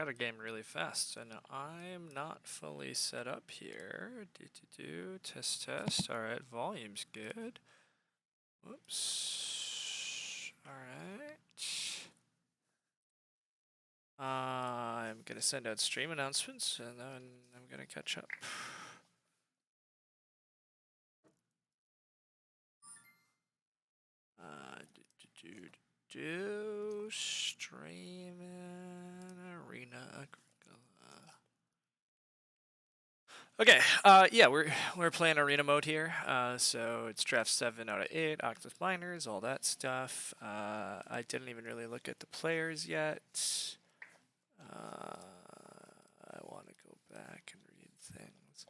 got a game really fast, and I'm not fully set up here. Test. All right, volume's good. Whoops. All right. I'm gonna send out stream announcements, and then I'm gonna catch up. Streaming arena Agricola. Okay, yeah, we're playing arena mode here. So it's draft 7 out of 8, Octave Miners, all that stuff. I didn't even really look at the players yet. I want to go back and read things.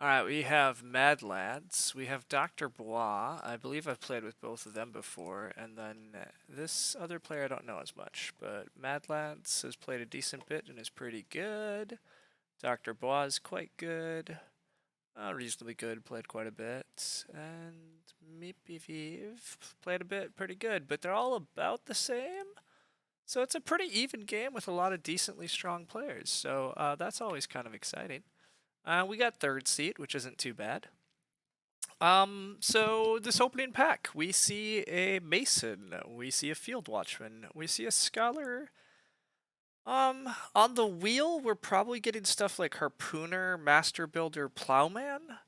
All right, we have Mad Lads. We have Dr. Bois. I believe I've played with both of them before. And then this other player I don't know as much, but Mad Lads has played a decent bit and is pretty good. Dr. Bois is quite good. Reasonably good, played quite a bit. And Mipiviv played a bit, pretty good. But they're all about the same. So it's a pretty even game with a lot of decently strong players. So that's always kind of exciting. We got third seat, which isn't too bad. So this opening pack, we see a Mason, we see a Field Watchman, we see a Scholar. On the wheel, we're probably getting stuff like Harpooner, Master Builder, Plowman.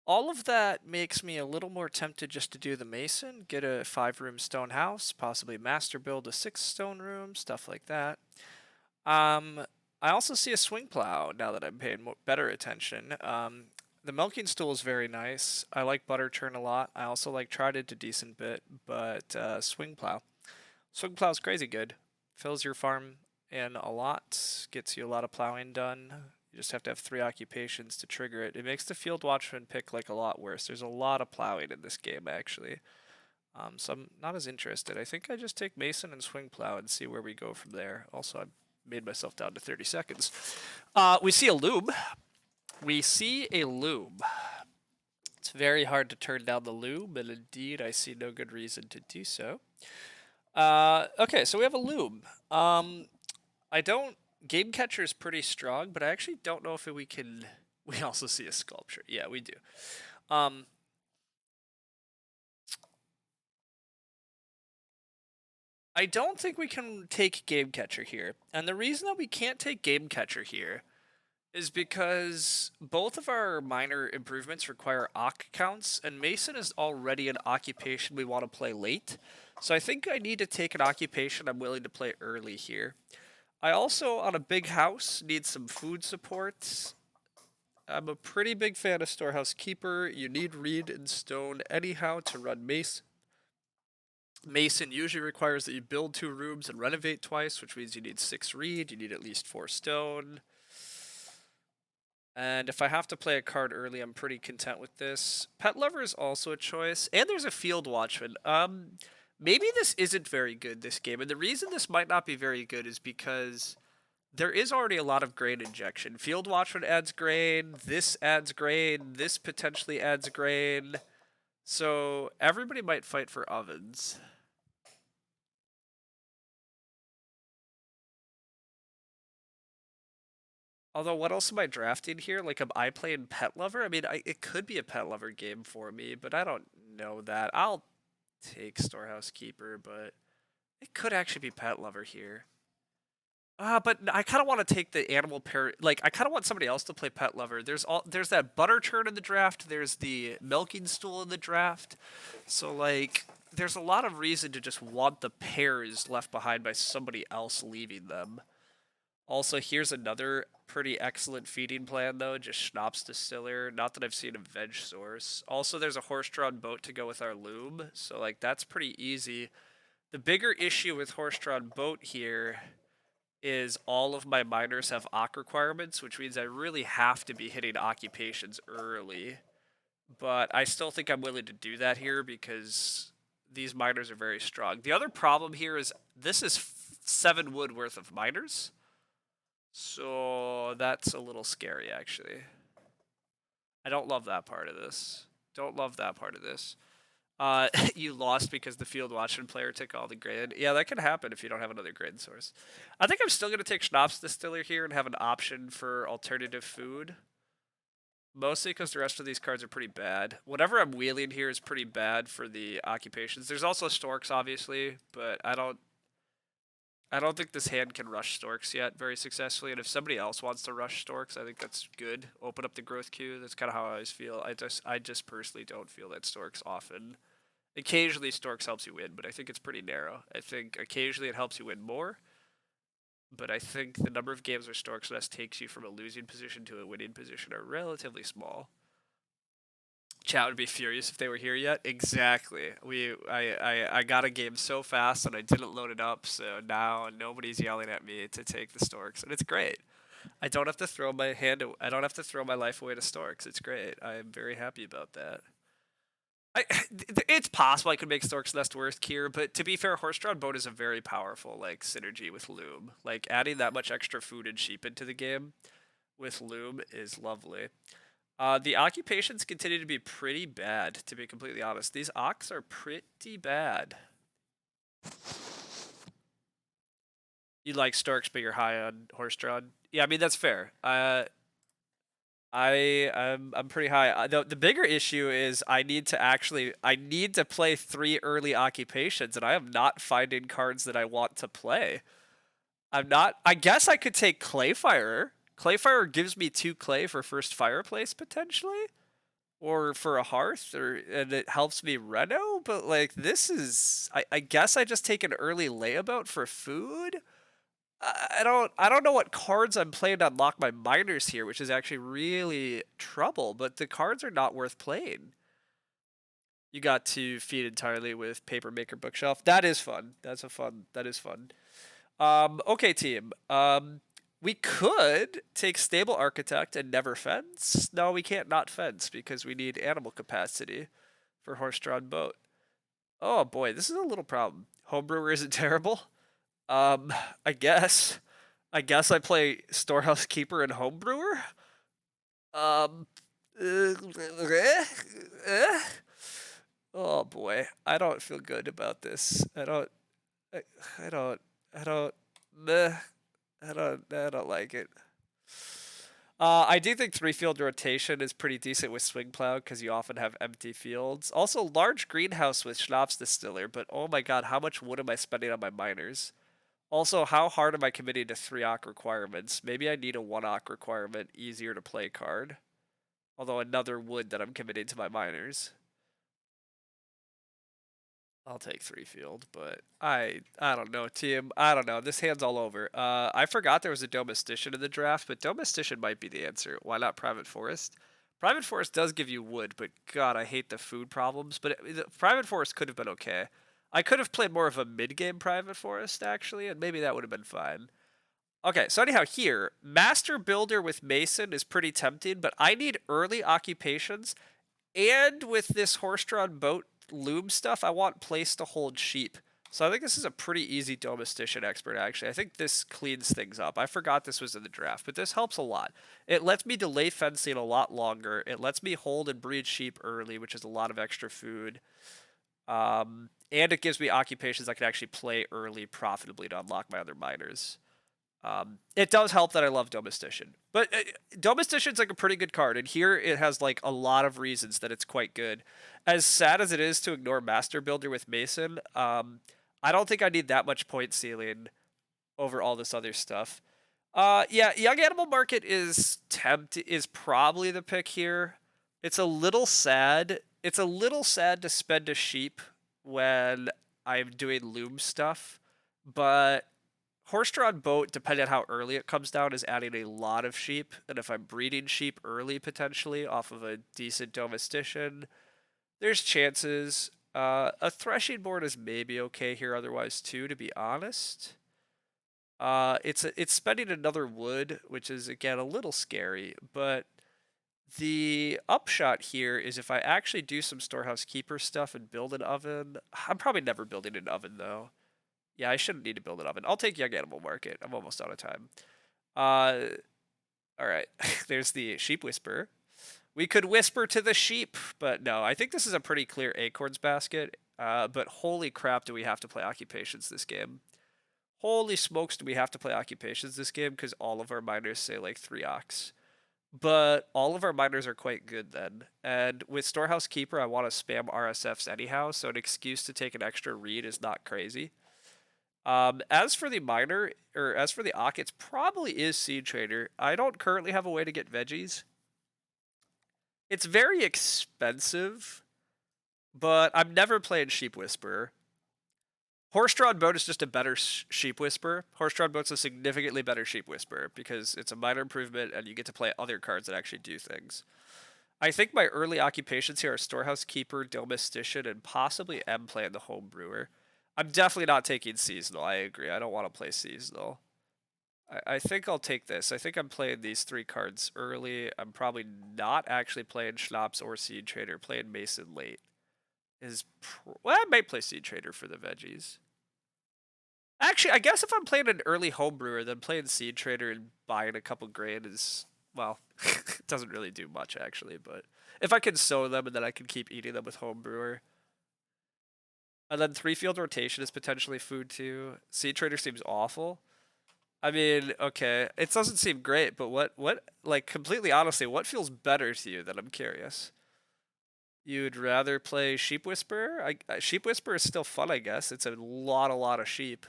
All of that makes me a little more tempted just to do the Mason, get a 5-room stone house, possibly Master Build a 6 stone room, stuff like that. I also see a swing plow now that I'm paying better attention. The milking stool is very nice. I like butter churn a lot. I also like trotted a decent bit, but swing plow. Swing plow is crazy good. Fills your farm in a lot, gets you a lot of plowing done. You just have to have 3 occupations to trigger it. It makes the Field Watchman pick like a lot worse. There's a lot of plowing in this game actually. So I'm not as interested. I think I just take Mason and swing plow and see where we go from there. Also, I made myself down to 30 seconds. We see a lube. It's very hard to turn down the lube, and indeed I see no good reason to do so. Okay, so we have a lube. Game Catcher is pretty strong, but I actually don't know if we can... We also see a sculpture. Yeah, we do. I don't think we can take Game Catcher here. And the reason that we can't take Game Catcher here is because both of our minor improvements require Ock counts, and Mason is already an occupation we want to play late. So I think I need to take an occupation I'm willing to play early here. I also, on a big house, need some food support. I'm a pretty big fan of Storehouse Keeper. You need reed and stone anyhow to run Mason. Mason usually requires that you build 2 rooms and renovate twice, which means you need 6 reed, you need at least 4 stone. And if I have to play a card early, I'm pretty content with this. Pet Lover is also a choice, and there's a Field Watchman. Maybe this isn't very good, this game, and the reason this might not be very good is because there is already a lot of grain injection. Field Watchman adds grain, this adds grain, this potentially adds grain. So everybody might fight for ovens. Although, what else am I drafting here? Like, am I playing Pet Lover? I mean, it could be a Pet Lover game for me, but I don't know that. I'll take Storehouse Keeper, but it could actually be Pet Lover here. But I kind of want to take the animal pair. Like, I kind of want somebody else to play Pet Lover. There's that butter churn in the draft. There's the milking stool in the draft. So like, there's a lot of reason to just want the pairs left behind by somebody else leaving them. Also, here's another pretty excellent feeding plan, though. Just Schnapps Distiller. Not that I've seen a veg source. Also, there's a horse-drawn boat to go with our loom. So, like, that's pretty easy. The bigger issue with horse-drawn boat here is all of my miners have Ock requirements, which means I really have to be hitting occupations early. But I still think I'm willing to do that here because these miners are very strong. The other problem here is this is 7 wood worth of miners. So that's a little scary, actually. I don't love that part of this. Don't love that part of this. You lost because the field watchman player took all the grain. Yeah, that could happen if you don't have another grain source. I think I'm still gonna take Schnapps Distiller here and have an option for alternative food. Mostly because the rest of these cards are pretty bad. Whatever I'm wheeling here is pretty bad for the occupations. There's also Storks, obviously, but I don't think this hand can rush Storks yet very successfully. And if somebody else wants to rush Storks, I think that's good. Open up the growth queue. That's kind of how I always feel. I just personally don't feel that Storks often. Occasionally Storks helps you win, but I think it's pretty narrow. I think occasionally it helps you win more, but I think the number of games where Storks Nest takes you from a losing position to a winning position are relatively small. Chat would be furious if they were here yet. Exactly. I got a game so fast and I didn't load it up, so now nobody's yelling at me to take the Storks, and it's great. I don't have to throw my hand. I don't have to throw my life away to Storks. It's great. I am very happy about that. I, it's possible I could make Stork's Nest worse here, but to be fair, Horse-drawn Boat is a very powerful like synergy with Loom. Like adding that much extra food and sheep into the game with Loom is lovely. The occupations continue to be pretty bad, to be completely honest. These ox are pretty bad. You like Storks, but you're high on Horse-drawn. Yeah, I mean that's fair. I'm pretty high. The bigger issue is I need to play 3 early occupations, and I am not finding cards that I want to play. I'm not. I guess I could take Clayfire. Clayfire gives me 2 clay for first fireplace potentially, or for a hearth, and it helps me reno. But like this is, I guess I just take an early layabout for food. I don't know what cards I'm playing to unlock my miners here, which is actually really trouble, but the cards are not worth playing. You got to feed entirely with Papermaker Bookshelf. That is fun. That is fun. Okay, team. We could take Stable Architect and never fence. No, we can't not fence because we need animal capacity for Horse-drawn Boat. Oh boy, this is a little problem. Homebrewer isn't terrible. I guess. I guess I play Storehouse Keeper and Homebrewer. Um, uh, oh boy, I don't feel good about this. I don't. I don't. I don't. Meh, I don't like it. I do think 3 field rotation is pretty decent with Swing Plow because you often have empty fields. Also, large greenhouse with Schnapps Distiller, but oh my god, how much wood am I spending on my miners? Also, how hard am I committing to 3 requirements? Maybe I need a 1 requirement, easier to play card. Although another wood that I'm committing to my miners. I'll take 3 field, but I don't know, team. I don't know. This hand's all over. I forgot there was a Domestician in the draft, but Domestician might be the answer. Why not Private Forest? Private Forest does give you wood, but god, I hate the food problems. But Private Forest could have been okay. I could have played more of a mid-game Private Forest, actually, and maybe that would have been fine. Okay, so anyhow, here, Master Builder with Mason is pretty tempting, but I need early occupations, and with this horse-drawn boat loom stuff, I want place to hold sheep. So I think this is a pretty easy Domestician expert, actually. I think this cleans things up. I forgot this was in the draft, but this helps a lot. It lets me delay fencing a lot longer. It lets me hold and breed sheep early, which is a lot of extra food. And it gives me occupations I can actually play early profitably to unlock my other miners. It does help that I love Domestician, but Domestician's like a pretty good card, and here it has like a lot of reasons that it's quite good. As sad as it is to ignore Master Builder with Mason, I don't think I need that much point ceiling over all this other stuff. Yeah, Young Animal Market is probably the pick here. It's a little sad. It's a little sad to spend a sheep when I'm doing loom stuff, but Horse-drawn boat, depending on how early it comes down, is adding a lot of sheep. And if I'm breeding sheep early, potentially, off of a decent Domestician, there's chances. A threshing board is maybe okay here otherwise, too, to be honest. It's spending another wood, which is, again, a little scary. But the upshot here is if I actually do some Storehouse Keeper stuff and build an oven... I'm probably never building an oven, though. Yeah, I shouldn't need to build an oven. I'll take Young Animal Market. I'm almost out of time. All right. There's the Sheep Whisperer. We could whisper to the sheep, but no, I think this is a pretty clear acorns basket. But holy crap, do we have to play occupations this game? Holy smokes, do we have to play occupations this game? Because all of our miners say like 3 ox. But all of our miners are quite good then. And with Storehouse Keeper, I want to spam RSFs anyhow, so an excuse to take an extra read is not crazy. As for the miner, or as for the Ock, it probably is Seed Trader. I don't currently have a way to get veggies. It's very expensive, but I'm never playing Sheep Whisperer. Horse-drawn boat is just a better Sheep Whisperer. Horse-drawn boat's a significantly better Sheep Whisperer because it's a minor improvement and you get to play other cards that actually do things. I think my early occupations here are Storehouse Keeper, Domestician, and possibly M playing the Home Brewer. I'm definitely not taking Seasonal, I agree. I don't want to play Seasonal. I think I'll take this. I think I'm playing these 3 cards early. I'm probably not actually playing Schnapps or Seed Trader. Playing Mason late well, I might play Seed Trader for the veggies. Actually, I guess if I'm playing an early home brewer, then playing Seed Trader and buying a couple grain is, well, it doesn't really do much actually, but if I can sow them and then I can keep eating them with home brewer. And then 3 field rotation is potentially food too. Seed Trader seems awful. I mean, okay, it doesn't seem great, but what, like, completely honestly, what feels better to you? That I'm curious. You'd rather play Sheep Whisperer? Sheep Whisperer is still fun, I guess. It's a lot of sheep,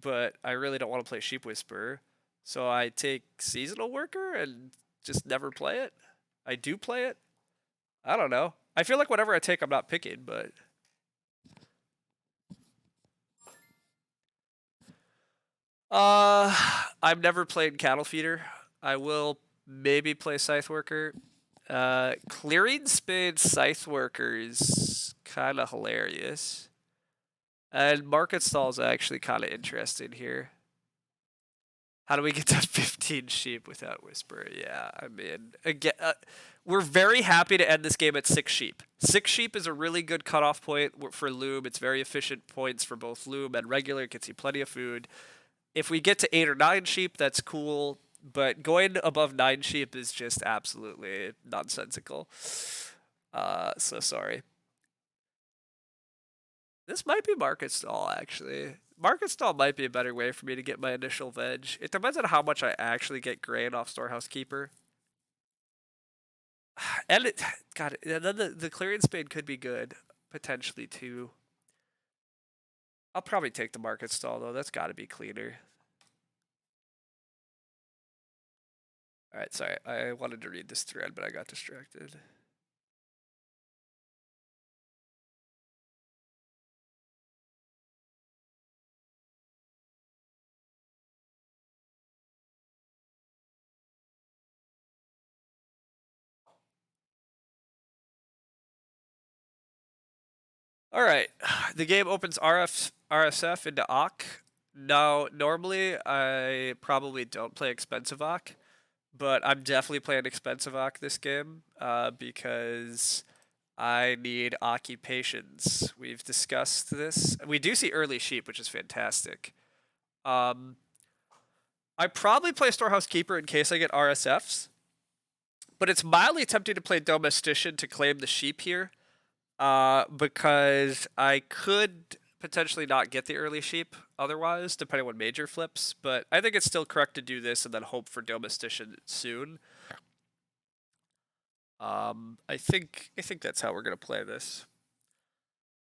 but I really don't want to play Sheep Whisperer, so I take Seasonal Worker and just never play it. I do play it. I don't know. I feel like whatever I take, I'm not picking, but I'm never played Cattle Feeder. I will maybe play Scythe Worker. Clearing Spade Scythe Worker is kind of hilarious. And Market Stall is actually kind of interesting here. How do we get to 15 sheep without Whisper? Yeah, I mean, again, we're very happy to end this game at 6 sheep. 6 sheep is a really good cutoff point for Loom. It's very efficient points for both Loom and regular. It gets you plenty of food. If we get to 8 or 9 sheep, that's cool. But going above 9 sheep is just absolutely nonsensical. So sorry. This might be Market Stall, actually. Market Stall might be a better way for me to get my initial veg. It depends on how much I actually get grain off Storehouse Keeper. And it, God, and then the Clearing Spade could be good, potentially, too. I'll probably take the Market Stall, though. That's got to be cleaner. Alright, sorry. I wanted to read this thread, but I got distracted. Alright, the game opens RSF into Ock. Now, normally, I probably don't play expensive Ock, but I'm definitely playing expensive Ock this game because I need occupations. We've discussed this. We do see early sheep, which is fantastic. I probably play Storehouse Keeper in case I get RSFs, but it's mildly tempting to play Domestician to claim the sheep here because I could potentially not get the early sheep otherwise, depending on major flips, but I think it's still correct to do this and then hope for Domestician soon. I think that's how we're gonna play this.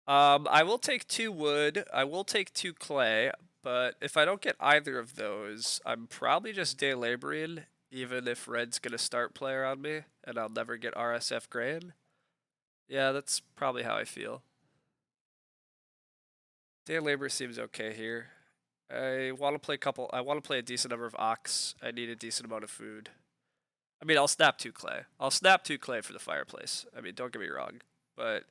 I will take 2 wood. I will take 2 clay, but if I don't get either of those, I'm probably just day laboring, even if red's gonna start play around me, and I'll never get RSF grain. Yeah, that's probably how I feel. Day labor seems okay here. I want to play a decent number of ox. I need a decent amount of food. I mean, I'll snap 2 clay. I'll snap 2 clay for the fireplace. I mean, don't get me wrong, but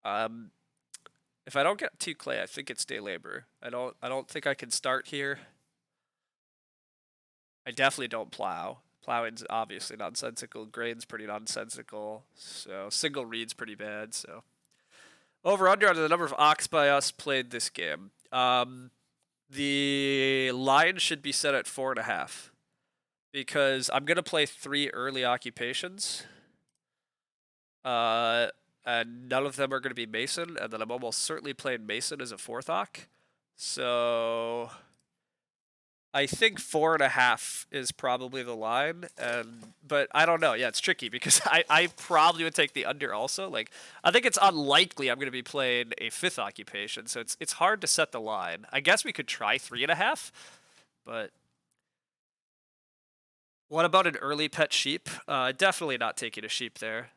if I don't get 2 clay, I think it's day labor. I don't think I can start here. I definitely don't plow. Plowing's obviously nonsensical. Grain's pretty nonsensical. So single read's pretty bad. So over under on the number of ox by us played this game. The line should be set at 4.5 because I'm gonna play 3 early occupations. Uh, and none of them are going to be Mason, and then I'm almost certainly playing Mason as a 4th Ock. So I think 4.5 is probably the line, but I don't know. Yeah, it's tricky because I probably would take the under also. Like, I think it's unlikely I'm going to be playing a 5th occupation, so it's hard to set the line. I guess we could try 3.5, but what about an early pet sheep? Definitely not taking a sheep there.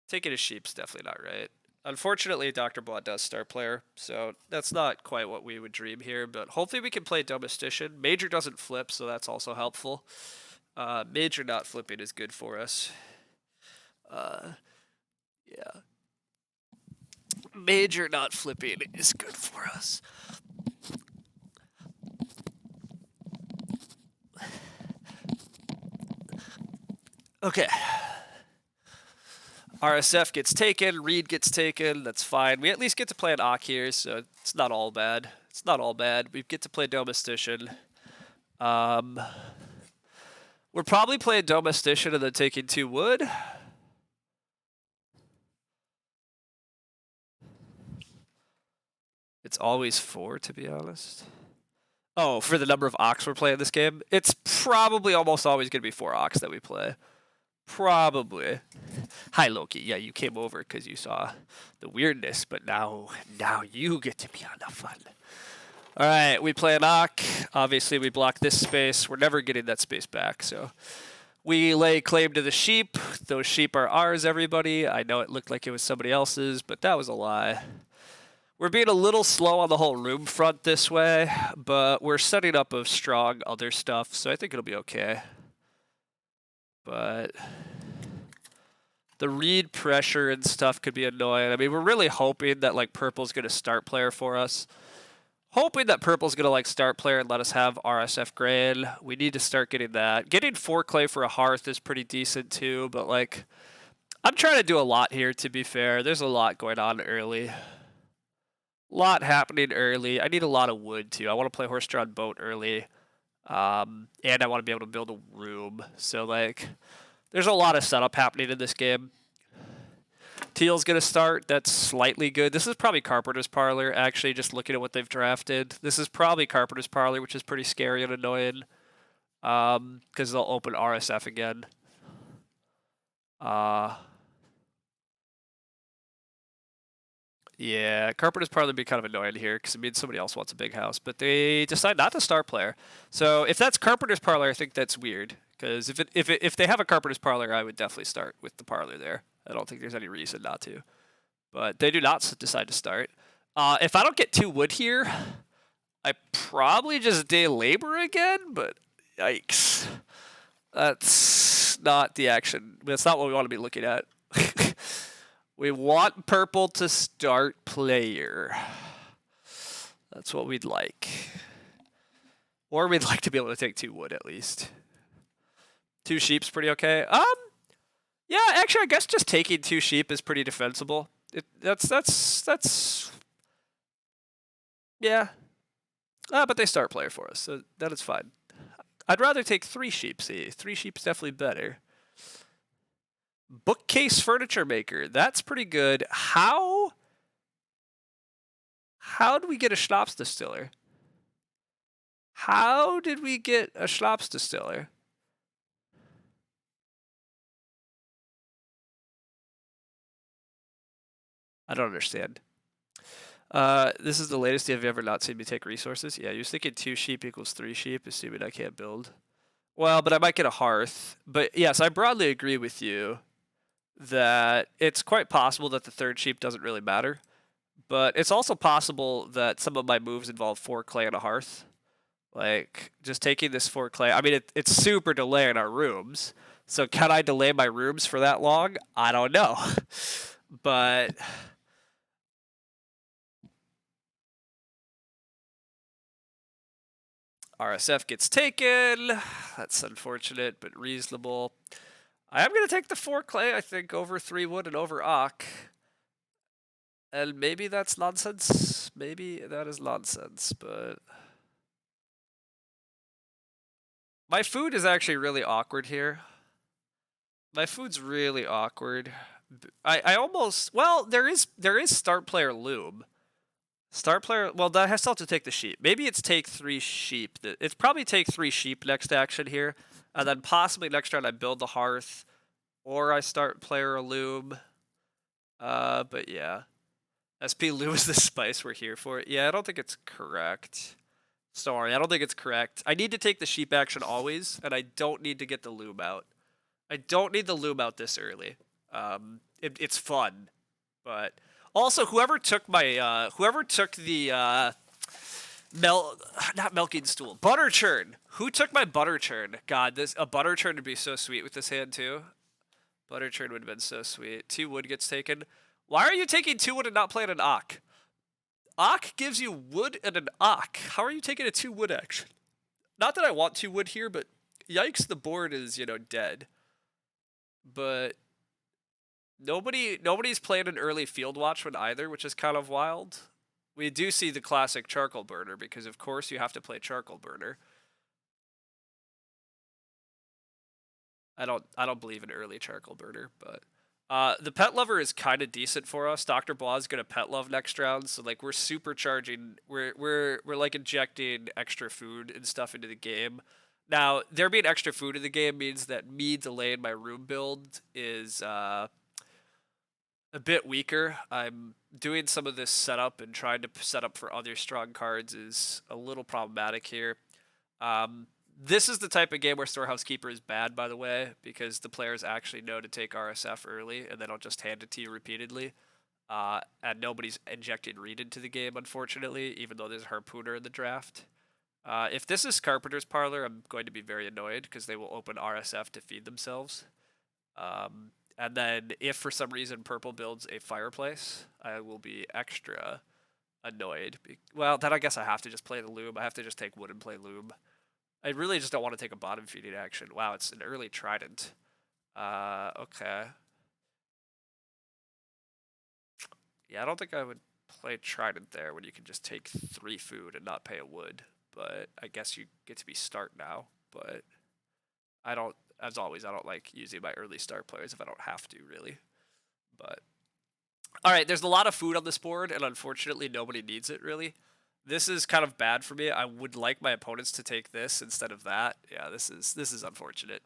Taking a sheep's definitely not right. Unfortunately, Dr. Blood does star player, so that's not quite what we would dream here, but hopefully we can play Domestician. Major doesn't flip, so that's also helpful. Major not flipping is good for us. Yeah. Major not flipping is good for us. Okay. RSF gets taken, Reed gets taken, that's fine. We at least get to play an Ock here, so it's not all bad. It's not all bad. We get to play Domestician. We're probably playing Domestician and then taking 2 wood. It's always 4, to be honest. Oh, for the number of Ox we're playing this game? It's probably almost always going to be 4 Ox that we play. Probably. Hi, Loki. Yeah, you came over because you saw the weirdness, but now you get to be on the fun. All right, we play an Ock. Obviously, we block this space. We're never getting that space back, so we lay claim to the sheep. Those sheep are ours, everybody. I know it looked like it was somebody else's, but that was a lie. We're being a little slow on the whole room front this way, but we're setting up a strong other stuff, so I think it'll be okay. But the read pressure and stuff could be annoying. I mean, we're really hoping that like purple's gonna start player for us. Hoping that purple's gonna like start player and let us have RSF grain. We need to start getting that. Getting 4 clay for a hearth is pretty decent too, but like I'm trying to do a lot here, to be fair. There's a lot going on early. Lot happening early. I need a lot of wood too. I want to play horse-drawn boat early. And I want to be able to build a room. So like there's a lot of setup happening in this game. Teal's going to start. That's slightly good. This is probably Carpenter's Parlor, actually, just looking at what they've drafted. This is probably Carpenter's Parlor, which is pretty scary and annoying. Because they'll open RSF again. Yeah, Carpenter's Parlor would be kind of annoying here because it means somebody else wants a big house, but they decide not to start player. So if that's Carpenter's Parlor, I think that's weird because if they have a Carpenter's Parlor, I would definitely start with the parlor there. I don't think there's any reason not to, but they do not decide to start. If I don't get 2 wood here, I probably just day labor again, but yikes. That's not the action. That's not what we want to be looking at. We want purple to start player. That's what we'd like. Or we'd like to be able to take 2 wood at least. 2 sheep's pretty okay. Yeah, actually I guess just taking 2 sheep is pretty defensible. That's yeah. But they start player for us, so that is fine. I'd rather take 3 sheep, see. 3 sheep's definitely better. Bookcase furniture maker. That's pretty good. How do we get a schnapps distiller? How did we get a schnapps distiller? I don't understand. This is the latest you've ever not seen me take resources. Yeah, you're thinking 2 sheep equals 3 sheep, assuming I can't build. Well, but I might get a hearth. But yes, I broadly agree with you that it's quite possible that the 3rd sheep doesn't really matter. But it's also possible that some of my moves involve 4 clay and a hearth. Like, just taking this 4 clay. I mean, it's super delaying our rooms. So can I delay my rooms for that long? I don't know. But RSF gets taken. That's unfortunate, but reasonable. I am going to take the 4 clay, I think, over 3 wood and over Ock. And maybe that's nonsense. Maybe that is nonsense, but my food is actually really awkward here. My food's really awkward. I almost, well, there is start player loom. Start player, well, that has still to take the sheep. Maybe it's take 3 sheep. It's probably take 3 sheep next action here, and then possibly next round I build the hearth, or I start player a loom. But yeah, SP loom is the spice we're here for. Yeah, I don't think it's correct. Sorry, I don't think it's correct. I need to take the sheep action always, and I don't need to get the loom out. I don't need the loom out this early. It's fun, but also whoever took the mel not milking stool butter churn. Who took my butter churn? God, this a butter churn would be so sweet with this hand too. Butter churn would have been so sweet. 2 wood gets taken. Why are you taking 2 wood and not playing an Ock? Ock gives you wood and an Ock. How are you taking a 2 wood action? Not that I want 2 wood here, but yikes, the board is, dead. But nobody's played an early field watchman either, which is kind of wild. We do see the classic charcoal burner because of course you have to play charcoal burner. I don't believe in early charcoal burner, but the pet lover is kind of decent for us. Dr. Blah is gonna pet love next round, so like we're supercharging, we're like injecting extra food and stuff into the game. Now there being extra food in the game means that me delaying my room build is a bit weaker. I'm doing some of this setup and trying to set up for other strong cards is a little problematic here. This is the type of game where Storehouse Keeper is bad, by the way, because the players actually know to take RSF early and they don't just hand it to you repeatedly. And nobody's injecting Reed into the game, unfortunately, even though there's a Harpooner in the draft. If this is Carpenter's Parlor, I'm going to be very annoyed because they will open RSF to feed themselves. And then if for some reason Purple builds a fireplace, I will be extra annoyed. Well, then I guess I have to just play the loom. I have to just take wood and play loom. I really just don't want to take a bottom feeding action. Wow, it's an early trident. Okay. Yeah, I don't think I would play trident there when you can just take 3 food and not pay a wood. But I guess you get to be start now. But I don't, as always, I don't like using my early start players if I don't have to, really. But all right, there's a lot of food on this board, and unfortunately, nobody needs it really. This is kind of bad for me. I would like my opponents to take this instead of that. Yeah, this is unfortunate.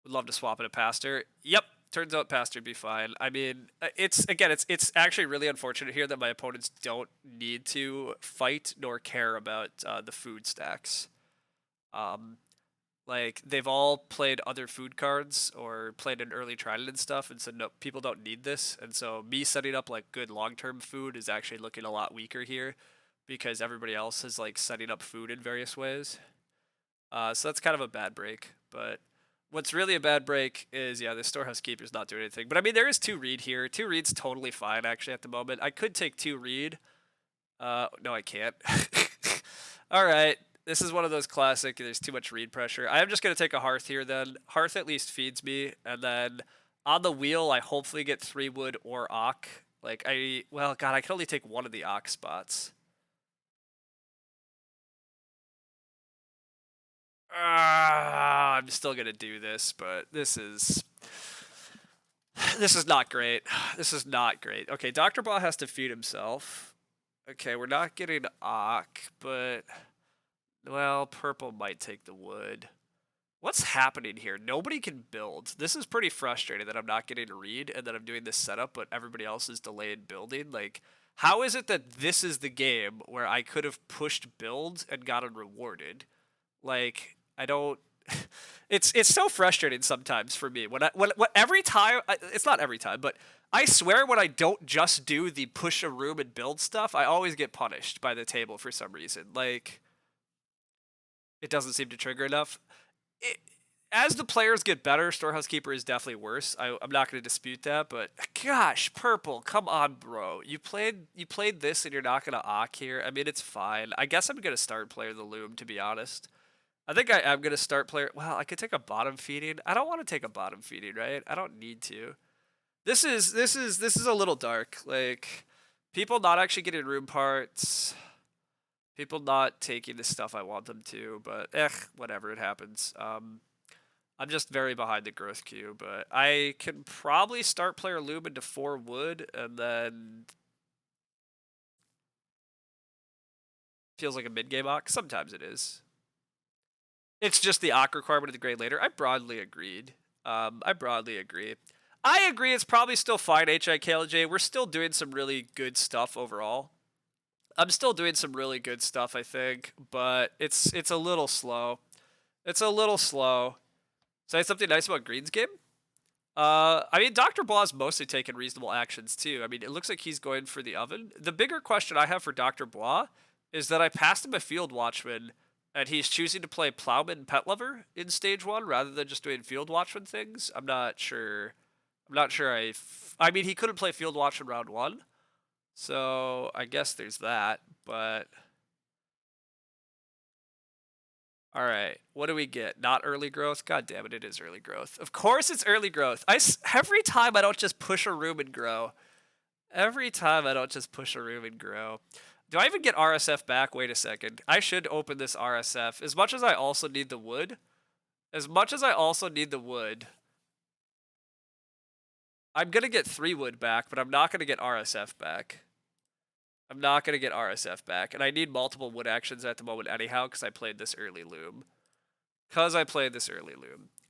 Would love to swap it a Pastor. Yep, turns out Pastor would be fine. I mean, it's actually really unfortunate here that my opponents don't need to fight nor care about the food stacks. Um, like they've all played other food cards or played an early trident and stuff, and so no, people don't need this. And so me setting up like good long-term food is actually looking a lot weaker here because everybody else is like setting up food in various ways. So that's kind of a bad break. But what's really a bad break is yeah, the Storehouse Keeper's not doing anything. But I mean, there is 2 Reed here. 2 Reed's totally fine actually at the moment. I could take 2 Reed. No, I can't. All right. This is one of those classic, there's too much Reed pressure. I am just going to take a Hearth here then. Hearth at least feeds me. And then on the wheel, I hopefully get 3 wood or Ock. Like, well, God, I can only take one of the Ock spots. I'm still going to do this, but this is not great. This is not great. Okay, Dr. Ball has to feed himself. Okay, we're not getting Ock, but... Well, purple might take the wood. What's happening here? Nobody can build. This is pretty frustrating that I'm not getting to read and that I'm doing this setup, but everybody else is delayed building. Like, how is it that this is the game where I could have pushed builds and gotten rewarded? Like, I don't. It's so frustrating sometimes for me when every time it's not every time, but I swear when I don't just do the push a room and build stuff, I always get punished by the table for some reason. Like. It doesn't seem to trigger enough. As the players get better, Storehouse Keeper is definitely worse. I'm not going to dispute that, but gosh, Purple, come on, bro. You played this and you're not going to Ock here. I mean, it's fine. I guess I'm going to start player the Loom, to be honest. I think I am going to start player. Well, I could take a bottom feeding. I don't want to take a bottom feeding, right? I don't need to. This is a little dark. Like, people not actually getting room parts. People not taking the stuff I want them to, but whatever, it happens. I'm just very behind the growth queue, but I can probably start player loom into 4 wood, and then feels like a mid-game ock. Sometimes it is. It's just the ock requirement of the grade later. I broadly agreed. I broadly agree. I agree it's probably still fine, HIKLJ. We're still doing some really good stuff overall. I'm still doing some really good stuff, I think, but it's a little slow. It's a little slow. Say something nice about Green's game? I mean, Dr. Blah's mostly taking reasonable actions too. I mean, it looks like he's going for the oven. The bigger question I have for Dr. Blah is that I passed him a Field Watchman, and he's choosing to play Plowman and Pet Lover in stage 1 rather than just doing Field Watchman things. I'm not sure. I'm not sure. I mean, he couldn't play Field Watchman round 1, so I guess there's that. But all right, what do we get? Not early growth? God damn it, it is early growth. Of course it's early growth. Every time I don't just push a room and grow. Every time I don't just push a room and grow. Do I even get RSF back? Wait a second. I should open this RSF. As much as I also need the wood, I'm going to get 3 wood back, but I'm not going to get RSF back. I'm not going to get RSF back. And I need multiple wood actions at the moment anyhow because I played this early loom.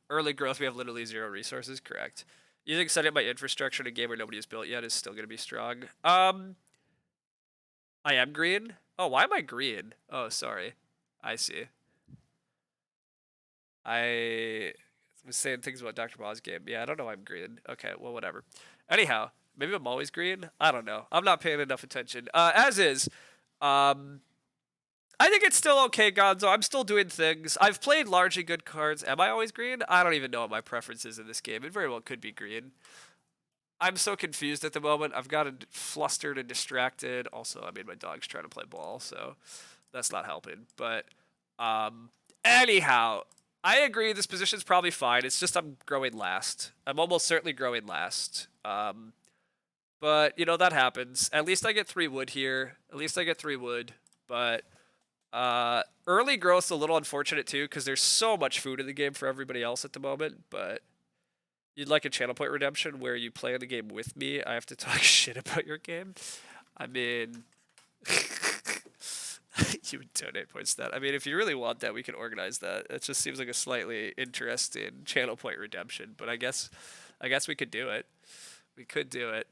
Early growth, we have literally 0 resources, correct. You think setting up my infrastructure in a game where nobody has built yet is still going to be strong? I am green? Oh, why am I green? Oh, sorry. I see. I was saying things about Dr. Blah's game. Yeah, I don't know why I'm green. Okay, well, whatever. Anyhow, maybe I'm always green? I don't know. I'm not paying enough attention. As is, I think it's still okay, Gonzo. I'm still doing things. I've played largely good cards. Am I always green? I don't even know what my preference is in this game. It very well could be green. I'm so confused at the moment. I've gotten flustered and distracted. Also, I mean, my dog's trying to play ball, so that's not helping. But anyhow, I agree this position's probably fine. It's just I'm growing last. I'm almost certainly growing last. But, you know, that happens. At least I get 3 wood here. At least I get 3 wood. But early growth's a little unfortunate too, because there's so much food in the game for everybody else at the moment, but you'd like a channel point redemption where you play the game with me. I have to talk shit about your game. I mean, you would donate points to that. I mean, if you really want that, we can organize that. It just seems like a slightly interesting channel point redemption, but I guess we could do it. We could do it.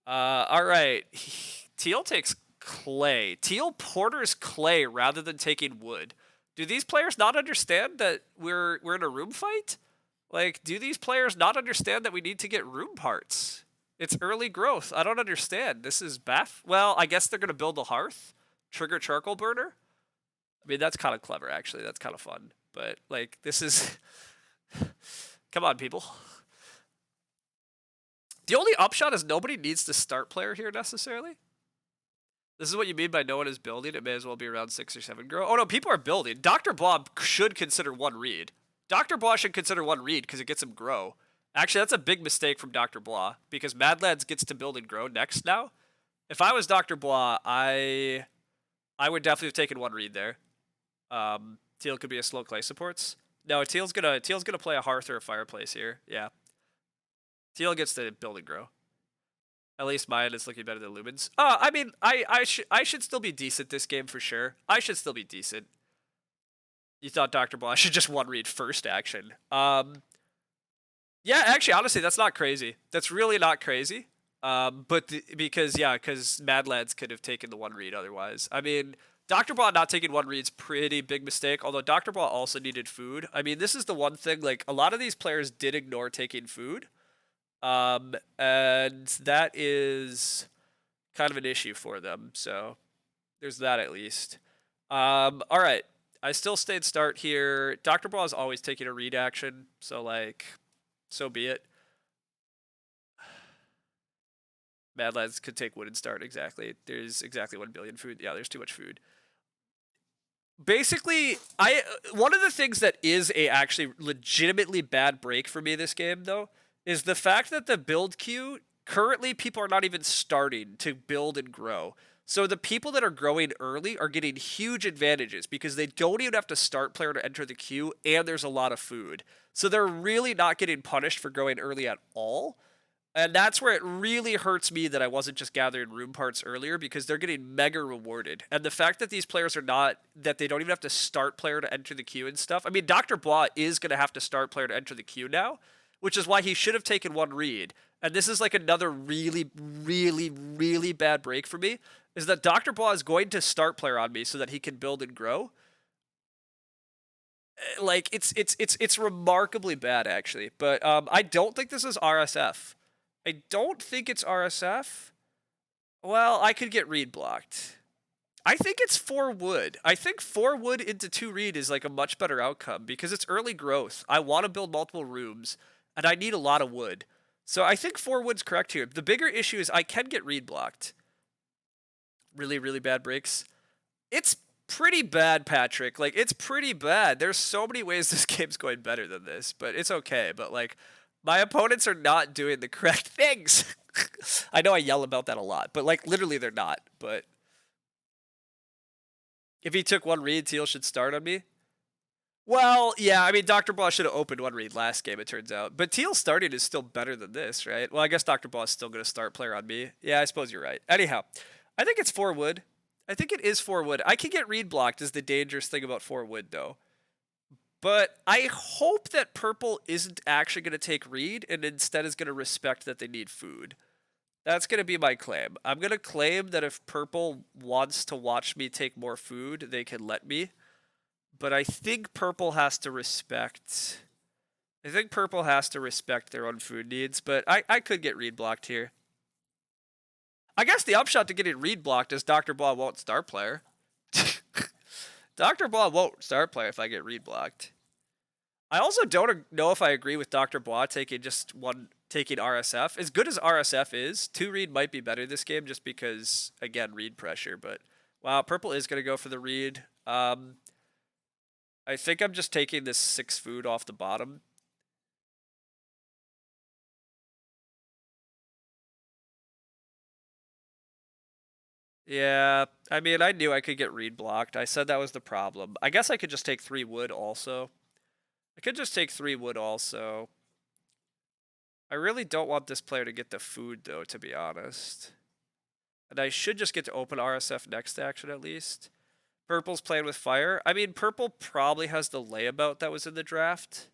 All right. Teal takes clay. Teal porters clay rather than taking wood. Do these players not understand that we're in a room fight? Like, do these players not understand that we need to get room parts? It's early growth. I don't understand. This is Beth. Well, I guess they're going to build a hearth. Trigger charcoal burner. I mean, that's kind of clever, actually. That's kind of fun. But, like, this is... Come on, people. The only upshot is nobody needs to start player here, necessarily. This is what you mean by no one is building. It may as well be around 6 or 7 grow. Oh, no, people are building. Dr. Blob should consider 1 read. Dr. Blah should consider 1 read because it gets him grow. Actually, that's a big mistake from Dr. Blah because Mad Lads gets to build and grow next now. If I was Dr. Blah, I would definitely have taken 1 read there. Teal could be a slow clay supports. No, Teal's gonna play a hearth or a fireplace here. Yeah. Teal gets to build and grow. At least mine is looking better than Lumen's. I mean, I should still be decent this game for sure. I should still be decent. You thought Dr. Blah should just 1 read first action. Yeah, actually, honestly, that's not crazy. That's really not crazy. Because Mad Lads could have taken the 1 read otherwise. I mean, Dr. Blah not taking 1 read's pretty big mistake, although Dr. Blah also needed food. I mean, this is the one thing, like, a lot of these players did ignore taking food. And that is kind of an issue for them. So there's that at least. All right. I still stayed start here. Dr. Blah is always taking a read action. So, like, so be it. Mad Lads could take wood and start, exactly. There's exactly 1 billion food. Yeah, there's too much food. Basically, one of the things that is a actually legitimately bad break for me this game, though, is the fact that the build queue, currently people are not even starting to build and grow. So the people that are growing early are getting huge advantages because they don't even have to start player to enter the queue, and there's a lot of food. So they're really not getting punished for growing early at all. And that's where it really hurts me that I wasn't just gathering room parts earlier, because they're getting mega rewarded. And the fact that these players are not, that they don't even have to start player to enter the queue and stuff. I mean, Dr. Bois is going to have to start player to enter the queue now, which is why he should have taken one read. And this is like another really, really, really bad break for me, is that Dr. Bois is going to start player on me so that he can build and grow. Like it's remarkably bad actually, but I don't think this is RSF. I don't think it's RSF. Well, I could get read blocked. I think it's 4 wood. I think 4 wood into 2 read is like a much better outcome because it's early growth. I want to build multiple rooms and I need a lot of wood. So I think 4 wood's correct here. The bigger issue is I can get read blocked. Really, really bad breaks. It's pretty bad, Patrick. Like, it's pretty bad. There's so many ways this game's going better than this, but it's okay. But, like, my opponents are not doing the correct things. I know I yell about that a lot, but, like, literally they're not. But if he took one read, Teal should start on me. Well, yeah, I mean, Dr. Boss should have opened one read last game, it turns out. But Teal starting is still better than this, right? Well, I guess Dr. Boss is still going to start player on me. Yeah, I suppose you're right. Anyhow, I think it's 4 wood. I think it is 4 wood. I can get read blocked is the dangerous thing about 4 wood, though. But I hope that purple isn't actually going to take read and instead is going to respect that they need food. That's going to be my claim. I'm going to claim that if purple wants to watch me take more food, they can let me. But I think purple has to respect... I think purple has to respect their own food needs, but I could get read blocked here. I guess the upshot to getting read blocked is Dr. Bois won't start player. Dr. Bois won't start player if I get read blocked. I also don't know if I agree with Dr. Bois taking taking RSF. As good as RSF is, 2 read might be better this game just because, again, read pressure. But, wow, purple is going to go for the read. I think I'm just taking this 6 food off the bottom. Yeah, I mean, I knew I could get read blocked. I said that was the problem. I guess I could just take 3 wood also. I could just take 3 wood also. I really don't want this player to get the food, though, to be honest. And I should just get to open RSF next action, at least. Purple's playing with fire. I mean, purple probably has the layabout that was in the draft.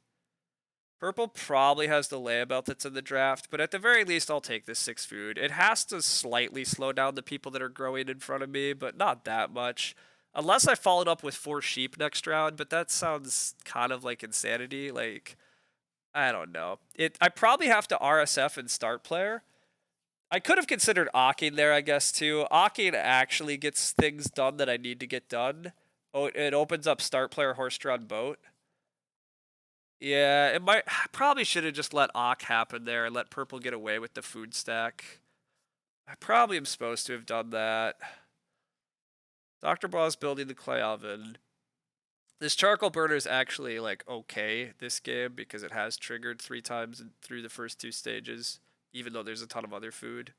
Purple probably has the layabout that's in the draft, but at the very least, I'll take this 6 food. It has to slightly slow down the people that are growing in front of me, but not that much. Unless I followed up with 4 sheep next round, but that sounds kind of like insanity. Like, I don't know. I probably have to RSF and start player. I could have considered Aking there, I guess, too. Aking actually gets things done that I need to get done. Oh, it opens up start player horse-drawn boat. Yeah, it might. Probably should have just let Ak happen there and let purple get away with the food stack. I probably am supposed to have done that. Dr. Braw's building the clay oven. This charcoal burner is actually, like, okay this game because it has triggered 3 times through the first 2 stages, even though there's a ton of other food.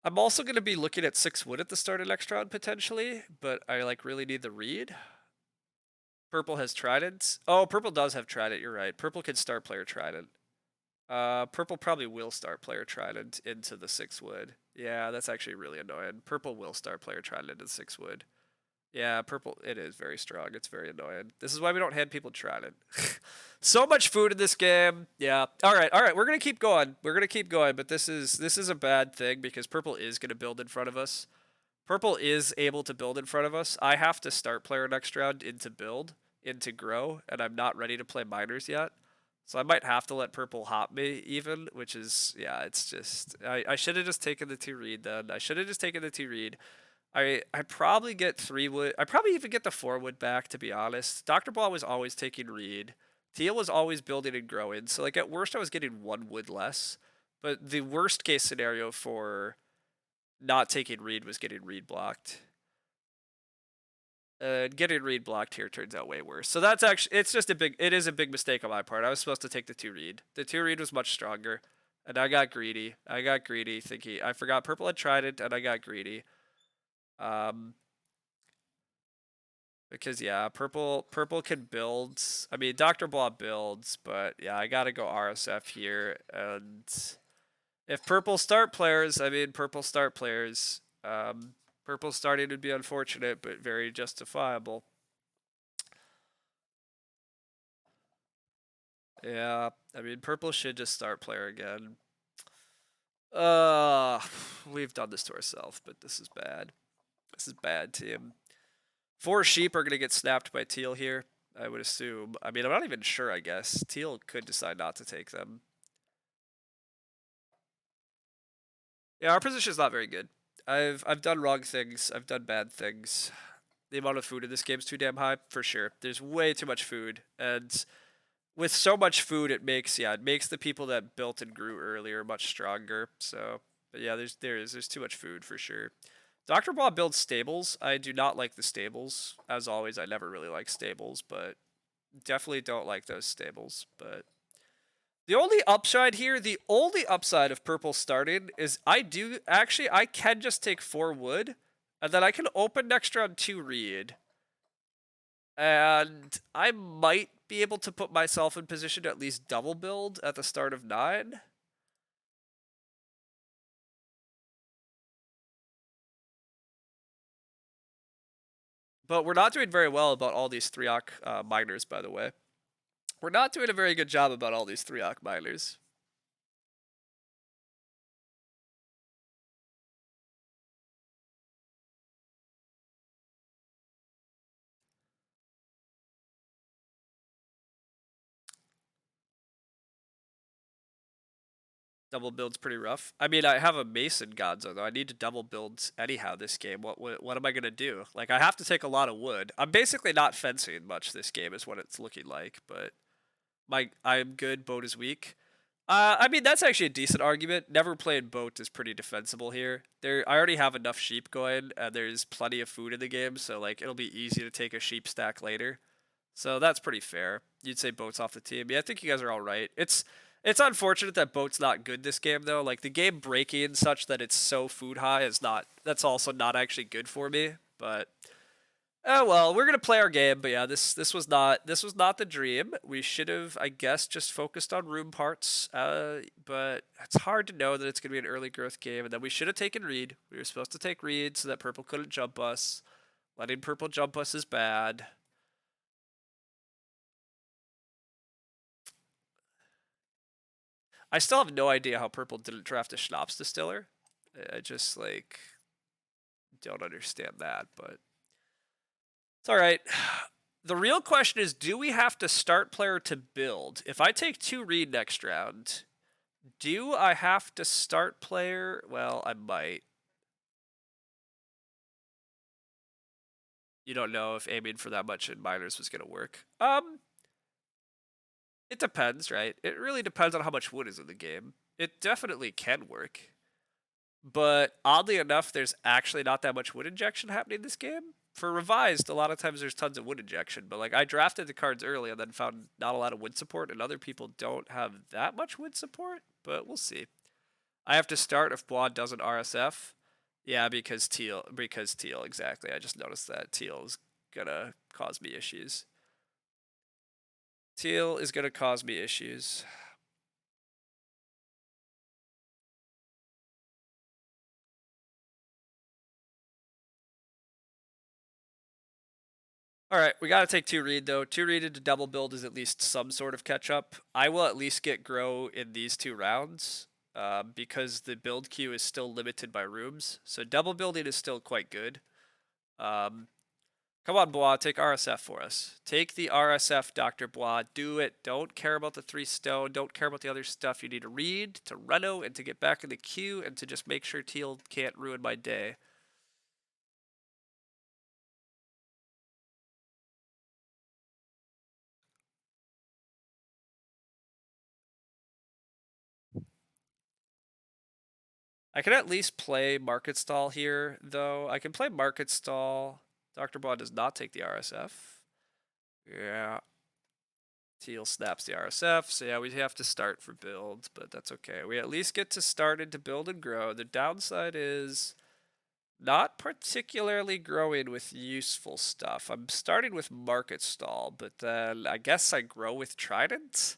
I'm also going to be looking at 6 wood at the start of next round, potentially, but I, like, really need the read. Purple has Trident. Oh, purple does have Trident, you're right. Purple can start player Trident. Purple probably will start player Trident into the 6 wood. Yeah, that's actually really annoying. Purple will start player Trident into the 6 wood. Yeah, purple, it is very strong. It's very annoying. This is why we don't hand people Trident. So much food in this game. Yeah. All right. We're gonna keep going. We're gonna keep going. But this is a bad thing because purple is gonna build in front of us. Purple is able to build in front of us. I have to start player next round into build, into grow, and I'm not ready to play miners yet. So I might have to let purple hop me even, which is, yeah, it's just, I should have just taken the 2 read then. I should have just taken the 2 read. I probably get 3 wood. I probably even get the 4 wood back, to be honest. Dr. Ball was always taking read. Teal was always building and growing. So, like, at worst, I was getting 1 wood less. But the worst case scenario for not taking read was getting read blocked. Getting read blocked here turns out way worse. So that's actually, it is a big mistake on my part. I was supposed to take the 2 read. The 2 read was much stronger. And I got greedy. Thinking, I forgot purple had Trident and I got greedy. Um, because yeah, purple can build. I mean, Dr. Blah builds, but yeah, I gotta go RSF here. And if purple start players, I mean, purple start players. Purple starting would be unfortunate, but very justifiable. Yeah, I mean, purple should just start player again. Uh, we've done this to ourselves, but this is bad. This is bad, team. 4 sheep are gonna get snapped by teal here, I would assume. I mean, I'm not even sure, I guess. Teal could decide not to take them. Yeah, our position is not very good. I've done wrong things. I've done bad things. The amount of food in this game is too damn high, for sure. There's way too much food, and with so much food, it makes the people that built and grew earlier much stronger. So, but yeah, there's too much food for sure. Dr. Bob builds stables. I do not like the stables. As always, I never really like stables, but definitely don't like those stables. But the only upside of purple starting is I can just take 4 wood, and then I can open next round 2 reed, and I might be able to put myself in position to at least double build at the start of 9. But we're not doing very well about all these 3-oc miners, by the way. We're not doing a very good job about all these 3-oc miners. Double build's pretty rough. I mean, I have a Mason Gonzo, though. I need to double build anyhow this game. What am I going to do? Like, I have to take a lot of wood. I'm basically not fencing much this game is what it's looking like, but I'm good, boat is weak. I mean, that's actually a decent argument. Never playing boat is pretty defensible here. I already have enough sheep going, and there's plenty of food in the game, so, like, it'll be easy to take a sheep stack later. So that's pretty fair. You'd say boat's off the team. Yeah, I think you guys are all right. It's unfortunate that boat's not good this game though. Like the game breaking such that it's so food high is not. That's also not actually good for me. But oh well, we're gonna play our game. But yeah, this was not the dream. We should have, I guess, just focused on room parts. But it's hard to know that it's gonna be an early growth game, and then we should have taken reed. We were supposed to take reed so that purple couldn't jump us. Letting purple jump us is bad. I still have no idea how purple didn't draft a schnapps distiller. I just like don't understand that, but it's all right. The real question is, do we have to start player to build? If I take 2 reed next round, do I have to start player? Well, I might. You don't know if aiming for that much in minors was gonna work. It depends, right? It really depends on how much wood is in the game. It definitely can work. But oddly enough, there's actually not that much wood injection happening in this game. For revised, a lot of times there's tons of wood injection, but like I drafted the cards early and then found not a lot of wood support, and other people don't have that much wood support, but we'll see. I have to start if Bois doesn't RSF. Yeah, because teal, exactly. I just noticed that teal is gonna cause me issues. Teal is gonna cause me issues. All right, we got to take 2 reed though. 2 reed into double build is at least some sort of catch up. I will at least get grow in these 2 rounds because the build queue is still limited by rooms. So double building is still quite good. Um, come on, Bois, take RSF for us. Take the RSF, Dr. Bois. Do it. Don't care about the 3 stone. Don't care about the other stuff. You need to read, to reno, and to get back in the queue, and to just make sure teal can't ruin my day. I can at least play Market Stall here, though. I can play Market Stall. Dr. Bond does not take the RSF. Yeah. Teal snaps the RSF, so yeah, we have to start for build, but that's okay. We at least get to start into build and grow. The downside is not particularly growing with useful stuff. I'm starting with market stall, but then I guess I grow with trident.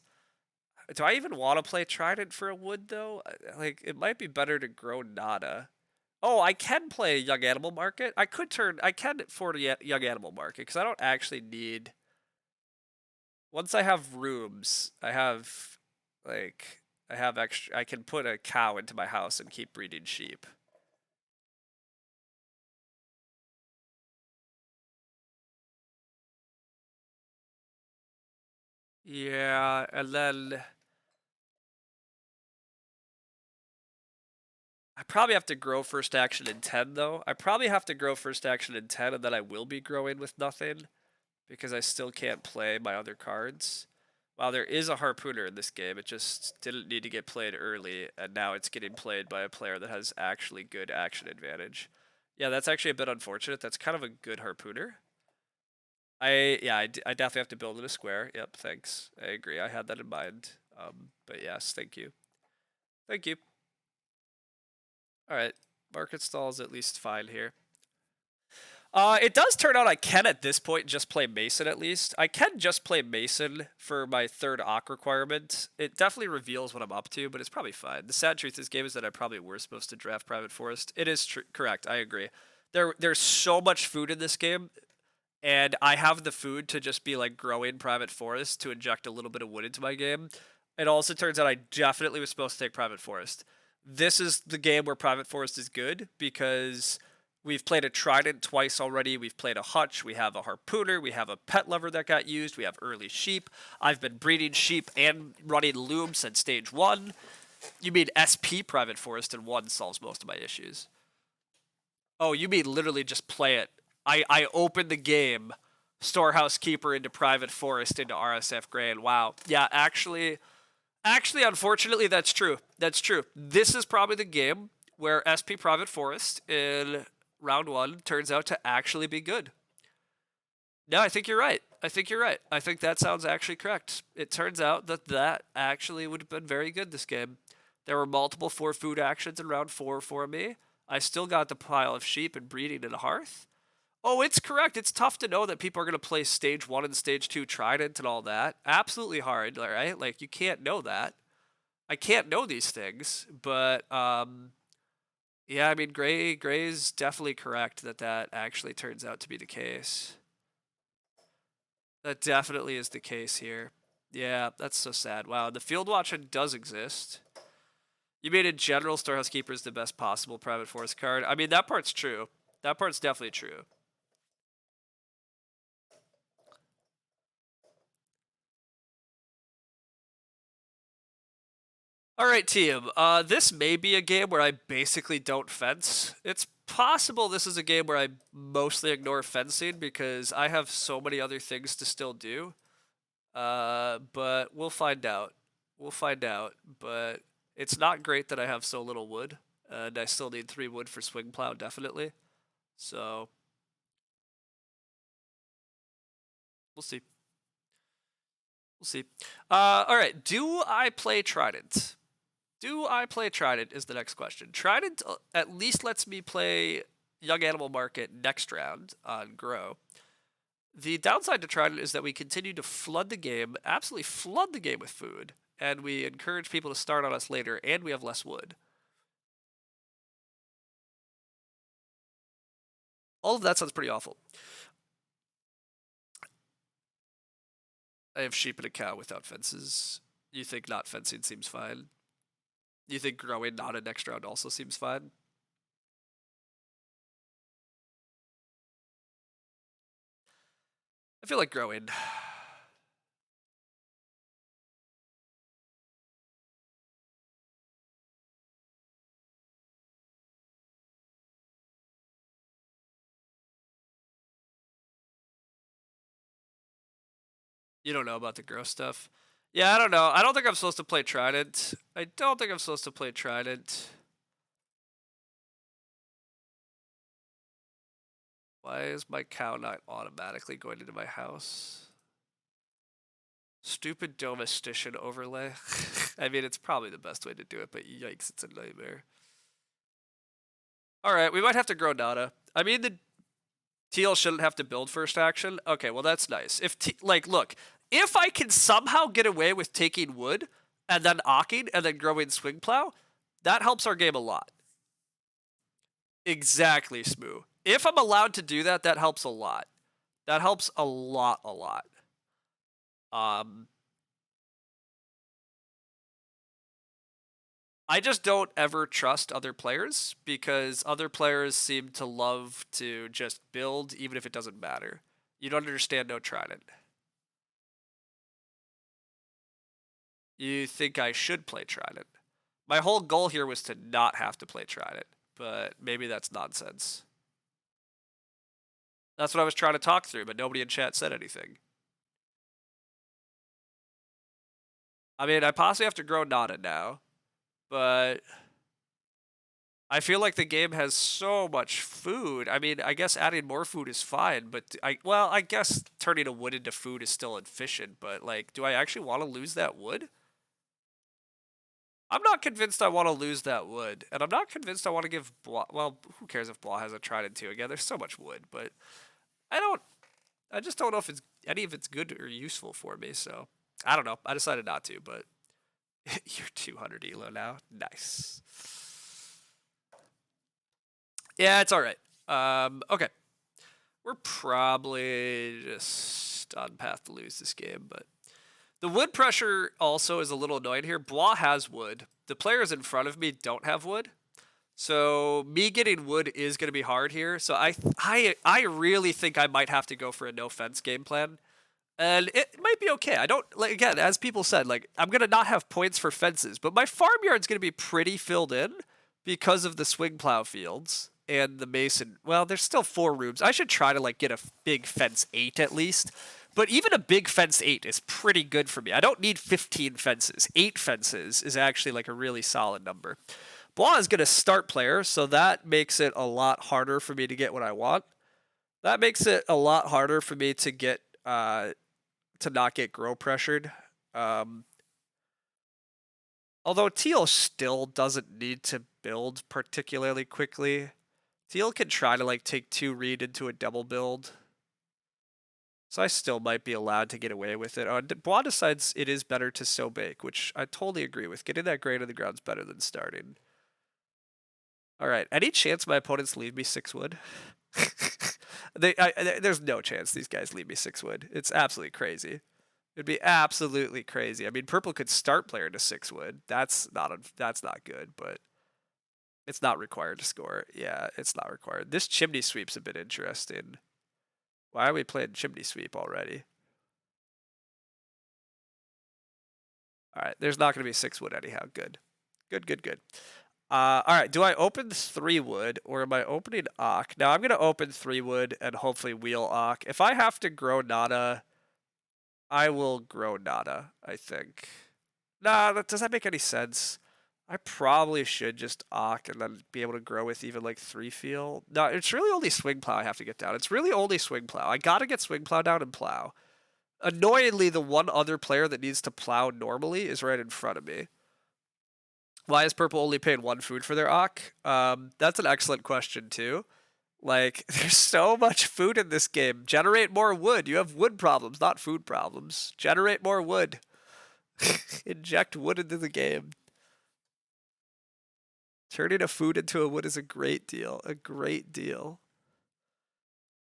Do I even want to play trident for a wood though? Like, it might be better to grow nada. Oh, I can play young animal market. I can afford a young animal market because I don't actually need. Once I have rooms, like I have extra. I can put a cow into my house and keep breeding sheep. Yeah, and then I probably have to grow first action in 10 though. I probably have to grow first action in 10 and then I will be growing with nothing because I still can't play my other cards. While there is a harpooner in this game, it just didn't need to get played early, and now it's getting played by a player that has actually good action advantage. Yeah, that's actually a bit unfortunate. That's kind of a good harpooner. I definitely have to build it a square. Yep, thanks. I agree. I had that in mind. But yes, thank you. Thank you. All right, market stall is at least fine here. It does turn out I can at this point just play Mason at least. I can just play Mason for my third Ock requirement. It definitely reveals what I'm up to, but it's probably fine. The sad truth of this game is that I probably were supposed to draft Private Forest. It is correct. I agree. There's so much food in this game, and I have the food to just be like growing Private Forest to inject a little bit of wood into my game. It also turns out I definitely was supposed to take Private Forest. This is the game where Private Forest is good because we've played a Trident twice already. We've played a Hutch. We have a Harpooner. We have a Pet Lover that got used. We have early sheep. I've been breeding sheep and running loom since stage 1. You mean SP Private Forest and 1 solves most of my issues. Oh, you mean literally just play it. I opened the game, Storehouse Keeper into Private Forest into RSF Grand. Wow. Yeah, actually, unfortunately, that's true. That's true. This is probably the game where SP Private Forest in round 1 turns out to actually be good. No, I think you're right. I think you're right. I think that sounds actually correct. It turns out that that actually would have been very good this game. There were multiple 4 food actions in round 4 for me. I still got the pile of sheep and breeding in a hearth. Oh, it's correct. It's tough to know that people are going to play stage 1 and stage 2 Trident and all that. Absolutely hard, right? Like, you can't know that. I can't know these things, but yeah, I mean, Gray's definitely correct that that actually turns out to be the case. That definitely is the case here. Yeah, that's so sad. Wow, the field watching does exist. You mean in general, Storehouse Keeper is the best possible Private Forest card? I mean, that part's true. That part's definitely true. All right, team. This may be a game where I basically don't fence. It's possible this is a game where I mostly ignore fencing because I have so many other things to still do. But we'll find out. We'll find out. But it's not great that I have so little wood, and I still need 3 wood for swing plow, definitely. So we'll see. We'll see. All right. Do I play Trident? Do I play Trident is the next question. Trident at least lets me play Young Animal Market next round on Grow. The downside to Trident is that we continue to flood the game, absolutely flood the game with food, and we encourage people to start on us later, and we have less wood. All of that sounds pretty awful. I have sheep and a cow without fences. You think not fencing seems fine? You think growing not a next round also seems fine? I feel like growing. You don't know about the gross stuff. Yeah, I don't know. I don't think I'm supposed to play Trident. I don't think I'm supposed to play Trident. Why is my cow not automatically going into my house? Stupid domestician overlay. I mean, it's probably the best way to do it, but yikes, it's a nightmare. Alright, we might have to grow nada. I mean, the teal shouldn't have to build first action. Okay, well, that's nice. If, like, look, if I can somehow get away with taking wood, and then ocking, and then growing swing plow, that helps our game a lot. Exactly, Smoo. If I'm allowed to do that, that helps a lot. That helps a lot, a lot. I just don't ever trust other players because other players seem to love to just build even if it doesn't matter. You don't understand no trident. You think I should play trident. My whole goal here was to not have to play trident, but maybe that's nonsense. That's what I was trying to talk through, but nobody in chat said anything. I mean, I possibly have to grow nada now, but I feel like the game has so much food. I mean, I guess adding more food is fine, but I guess turning a wood into food is still efficient, but like, do I actually want to lose that wood? I'm not convinced I want to lose that wood, and I'm not convinced I want to give Bois, well, who cares if Bois has a trident too? Again, there's so much wood, but I just don't know if any of it's good or useful for me, so I don't know. I decided not to, but you're 200 elo now. Nice. Yeah, it's all right. Okay. We're probably just on path to lose this game, but the wood pressure also is a little annoying here. Bois has wood. The players in front of me don't have wood. So me getting wood is going to be hard here. So I really think I might have to go for a no fence game plan. And it might be okay. I don't, like, again, as people said, like, I'm going to not have points for fences, but my farmyard's going to be pretty filled in because of the swing plow fields and the mason. Well, there's still 4 rooms. I should try to, like, get a big fence 8 at least. But even a big fence 8 is pretty good for me. I don't need 15 fences. 8 fences is actually, like, a really solid number. Bois is going to start player, so that makes it a lot harder for me to get what I want. That makes it a lot harder for me to get, to not get grow pressured. Although Teal still doesn't need to build particularly quickly. Teal can try to like take 2 reed into a double build. So I still might be allowed to get away with it. Bois decides it is better to sow bake, which I totally agree with. Getting that grain on the ground is better than starting. Alright, any chance my opponents leave me 6 wood? There's no chance these guys leave me 6 wood. It's absolutely crazy. It'd be absolutely crazy. I mean, purple could start player to 6 wood. That's not good, but it's not required to score. Yeah, it's not required. This chimney sweep's a bit interesting. Why are we playing chimney sweep already? All right, there's not going to be 6 wood anyhow. Good. Good. All right, do I open 3 wood or am I opening Ock? Now I'm going to open 3 wood and hopefully wheel Ock. If I have to grow nada, I will grow nada, I think. Nah, does that make any sense? I probably should just Ock and then be able to grow with even like 3 feel. No, it's really only swing plow I have to get down. It's really only swing plow. I gotta get swing plow down and plow. Annoyingly, the one other player that needs to plow normally is right in front of me. Why is purple only paying 1 food for their Ock? That's an excellent question too. Like, there's so much food in this game. Generate more wood. You have wood problems, not food problems. Generate more wood. Inject wood into the game. Turning a food into a wood is a great deal. A great deal.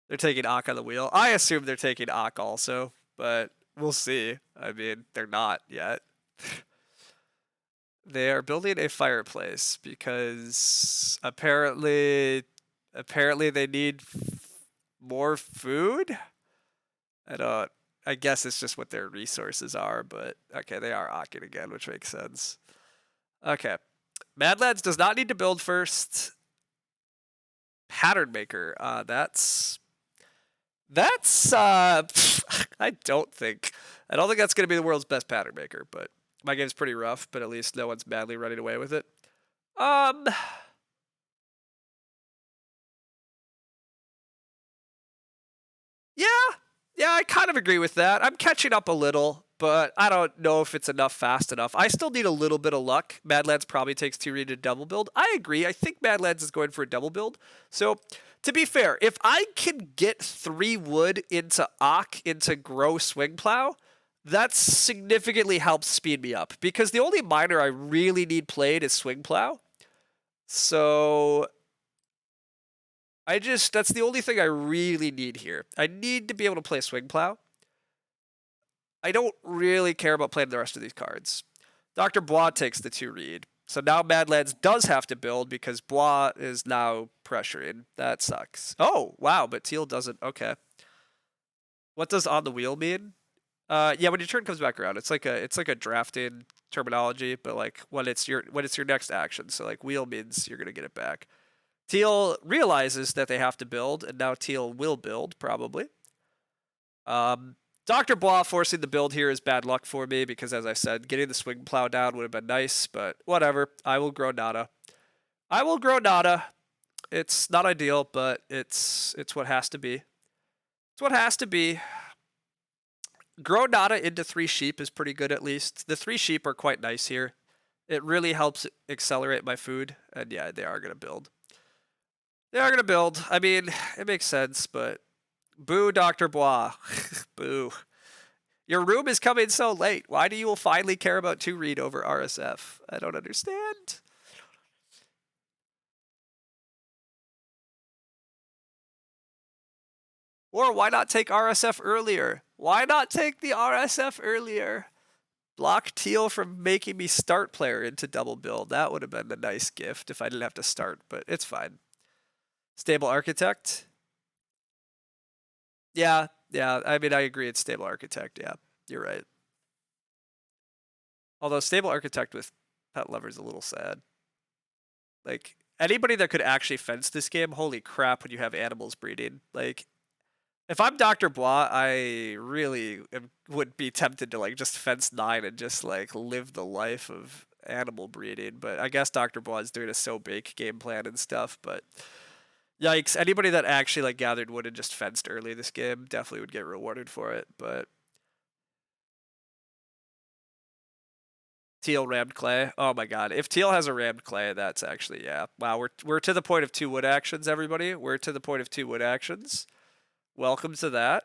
They're taking Ak on the wheel. I assume they're taking Ak also, but we'll see. I mean, they're not yet. They are building a fireplace because apparently they need more food. I guess it's just what their resources are, but okay, they are Akin again, which makes sense. Okay. Mad Lads does not need to build first. Pattern Maker. That's I don't think that's gonna be the world's best pattern maker, but my game's pretty rough, but at least no one's madly running away with it. Yeah, yeah, I kind of agree with that. I'm catching up a little, but I don't know if it's enough fast enough. I still need a little bit of luck. Madlands probably takes 2 read to double build. I agree. I think Madlands is going for a double build. So, to be fair, if I can get 3 wood into Ock into Grow Swing Plow, that significantly helps speed me up because the only miner I really need played is Swing Plow. So that's the only thing I really need here. I need to be able to play Swing Plow. I don't really care about playing the rest of these cards. Dr. Bois takes the 2 read. So now Madlands does have to build because Bois is now pressuring. That sucks. Oh, wow, but Teal doesn't. Okay. What does on the wheel mean? Yeah, when your turn comes back around, it's like a drafting terminology, but like when it's your next action. So like wheel means you're gonna get it back. Teal realizes that they have to build, and now Teal will build probably. Dr. Bois forcing the build here is bad luck for me because, as I said, getting the Swing Plow down would have been nice, but whatever. I will grow Nada. I will grow Nada. It's not ideal, but it's what has to be. It's what has to be. Grow Nada into 3 sheep is pretty good at least. The 3 sheep are quite nice here. It really helps accelerate my food, and yeah, they are going to build. They are going to build. I mean, it makes sense, but boo, Dr. Bois. Boo. Your room is coming so late. Why do you finally care about 2 read over RSF? I don't understand. Or why not take RSF earlier? Why not take the RSF earlier? Block Teal from making me start player into double build. That would have been a nice gift if I didn't have to start, but it's fine. Stable Architect. Yeah, I mean, I agree it's Stable Architect. Yeah, you're right. Although Stable Architect with Pet Lover is a little sad. Like, anybody that could actually fence this game, holy crap, when you have animals breeding. Like, if I'm Dr. Bois, I really would be tempted to, like, just fence 9 and just, like, live the life of animal breeding. But I guess Dr. Bois is doing a so-bake game plan and stuff, but yikes. Anybody that actually, like, gathered wood and just fenced early this game definitely would get rewarded for it, but Teal rammed clay. Oh my god. If Teal has a rammed clay, that's actually, yeah. Wow, we're to the point of 2 wood actions, everybody. We're to the point of 2 wood actions. Welcome to that.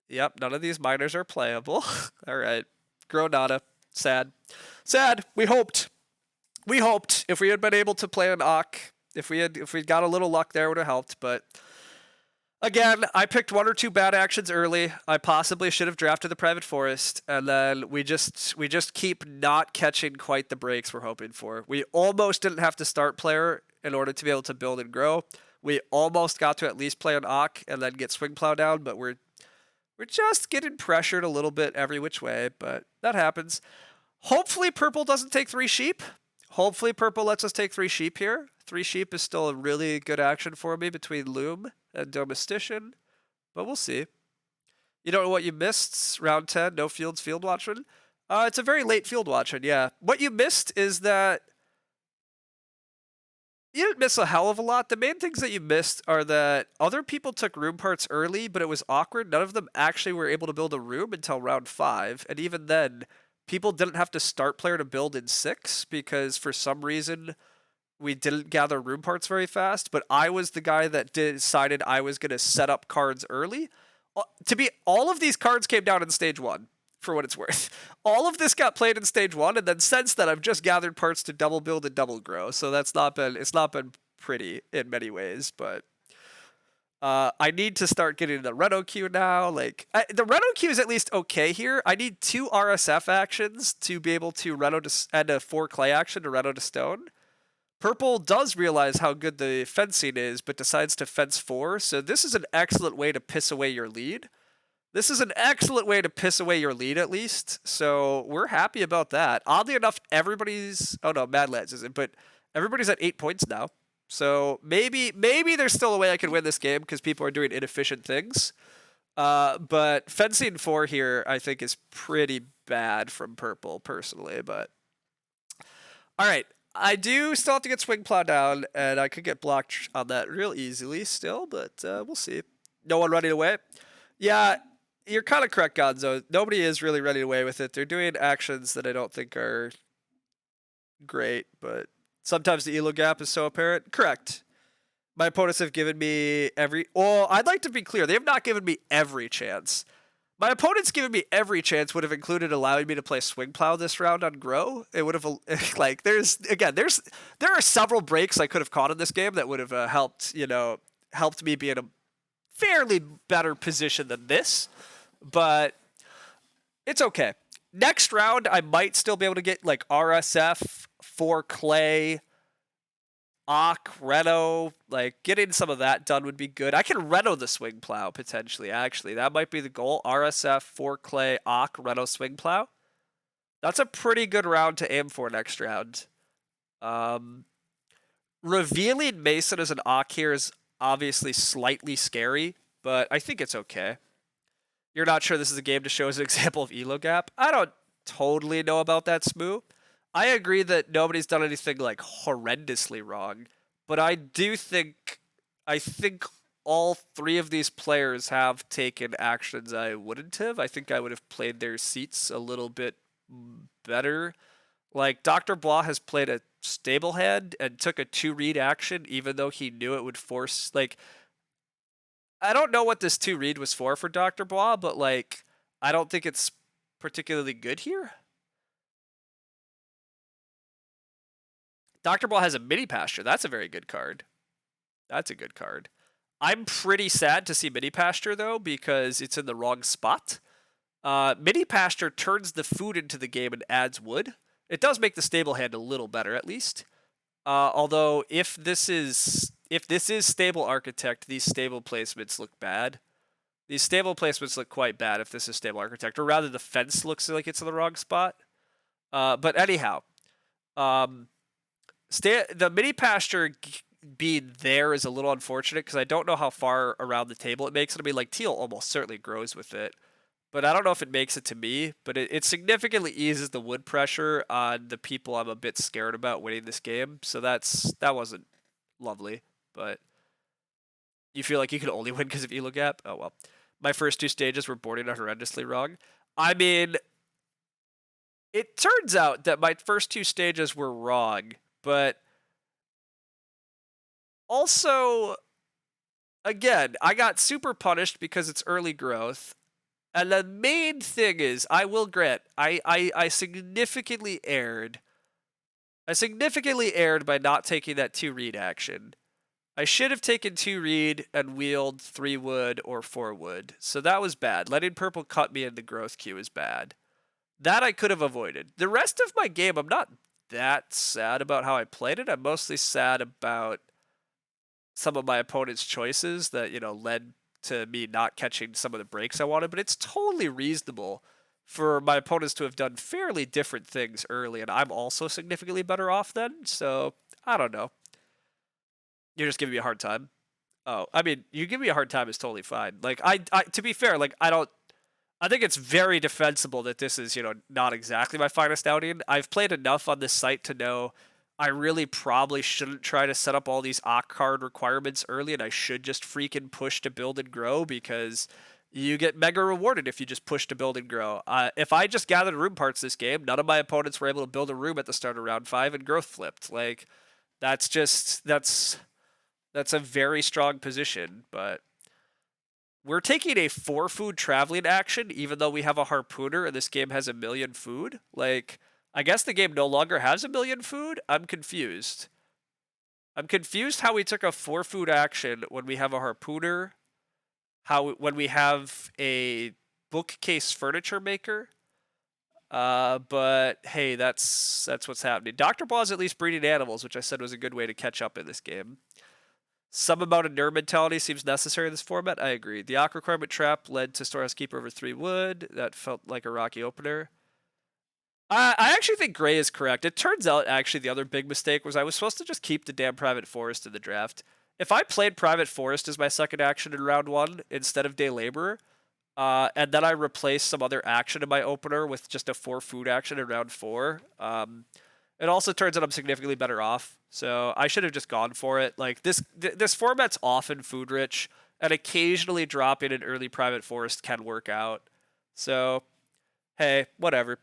Yep, none of these miners are playable. Alright. Grow Nada. Sad. Sad. We hoped. We hoped if we had been able to play an Ock, if we got a little luck there, it would have helped, but again, I picked 1 or 2 bad actions early. I possibly should have drafted the Private Forest, and then we just keep not catching quite the breaks we're hoping for. We almost didn't have to start player in order to be able to build and grow. We almost got to at least play an Ock and then get Swing Plow down, but we're just getting pressured a little bit every which way, but that happens. Hopefully purple doesn't take 3 sheep. Hopefully purple lets us take 3 sheep here. 3 sheep is still a really good action for me between Loom and Domestician, but we'll see. You don't know what you missed? Round 10, no fields, field watchman? It's a very late field watchman, yeah. What you missed is that you didn't miss a hell of a lot. The main things that you missed are that other people took room parts early, but it was awkward. None of them actually were able to build a room until round 5, and even then, people didn't have to start player to build in 6 because for some reason we didn't gather room parts very fast, but I was the guy that decided I was going to set up cards early. All of these cards came down in stage 1, for what it's worth. All of this got played in stage 1, and then since then I've just gathered parts to double build and double grow, so it's not been pretty in many ways, but I need to start getting the Reno queue now. Like, the Reno queue is at least okay here. I need 2 RSF actions to be able to Reno to and a 4 clay action to Reno to stone. Purple does realize how good the fencing is, but decides to fence 4, so this is an excellent way to piss away your lead. This is an excellent way to piss away your lead, at least, so we're happy about that. Oddly enough, everybody's... Oh no, Madlands isn't, but everybody's at 8 points now. So maybe there's still a way I can win this game because people are doing inefficient things. But fencing 4 here, I think, is pretty bad from Purple, personally, but... Alright, I do still have to get Swing Plow down, and I could get blocked on that real easily still, but we'll see. No one running away. Yeah, you're kind of correct, Gonzo. Nobody is really running away with it. They're doing actions that I don't think are great, but sometimes the elo gap is so apparent. Correct. My opponents have given me every. Well, I'd like to be clear. They have not given me every chance. My opponents given me every chance would have included allowing me to play swing plow this round on grow. It would have like there are several breaks I could have caught in this game that would have helped me be in a fairly better position than this, but it's okay. Next round, I might still be able to get like RSF, 4 clay, Ock, Reno, like getting some of that done would be good. I can Reno the swing plow potentially, actually. That might be the goal. RSF, 4 clay, Ock, Reno swing plow. That's a pretty good round to aim for next round. Revealing Mason as an Ock here is obviously slightly scary, but I think it's okay. You're not sure this is a game to show as an example of elo gap? I don't totally know about that, Smoo. I agree that nobody's done anything like horrendously wrong, but I think all three of these players have taken actions I wouldn't have. I think I would have played their seats a little bit better. Like Dr. Blah has played a stable hand and took a 2-read action even though he knew it would force like I don't know what this 2-read was for Dr. Blah, but like I don't think it's particularly good here. Dr. Ball has a mini pasture. That's a very good card. That's a good card. I'm pretty sad to see mini pasture though because it's in the wrong spot. Mini pasture turns the food into the game and adds wood. It does make the stable hand a little better at least. Although if this is stable architect, these stable placements look bad. These stable placements look quite bad if this is stable architect, or rather the fence looks like it's in the wrong spot. But anyhow, the mini pasture being there is a little unfortunate because I don't know how far around the table it makes it. I mean, like teal almost certainly grows with it, but I don't know if it makes it to me. But it significantly eases the wood pressure on the people I'm a bit scared about winning this game. So that wasn't lovely. But you feel like you can only win because of elo gap? Oh well. My first 2 stages were boarding out horrendously wrong. I mean, it turns out that my first 2 stages were wrong, but also, again, I got super punished because it's early growth. And the main thing is, I will grant, I significantly erred. I significantly erred by not taking that 2-read action. I should have taken 2-read and wheeled 3 wood or 4 wood. So that was bad. Letting purple cut me in the growth queue is bad. That I could have avoided. The rest of my game, I'm not that sad about how I played it. I'm mostly sad about some of my opponent's choices that, led to me not catching some of the breaks I wanted, but it's totally reasonable for my opponents to have done fairly different things early, and I'm also significantly better off then, so I don't know. You're just giving me a hard time. Oh, I mean, you give me a hard time is totally fine. Like, I to be fair, like, I think it's very defensible that this is, not exactly my finest outing. I've played enough on this site to know I really probably shouldn't try to set up all these Ock card requirements early, and I should just freaking push to build and grow because you get mega rewarded if you just push to build and grow. If I just gathered room parts this game, none of my opponents were able to build a room at the start of round 5 and growth flipped. Like, that's a very strong position, but we're taking a 4-food traveling action even though we have a harpooner and this game has 1,000,000 food. Like, I guess the game no longer has 1,000,000 food? I'm confused. I'm confused how we took a 4-food action when we have a harpooner, when we have a bookcase furniture maker. But hey, that's what's happening. Dr. Blah's at least breeding animals, which I said was a good way to catch up in this game. Some amount of nerd mentality seems necessary in this format. I agree. The Aqua requirement trap led to Storehouse Keeper over 3 wood. That felt like a rocky opener. I actually think Gray is correct. It turns out, actually, the other big mistake was I was supposed to just keep the damn Private Forest in the draft. If I played Private Forest as my second action in round 1 instead of Day Laborer, and then I replaced some other action in my opener with just a 4-food action in round 4, it also turns out I'm significantly better off. So I should have just gone for it. Like, this format's often food rich, and occasionally dropping an early private forest can work out. So, hey, whatever.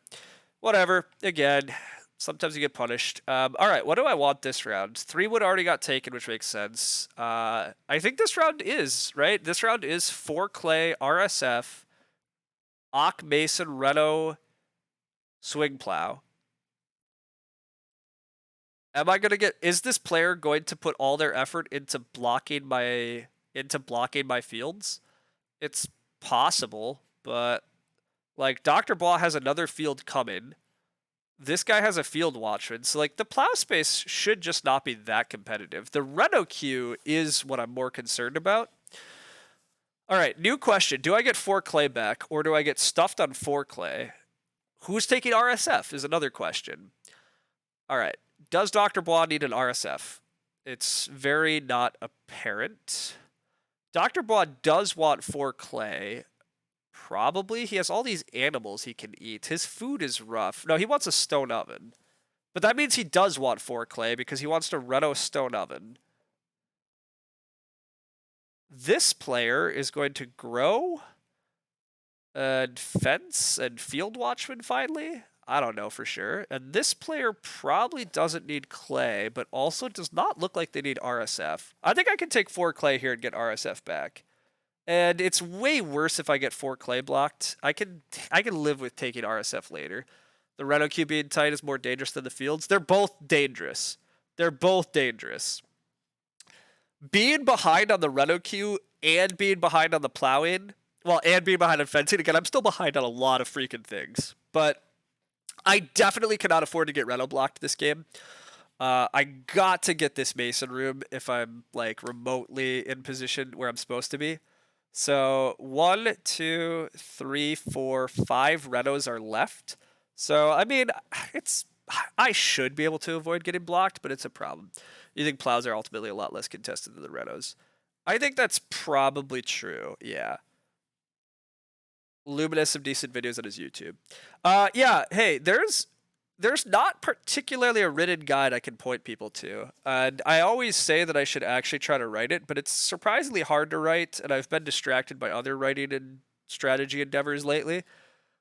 Whatever. Again, sometimes you get punished. All right, what do I want this round? 3 wood already got taken, which makes sense. I think this round is, right? This round is 4 clay, RSF, Ock, Mason, Reno, Swing Plow. Am I gonna get? Is this player going to put all their effort into blocking my fields? It's possible, but like Dr. Blah has another field coming. This guy has a field watchman, so like the plow space should just not be that competitive. The Reno queue is what I'm more concerned about. All right, new question: do I get 4 clay back, or do I get stuffed on 4 clay? Who's taking RSF is another question. All right. Does Dr. Blah need an RSF? It's very not apparent. Dr. Blah does want 4 clay. Probably. He has all these animals he can eat. His food is rough. No, he wants a stone oven. But that means he does want 4 clay because he wants to Reno stone oven. This player is going to grow and fence and field watchman finally. I don't know for sure. And this player probably doesn't need clay, but also does not look like they need RSF. I think I can take 4 clay here and get RSF back. And it's way worse if I get 4 clay blocked. I can live with taking RSF later. The Reno queue being tight is more dangerous than the fields. They're both dangerous. They're both dangerous. Being behind on the Reno queue and being behind on the plowing, well, and being behind on fencing, again, I'm still behind on a lot of freaking things. But I definitely cannot afford to get Reno blocked this game. I got to get this Mason room if I'm like remotely in position where I'm supposed to be. So 1, 2, 3, 4, 5 Renos are left. So I mean, I should be able to avoid getting blocked, but it's a problem. You think plows are ultimately a lot less contested than the Renos? I think that's probably true. Yeah. Luminous some decent videos on his YouTube. Yeah, hey, there's not particularly a written guide I can point people to. And I always say that I should actually try to write it, but it's surprisingly hard to write, and I've been distracted by other writing and strategy endeavors lately.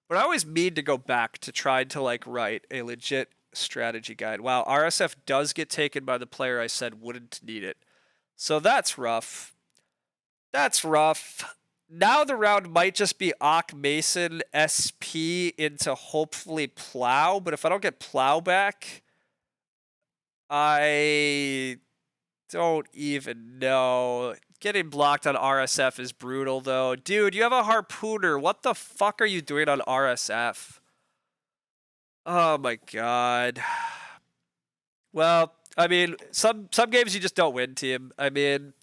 But I always mean to go back to try to like write a legit strategy guide. Wow, RSF does get taken by the player I said wouldn't need it. So that's rough. That's rough. Now the round might just be Ock, Mason, SP into hopefully Plow, but if I don't get Plow back, I don't even know. Getting blocked on RSF is brutal, though. Dude, you have a Harpooner. What the fuck are you doing on RSF? Oh my god. Well, I mean, some games you just don't win, team. I mean,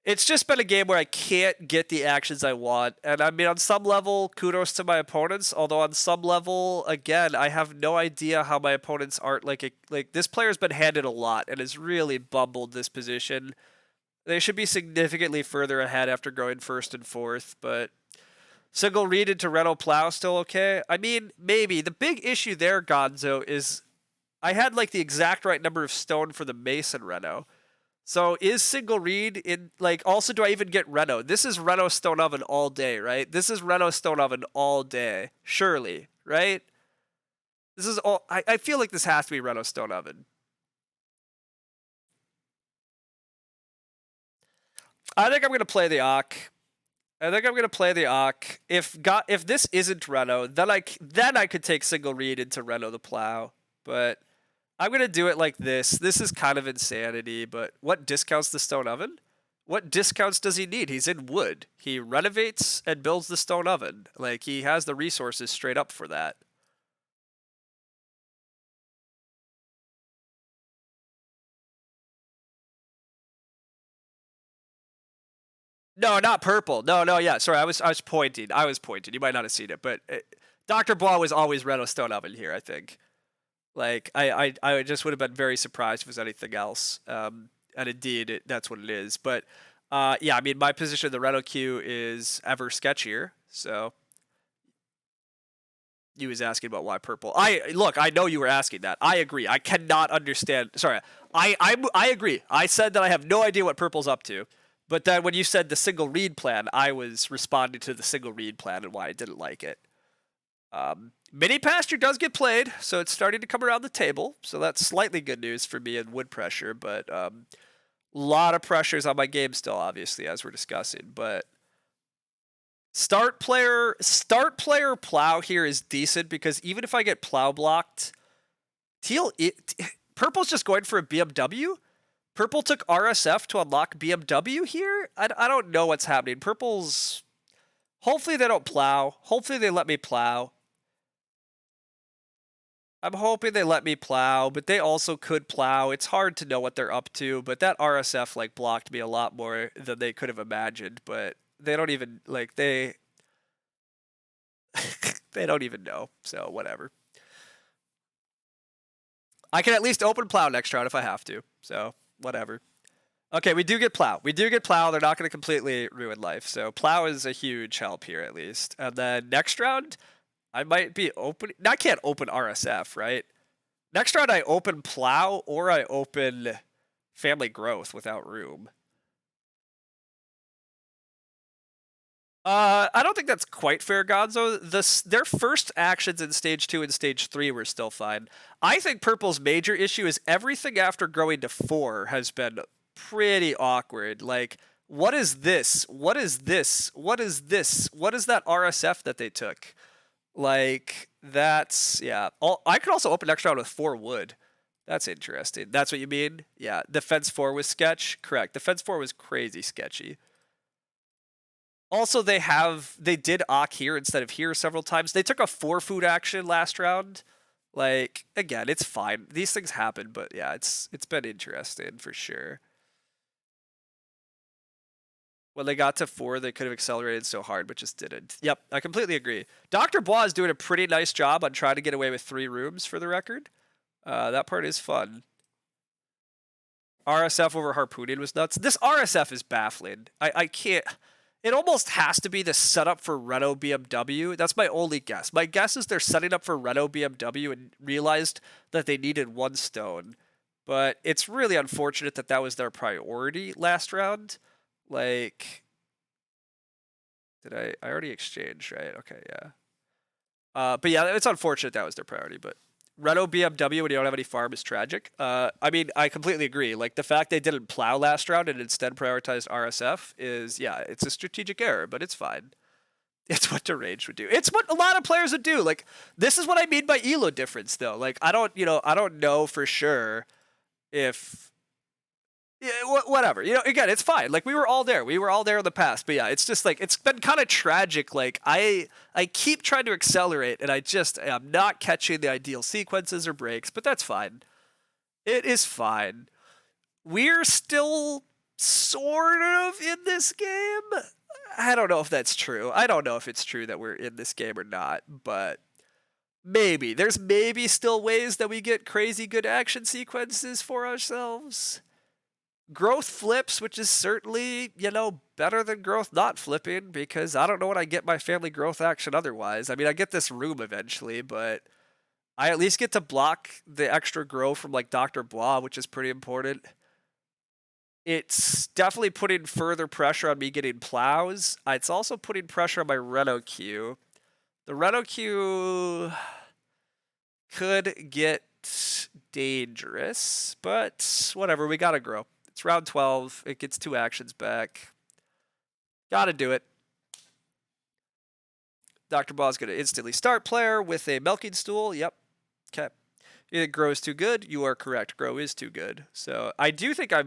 it's just been a game where I can't get the actions I want. And I mean, on some level, kudos to my opponents. Although on some level, again, I have no idea how my opponents aren't like this player's been handed a lot and has really bumbled this position. They should be significantly further ahead after going first and fourth, but single read into Reno Plow still okay? I mean, maybe. The big issue there, Gonzo, is I had like the exact right number of stone for the Mason Reno. So is single read in, like, also do I even get Reno? This is Reno Stone Oven all day, right? This is Reno Stone Oven all day. Surely, right? This is all, I feel like this has to be Reno Stone Oven. I think I'm going to play the Ock. If this isn't Reno, then I could take single read into Reno the Plow. But I'm going to do it like this. This is kind of insanity, but what discounts the stone oven? What discounts does he need? He's in wood. He renovates and builds the stone oven. Like, he has the resources straight up for that. No, not purple. No, yeah. Sorry, I was pointing. You might not have seen it, but Dr. Blah was always Reno stone oven here, I think. Like, I just would have been very surprised if it was anything else. And indeed, that's what it is. But, yeah, I mean, my position in the Reno queue is ever sketchier. So, you was asking about why purple. Look, I know you were asking that. I agree. I cannot understand. Sorry, I agree. I said that I have no idea what purple's up to. But then when you said the single read plan, I was responding to the single read plan and why I didn't like it. Mini pasture does get played, so it's starting to come around the table. So that's slightly good news for me in wood pressure, but a lot of pressures on my game still, obviously, as we're discussing. But start player plow here is decent because even if I get plow blocked, purple's just going for a BMW. Purple took RSF to unlock BMW here. I don't know what's happening. Purple's hopefully they don't plow. Hopefully they let me plow. I'm hoping they let me plow, but they also could plow. It's hard to know what they're up to, but that RSF like blocked me a lot more than they could have imagined, but they don't even like they don't even know. So whatever. I can at least open plow next round if I have to. So whatever. Okay, we do get plow. We do get plow. They're not going to completely ruin life. So plow is a huge help here at least. And then next round, I might be opening. I can't open RSF, right? Next round, I open plow or I open family growth without room. I don't think that's quite fair, Gonzo. Their first actions in stage 2 and stage 3 were still fine. I think Purple's major issue is everything after growing to 4 has been pretty awkward. Like, what is this? What is this? What is this? What is that RSF that they took? Like, that's, yeah. I could also open next round with 4 wood. That's interesting. That's what you mean? Yeah, defense 4 was sketch? Correct. Defense 4 was crazy sketchy. Also, they did Ock here instead of here several times. They took a 4 food action last round. Like, again, it's fine. These things happen, but yeah, it's been interesting for sure. When they got to 4, they could have accelerated so hard, but just didn't. Yep, I completely agree. Dr. Bois is doing a pretty nice job on trying to get away with 3 rooms for the record. That part is fun. RSF over harpooning was nuts. This RSF is baffling. I can't... It almost has to be the setup for Renault BMW. That's my only guess. My guess is they're setting up for Renault BMW and realized that they needed 1 stone. But it's really unfortunate that that was their priority last round. Like, did I already exchanged, right? Okay, yeah. But yeah, it's unfortunate that was their priority, but Renault BMW when you don't have any farm is tragic. I mean, I completely agree. Like, the fact they didn't plow last round and instead prioritized RSF is, yeah, it's a strategic error, but it's fine. It's what Deranged would do. It's what a lot of players would do. Like, this is what I mean by elo difference, though. Like, I don't know for sure if... Yeah, whatever. Again, it's fine. Like, we were all there. We were all there in the past. But yeah, it's just like, it's been kind of tragic. Like, I keep trying to accelerate, and I'm not catching the ideal sequences or breaks, but that's fine. It is fine. We're still sort of in this game. I don't know if that's true. I don't know if it's true that we're in this game or not, but maybe. There's maybe still ways that we get crazy good action sequences for ourselves. Growth flips, which is certainly, better than growth not flipping, because I don't know what I get my family growth action otherwise. I mean, I get this room eventually, but I at least get to block the extra grow from, like, Dr. Bois, which is pretty important. It's definitely putting further pressure on me getting plows. It's also putting pressure on my Renault queue. The Renault queue could get dangerous, but whatever, we gotta grow. It's round 12. It gets 2 actions back. Gotta do it. Dr. Bois is going to instantly start player with a milking stool. Yep. Okay. It grows too good. You are correct. Grow is too good. So I do think I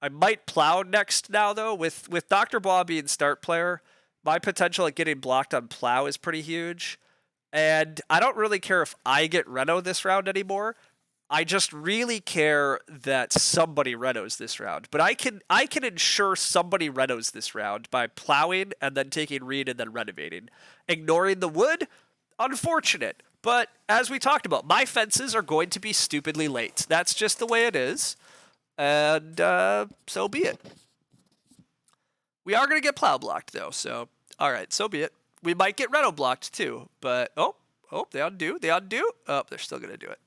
might plow next now, though. With Dr. Bois being start player, my potential at getting blocked on plow is pretty huge. And I don't really care if I get Renault this round anymore. I just really care that somebody Renos this round. But I can ensure somebody Renos this round by plowing and then taking read and then renovating. Ignoring the wood, unfortunate. But as we talked about, my fences are going to be stupidly late. That's just the way it is. And so be it. We are going to get plow blocked, though. So, all right, so be it. We might get Reno blocked, too. But, oh, they undo. Oh, they're still going to do it.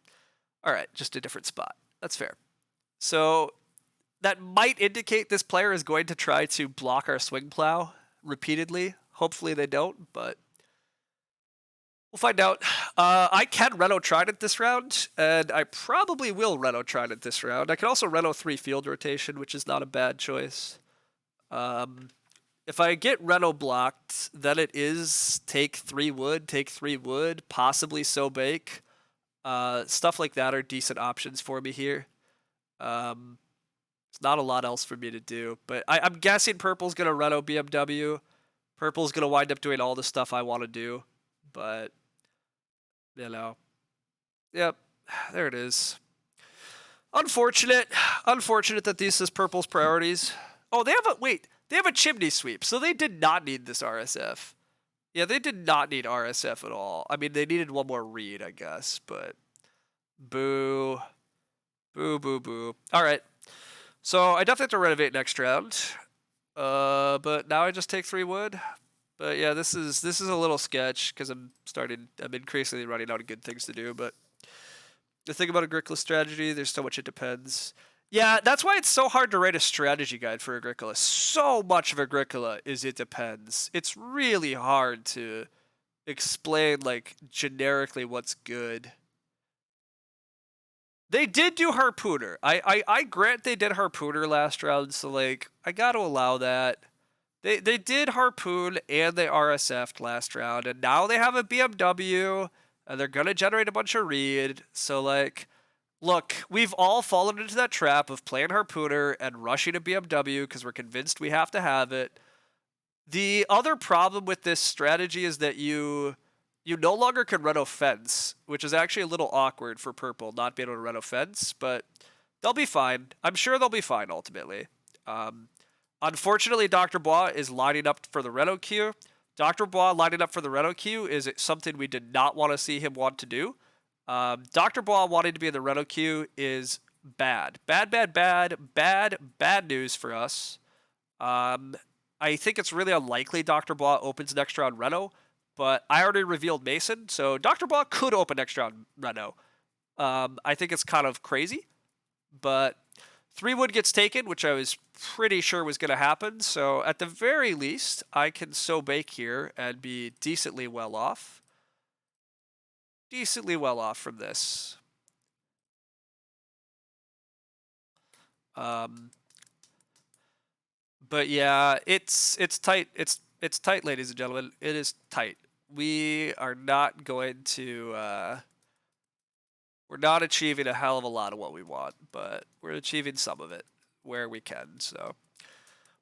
All right, just a different spot. That's fair. So that might indicate this player is going to try to block our swing plow repeatedly. Hopefully they don't, but we'll find out. I can Reno Trident this round, and I probably will Reno Trident this round. I can also Reno 3 field rotation, which is not a bad choice. If I get Reno blocked, then it is take 3 wood, possibly so bake. Stuff like that are decent options for me here. It's not a lot else for me to do, but I'm guessing Purple's going to Reno BMW. Purple's going to wind up doing all the stuff I want to do, but, you know. Yep, there it is. Unfortunate that this is Purple's priorities. Oh, they have a chimney sweep, so they did not need this RSF. Yeah, they did not need RSF at all. I mean, they needed one more read, I guess, but boo. Boo, boo, boo. All right. So I definitely have to renovate next round. But now I just take 3 wood. But yeah, this is a little sketch because I'm increasingly running out of good things to do, but the thing about Agricola strategy, there's so much it depends. Yeah, that's why it's so hard to write a strategy guide for Agricola. So much of Agricola is it depends. It's really hard to explain, like, generically what's good. They did do Harpooner. I grant they did Harpooner last round, so, like, I got to allow that. They did Harpoon and they RSF'd last round, and now they have a BMW, and they're going to generate a bunch of read, so, like, look, we've all fallen into that trap of playing Harpooner and rushing a BMW because we're convinced we have to have it. The other problem with this strategy is that you no longer can Reno Fence, which is actually a little awkward for Purple, not being able to Reno Fence, but they'll be fine. I'm sure they'll be fine, ultimately. Unfortunately, Dr. Bois is lining up for the Reno queue. Dr. Bois lining up for the Reno queue is something we did not want to see him want to do. Dr. Bois wanting to be in the Reno queue is bad. Bad news for us. I think it's really unlikely Dr. Bois opens next round Reno, but I already revealed Mason, so Dr. Bois could open next round Reno. I think it's kind of crazy, but 3 wood gets taken, which I was pretty sure was going to happen, so at the very least, I can so bake here and be decently well off. Decently well off from this. But yeah, it's tight. It's tight, ladies and gentlemen. It is tight. We are not going to we're not achieving a hell of a lot of what we want, but we're achieving some of it where we can. So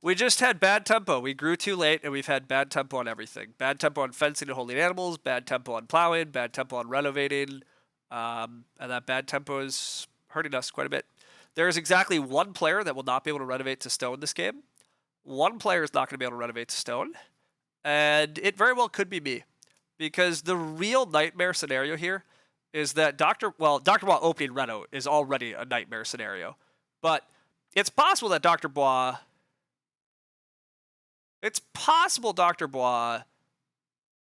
we just had bad tempo. We grew too late, and we've had bad tempo on everything. Bad tempo on fencing and holding animals, bad tempo on plowing, bad tempo on renovating, and that bad tempo is hurting us quite a bit. There is exactly one player that will not be able to renovate to stone this game. One player is not going to be able to renovate to stone, and it very well could be me, because the real nightmare scenario here is that Dr. Bois opening Reno is already a nightmare scenario, but it's possible that Dr. Bois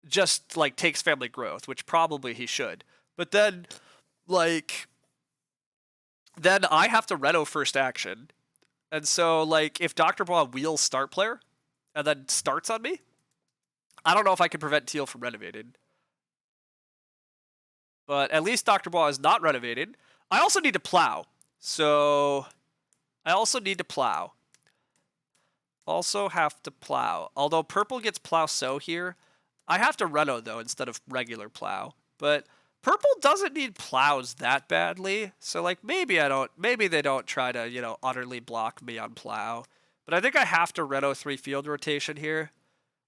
just, like, takes family growth, which probably he should. But then, like, then I have to Reno first action. And so, like, if Dr. Bois wheels start player and then starts on me, I don't know if I can prevent Teal from renovating. But at least Dr. Bois is not renovating. I also need to plow. So I also need to plow. Also have to plow. Although Purple gets plow so here, I have to Reno, though, instead of regular plow. But Purple doesn't need plows that badly, so, like, maybe they don't try to, you know, utterly block me on plow. But I think I have to Reno 3 field rotation here.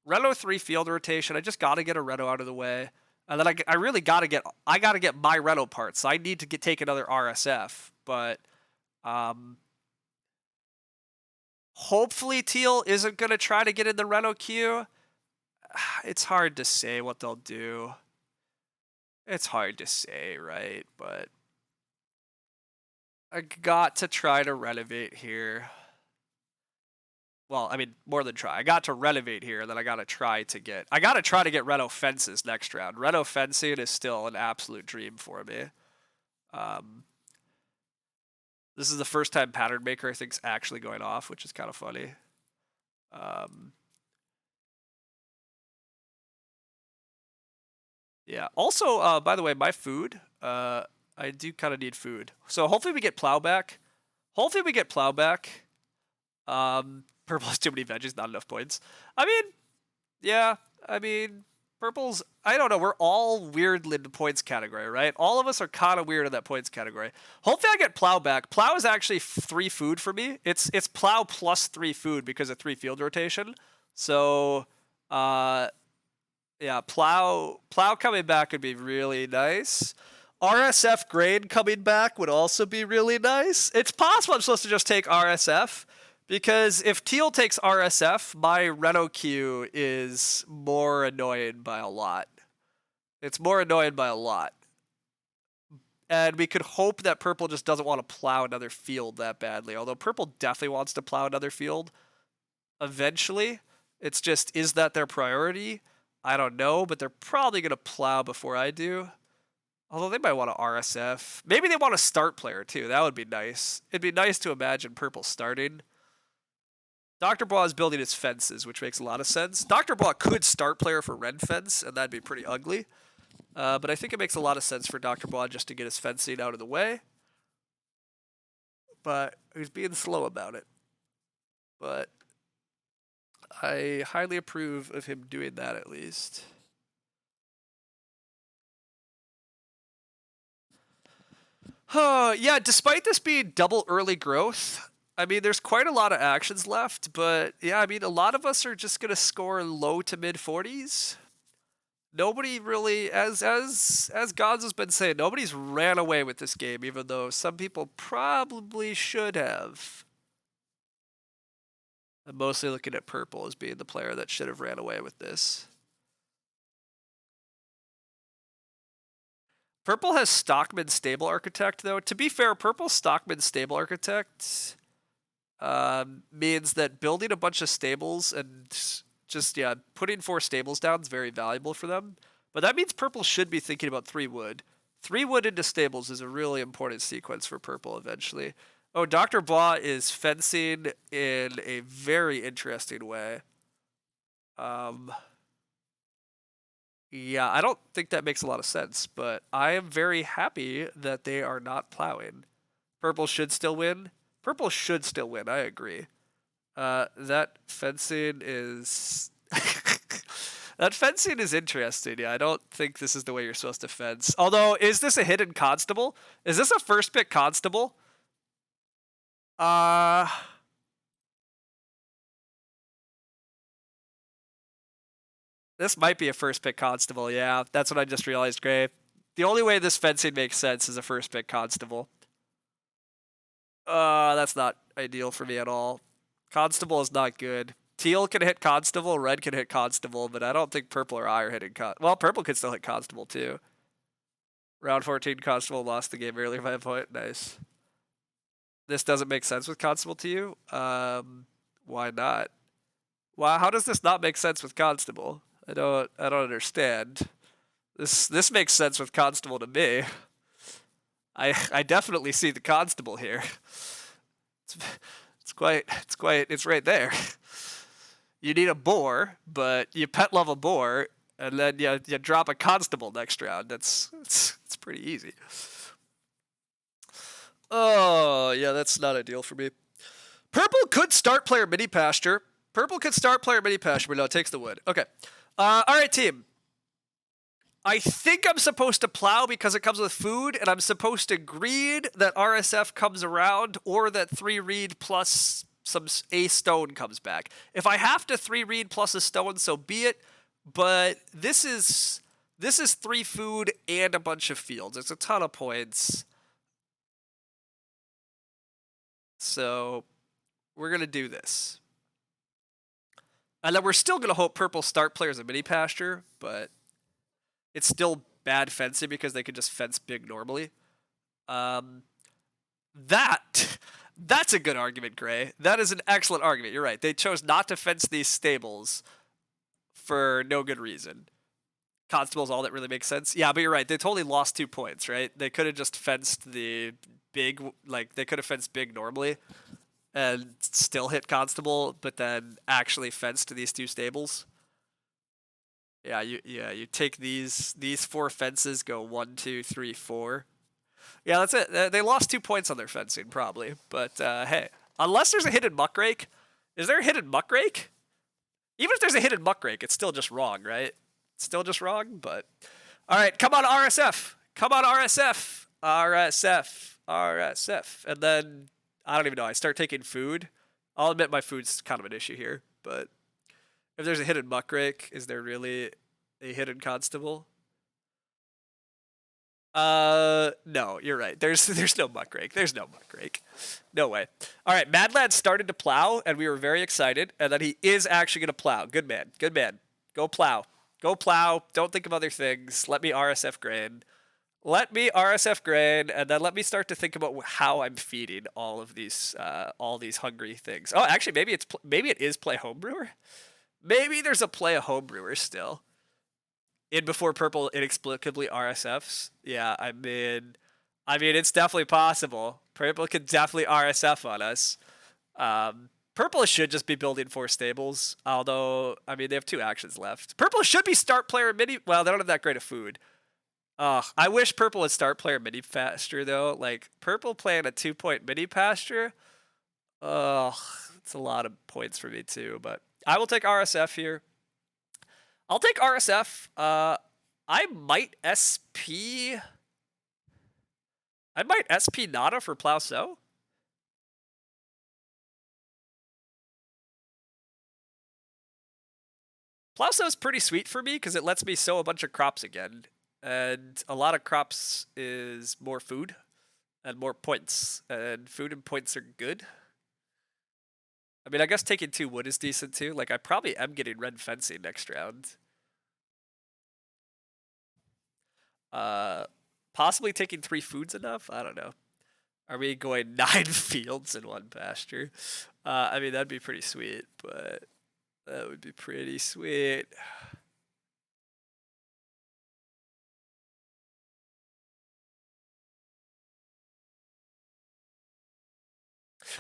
Reno 3 field rotation, I just gotta get a Reno out of the way. And then I really gotta get my Reno parts. So I need to take another RSF, but hopefully Teal isn't gonna try to get in the Reno queue. It's hard to say what they'll do. It's hard to say, right? But I got to try to renovate here. Well, I mean, more than try. I got to renovate here, and then I got to try to get Reno fences next round. Reno fencing is still an absolute dream for me. This is the first time Pattern Maker I think is actually going off, which is kind of funny. Yeah. Also, by the way, my food. I do kind of need food, so hopefully we get plow back. Hopefully we get plow back. Purple has too many veggies, not enough points. I mean, yeah. I mean, purple's. I don't know. We're all weird in the points category, right? All of us are kind of weird in that points category. Hopefully I get plow back. Plow is actually 3 food for me. It's plow plus 3 food because of 3 field rotation. So, yeah, plow coming back would be really nice. RSF grain coming back would also be really nice. It's possible I'm supposed to just take RSF, because if Teal takes RSF, my Reno queue is more annoying by a lot. It's more annoying by a lot. And we could hope that Purple just doesn't want to plow another field that badly. Although Purple definitely wants to plow another field eventually. It's just, is that their priority? I don't know, but they're probably going to plow before I do. Although they might want to RSF. Maybe they want a start player too. That would be nice. It'd be nice to imagine Purple starting. Dr. Bois is building his fences, which makes a lot of sense. Dr. Bois could start player for Red Fence, and that'd be pretty ugly. But I think it makes a lot of sense for Dr. Bois just to get his fencing out of the way. But he's being slow about it. But I highly approve of him doing that at least. Yeah, despite this being double early growth, I mean, there's quite a lot of actions left, but yeah, I mean, a lot of us are just going to score low to mid 40s. Nobody really, as Gonz has been saying, nobody's ran away with this game, even though some people probably should have. I'm mostly looking at Purple as being the player that should have ran away with this. Purple has Stockman Stable Architect, though. To be fair, Purple Stockman Stable Architect means that building a bunch of stables and just, yeah, putting 4 stables down is very valuable for them. But that means Purple should be thinking about 3 wood. 3 wood into stables is a really important sequence for Purple eventually. Oh, Dr. Bois is fencing in a very interesting way. Yeah, I don't think that makes a lot of sense, but I am very happy that they are not plowing. Purple should still win. Purple should still win, I agree. That fencing is... that fencing is interesting. Yeah, I don't think this is the way you're supposed to fence. Although, is this a hidden constable? Is this a first pick constable? This might be a first pick constable. Yeah, that's what I just realized, Gray. The only way this fencing makes sense is a first pick constable. That's not ideal for me at all. Constable is not good. Teal can hit Constable, Red can hit Constable, but I don't think Purple or I are hitting Well, Purple can still hit Constable too. Round 14, Constable lost the game earlier by a point. Nice. This doesn't make sense with Constable to you? Why not? Wow, how does this not make sense with Constable? I don't understand. This makes sense with Constable to me. I definitely see the Constable here. It's right there. You need a boar, but you pet love a boar, and then you drop a Constable next round. It's pretty easy. Oh, yeah, that's not ideal for me. Purple could start player mini pasture. Purple could start player mini pasture, but no, it takes the wood. Okay. All right, team. I think I'm supposed to plow because it comes with food, and I'm supposed to greed that RSF comes around, or that 3 reed plus a stone comes back. If I have to 3 reed plus a stone, so be it. But this is 3 food and a bunch of fields. It's a ton of points. So we're gonna do this. And then we're still gonna hope Purple start players a mini pasture, but it's still bad fencing because they can just fence big normally. That's a good argument, Gray. That is an excellent argument. You're right. They chose not to fence these stables for no good reason. Constable's all that really makes sense. Yeah, but you're right. They totally lost 2 points, right? They could have just fenced the big, like they could have fenced big normally and still hit constable, but then actually fenced these two stables. You take these 4 fences, go 1, 2, 3, 4. Yeah, that's it. They lost 2 points on their fencing probably, but hey, unless there's a hidden muckrake, is there a hidden muckrake? Even if there's a hidden muckrake, it's still just wrong, right? It's still just wrong, but all right, come on RSF, come on RSF, RSF, RSF, and then I don't even know. I start taking food. I'll admit my food's kind of an issue here, but if there's a hidden muckrake, is there really a hidden constable? No, you're right. There's no muckrake. There's no muckrake. No way. All right, Madlad started to plow, and we were very excited, and then he is actually gonna plow. Good man. Good man. Go plow. Go plow. Don't think of other things. Let me RSF grain. Let me RSF grain, and then let me start to think about how I'm feeding all these hungry things. Oh, actually, maybe it is play homebrewer. Maybe there's a play a homebrewer still. In before purple inexplicably RSFs. Yeah, I mean, it's definitely possible. Purple could definitely RSF on us. Purple should just be building 4 stables. Although, I mean, they have 2 actions left. Purple should be start player mini. Well, they don't have that great of food. I wish purple would start player mini pasture though. Like purple playing a 2-point mini pasture. It's a lot of points for me too. But I will take RSF here. I'll take RSF. I might SP. I might SP Nada for Plow So. Plow So is pretty sweet for me because it lets me sow a bunch of crops again. And a lot of crops is more food and more points. And food and points are good. I mean, I guess taking 2 wood is decent too. Like, I probably am getting red fencing next round. Possibly taking 3 foods enough? I don't know. Are we going 9 fields in 1 pasture? I mean, that'd be pretty sweet, but that would be pretty sweet.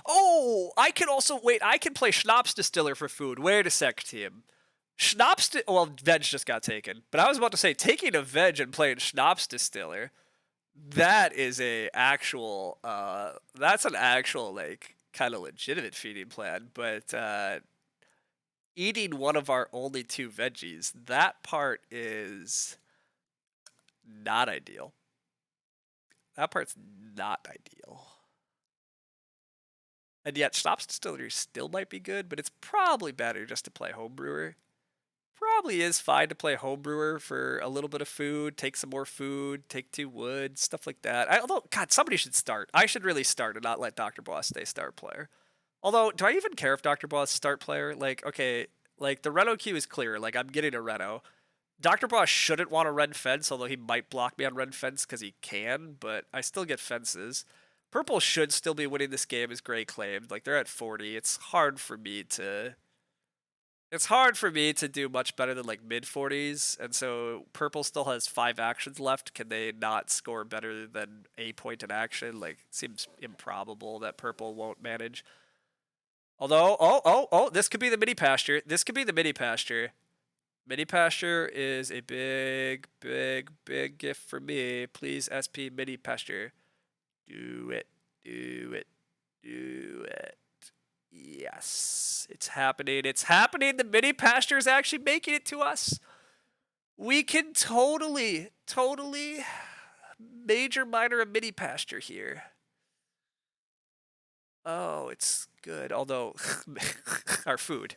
Oh, I can also wait. I can play Schnapps Distiller for food. Wait a sec, team. Well, veg just got taken, but I was about to say taking a veg and playing Schnapps Distiller. That is a actual. That's an actual like kind of legitimate feeding plan, but eating one of our only 2 veggies, that part is not ideal. That part's not ideal. And yet, Schnapps Distillery still might be good, but it's probably better just to play Homebrewer. Probably is fine to play Homebrewer for a little bit of food, take some more food, take 2 wood, stuff like that. Although, God, somebody should start. I should really start and not let Dr. Boss stay start player. Although, do I even care if Dr. Boss start player? Like, okay, like the Reno queue is clear. Like, I'm getting a Reno. Dr. Boss shouldn't want a red fence, although he might block me on red fence because he can, but I still get fences. Purple should still be winning this game, as Gray claimed. Like, they're at 40. It's hard for me to do much better than like mid 40s, and so purple still has 5 actions left. Can they not score better than a point in action? Like, it seems improbable that purple won't manage. Although, this could be the mini pasture. This could be the mini pasture. Mini pasture is a big, big, big gift for me. Please SP mini pasture. Do it. Do it. Do it. Yes, it's happening. It's happening. The mini pasture is actually making it to us. We can totally major minor a mini pasture here. Oh, it's good. Although our food.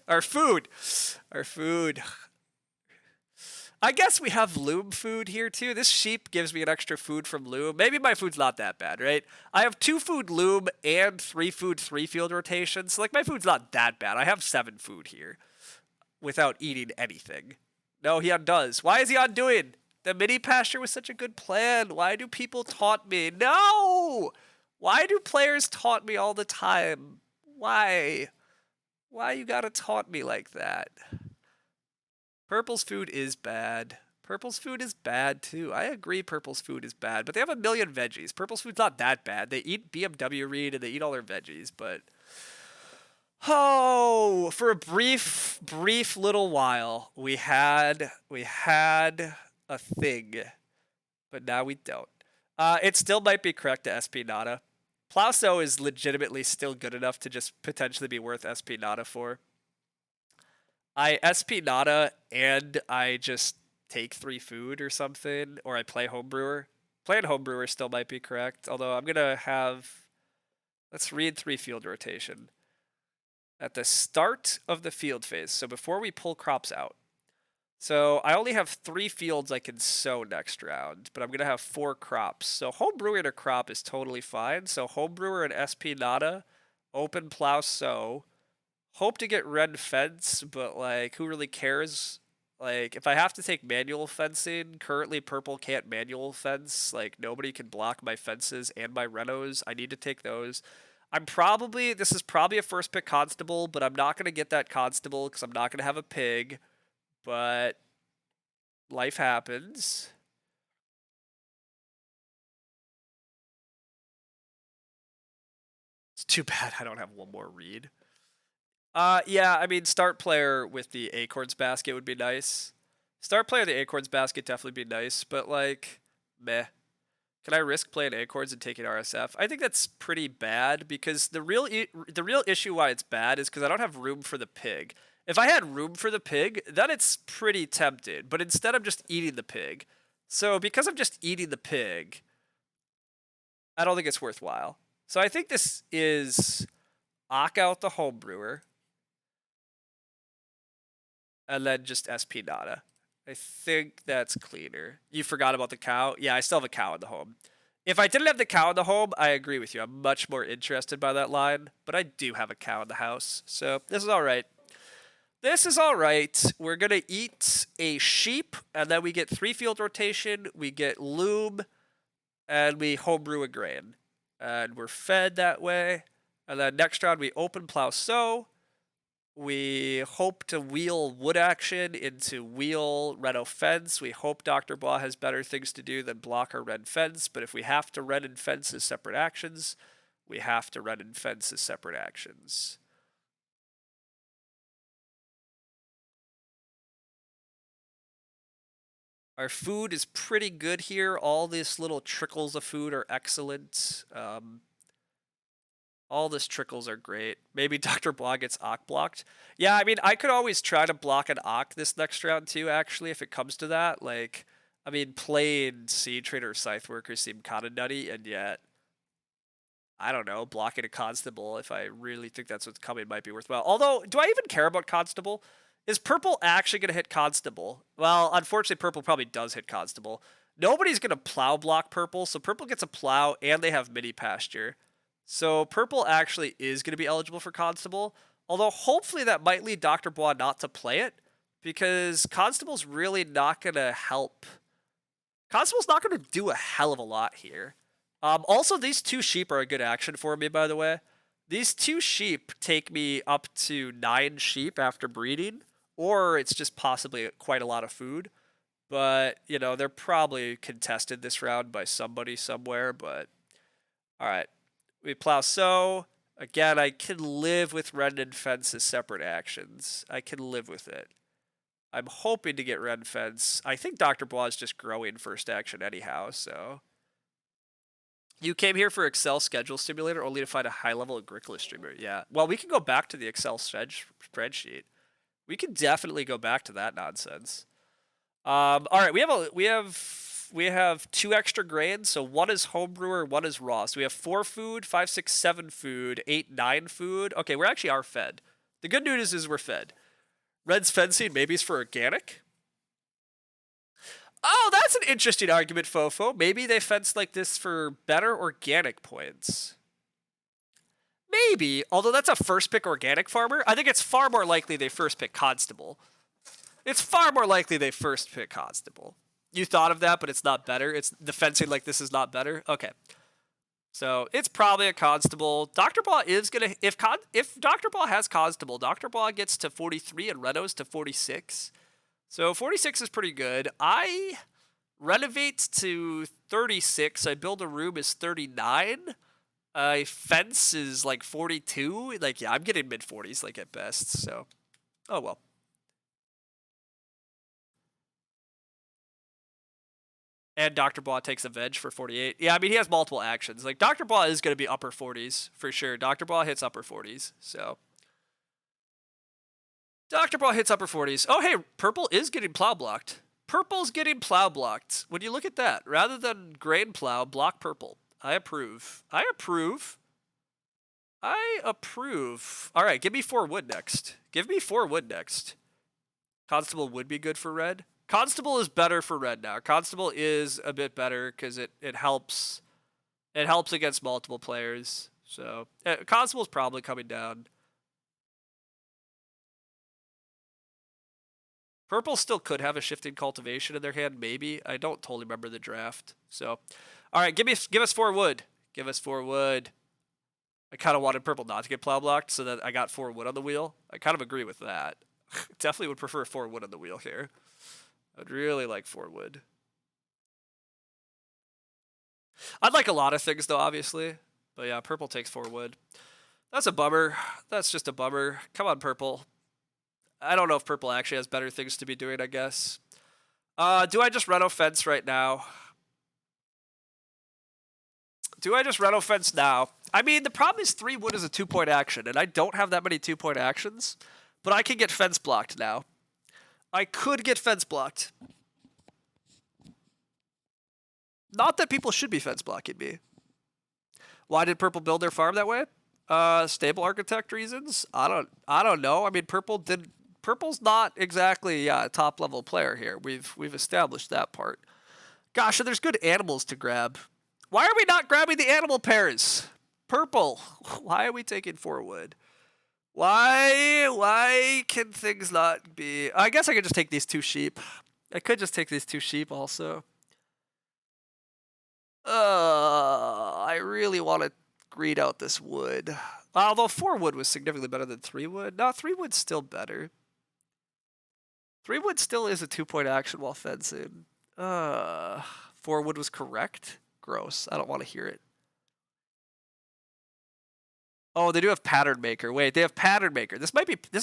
I guess we have loom food here too. This sheep gives me an extra food from loom. Maybe my food's not that bad, right? I have 2 food loom and 3 food 3 field rotation. So like my food's not that bad. I have 7 food here without eating anything. No, he undoes. Why is he undoing? The mini pasture was such a good plan. Why do people taunt me? No! Why do players taunt me all the time? Why? Why you gotta taunt me like that? Purple's food is bad. Purple's food is bad too. I agree Purple's food is bad, but they have a million veggies. Purple's food's not that bad. They eat BMW Reed and they eat all their veggies, but oh, for a brief little while, we had a thing, but now we don't. It still might be correct to Espinata. Plauso is legitimately still good enough to just potentially be worth Espinata for. I Espinata and I just take 3 food or something, or I play Homebrewer. Playing Homebrewer still might be correct, although I'm gonna have. Let's read 3 field rotation. At the start of the field phase, so before we pull crops out. So I only have 3 fields I can sow next round, but I'm going to have 4 crops. So homebrewing a crop is totally fine. So homebrewer and SP Nada, open plow sow. Hope to get red fence, but like who really cares? Like if I have to take manual fencing, currently purple can't manual fence. Like nobody can block my fences and my renos. I need to take those. This is probably a first pick constable, but I'm not going to get that constable because I'm not going to have a pig. But life happens. It's too bad I don't have one more read. Yeah, I mean, start player with the Acorns basket would be nice. Start player of the Acorns basket definitely be nice, but like, meh. Can I risk playing Acorns and taking RSF? I think that's pretty bad because the real issue why it's bad is because I don't have room for the pig. If I had room for the pig, then it's pretty tempted. But instead, I'm just eating the pig. So because I'm just eating the pig, I don't think it's worthwhile. So I think this is Ock out the homebrewer and then just SP Nada. I think that's cleaner. You forgot about the cow? Yeah, I still have a cow in the home. If I didn't have the cow in the home, I agree with you. I'm much more interested by that line, but I do have a cow in the house, so this is all right. This is all right. We're going to eat a sheep, and then we get 3 field rotation, we get loom, and we homebrew a grain. And we're fed that way. And then next round, we open plow sow. We hope to wheel wood action into wheel red fence. We hope Dr. Blah has better things to do than block our red fence. But if we have to red and fence as separate actions, we have to red and fence as separate actions. Our food is pretty good here. All these little trickles of food are excellent. All these trickles are great. Maybe Dr. Blah gets Ock blocked. Yeah, I mean, I could always try to block an Ock this next round too, actually, if it comes to that. Like, I mean, playing Seed Trader or Scythe Worker seem kind of nutty, and yet, I don't know, blocking a Constable, if I really think that's what's coming, might be worthwhile. Although, do I even care about Constable? Is purple actually going to hit Constable? Well, unfortunately, purple probably does hit Constable. Nobody's going to plow block purple, so purple gets a plow, and they have mini pasture. So purple actually is going to be eligible for Constable, although hopefully that might lead Dr. Bois not to play it, because Constable's really not going to help. Constable's not going to do a hell of a lot here. Also, these 2 sheep are a good action for me, by the way. These 2 sheep take me up to 9 sheep after breeding, or it's just possibly quite a lot of food. But, you know, they're probably contested this round by somebody somewhere, but all right. We plow sow. Again, I can live with red and fence as separate actions. I can live with it. I'm hoping to get red fence. I think Dr. Bois is just growing first action anyhow, so. You came here for Excel schedule simulator only to find a high-level Agricola streamer. Yeah. Well, we can go back to the Excel spreadsheet. We can definitely go back to that nonsense. All right, we have 2 extra grains, so 1 is homebrewer, 1 is raw. So we have 4 food, 5, 6, 7 food, 8, 9 food. Okay, we actually are fed. The good news is we're fed. Red's fencing, maybe it's for organic. Oh, that's an interesting argument, Fofo. Maybe they fence like this for better organic points. Maybe, although that's a first pick organic farmer. I think it's far more likely they first pick Constable. It's far more likely they first pick Constable. You thought of that, but it's not better. It's the fencing like this is not better. Okay. So it's probably a Constable. Dr. Blah is gonna if Dr. Blah has Constable, Dr. Blah gets to 43 and Renos to 46. So 46 is pretty good. I renovate to 36. I build a room is 39. Fence is like 42. Like, yeah, I'm getting mid 40s, like at best. So, oh well. And Dr. Blah takes a veg for 48. Yeah, I mean, he has multiple actions. Like, Dr. Blah is going to be upper 40s for sure. Dr. Blah hits upper 40s. So, Dr. Blah hits upper 40s. Oh, hey, purple is getting plow blocked. Purple's getting plow blocked. When you look at that, rather than grain plow, block purple. I approve. I approve. I approve. All right, give me 4 wood next. Give me 4 wood next. Constable would be good for red. Constable is better for red now. Constable is a bit better because it helps. It helps against multiple players. So Constable's probably coming down. Purple still could have a shifting cultivation in their hand, maybe. I don't totally remember the draft. So, all right, give us 4 wood. Give us 4 wood. I kind of wanted purple not to get plow blocked so that I got 4 wood on the wheel. I kind of agree with that. Definitely would prefer 4 wood on the wheel here. I'd really like 4 wood. I'd like a lot of things though, obviously. But yeah, purple takes 4 wood. That's a bummer. That's just a bummer. Come on, purple. I don't know if purple actually has better things to be doing, I guess. Do I just reno fence right now? Do I just reno fence now? I mean, the problem is 3 wood is a 2-point action, and I don't have that many 2-point actions. But I can get fence blocked now. I could get fence blocked. Not that people should be fence blocking me. Why did purple build their farm that way? Stable architect reasons. I don't know. I mean, purple's not exactly a top level player here. We've established that part. Gosh, and there's good animals to grab. Why are we not grabbing the animal pairs? Purple. Why are we taking 4 wood? Why can things not be? I guess I could just take these 2 sheep. I could just take these 2 sheep also. I really want to greed out this wood. Although 4 wood was significantly better than 3 wood. No, 3 wood's still better. 3 wood still is a 2-point action while fencing. 4 wood was correct? Gross. I don't want to hear it. Oh, they do have pattern maker. Wait, they have pattern maker. This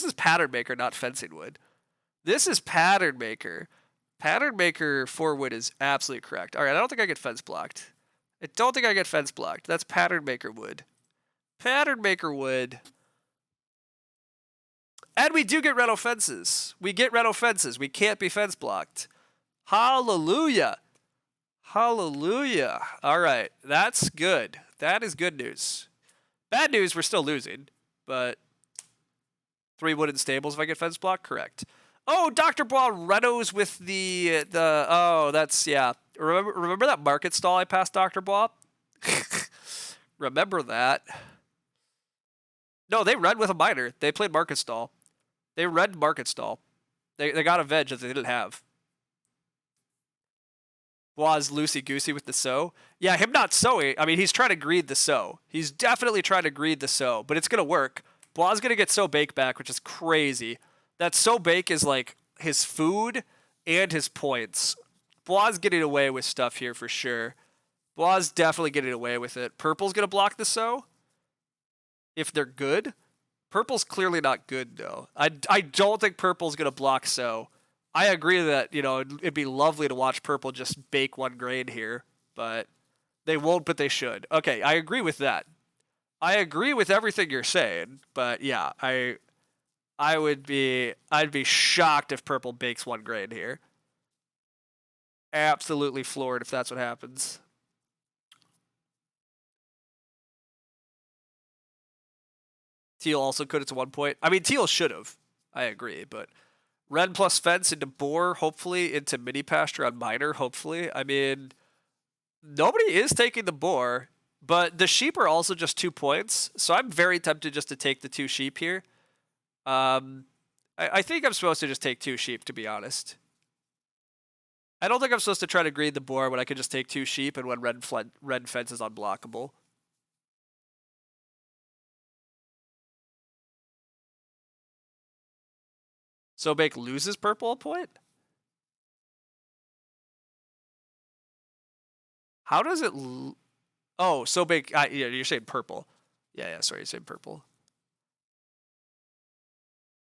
is pattern maker, not fencing wood. This is pattern maker. Pattern maker 4 wood is absolutely correct. All right, I don't think I get fence blocked. I don't think I get fence blocked. That's pattern maker wood. Pattern maker wood. And we do get reno fences. We get reno fences. We can't be fence blocked. Hallelujah. Hallelujah. All right, that's good. That is good news. Bad news, we're still losing, but 3 wooden stables if I get fence block, correct. Oh, Dr. Blah renos with the oh, that's, yeah. Remember that market stall I passed Dr. Blah? Remember that. No, they read with a miner. They played market stall. They read market stall. They got a veg that they didn't have. Was loosey-goosey with the sow. Yeah, him not sowing. I mean, he's trying to greed the sow. He's definitely trying to greed the sow, but it's going to work. Blah's going to get sow bake back, which is crazy. That sow bake is like his food and his points. Blah's getting away with stuff here for sure. Blah's definitely getting away with it. Purple's going to block the sow if they're good. Purple's clearly not good, though. I don't think purple's going to block sow. I agree that, you know, it'd be lovely to watch purple just bake 1 grain here, but they won't, but they should. Okay, I agree with that. I agree with everything you're saying, but yeah, I'd be shocked if purple bakes 1 grain here. Absolutely floored if that's what happens. Teal also could. It's 1 point. I mean, teal should have. I agree, but red plus fence into boar, hopefully into mini pasture on miner, hopefully. I mean, nobody is taking the boar, but the sheep are also just 2 points, so I'm very tempted just to take the 2 sheep here. I think I'm supposed to just take 2 sheep, to be honest. I don't think I'm supposed to try to greed the boar when I could just take 2 sheep and when red fence is unblockable. So bake loses purple a point? How does it? Oh, so big. Yeah, you're saying purple. Yeah. Sorry, you're saying purple.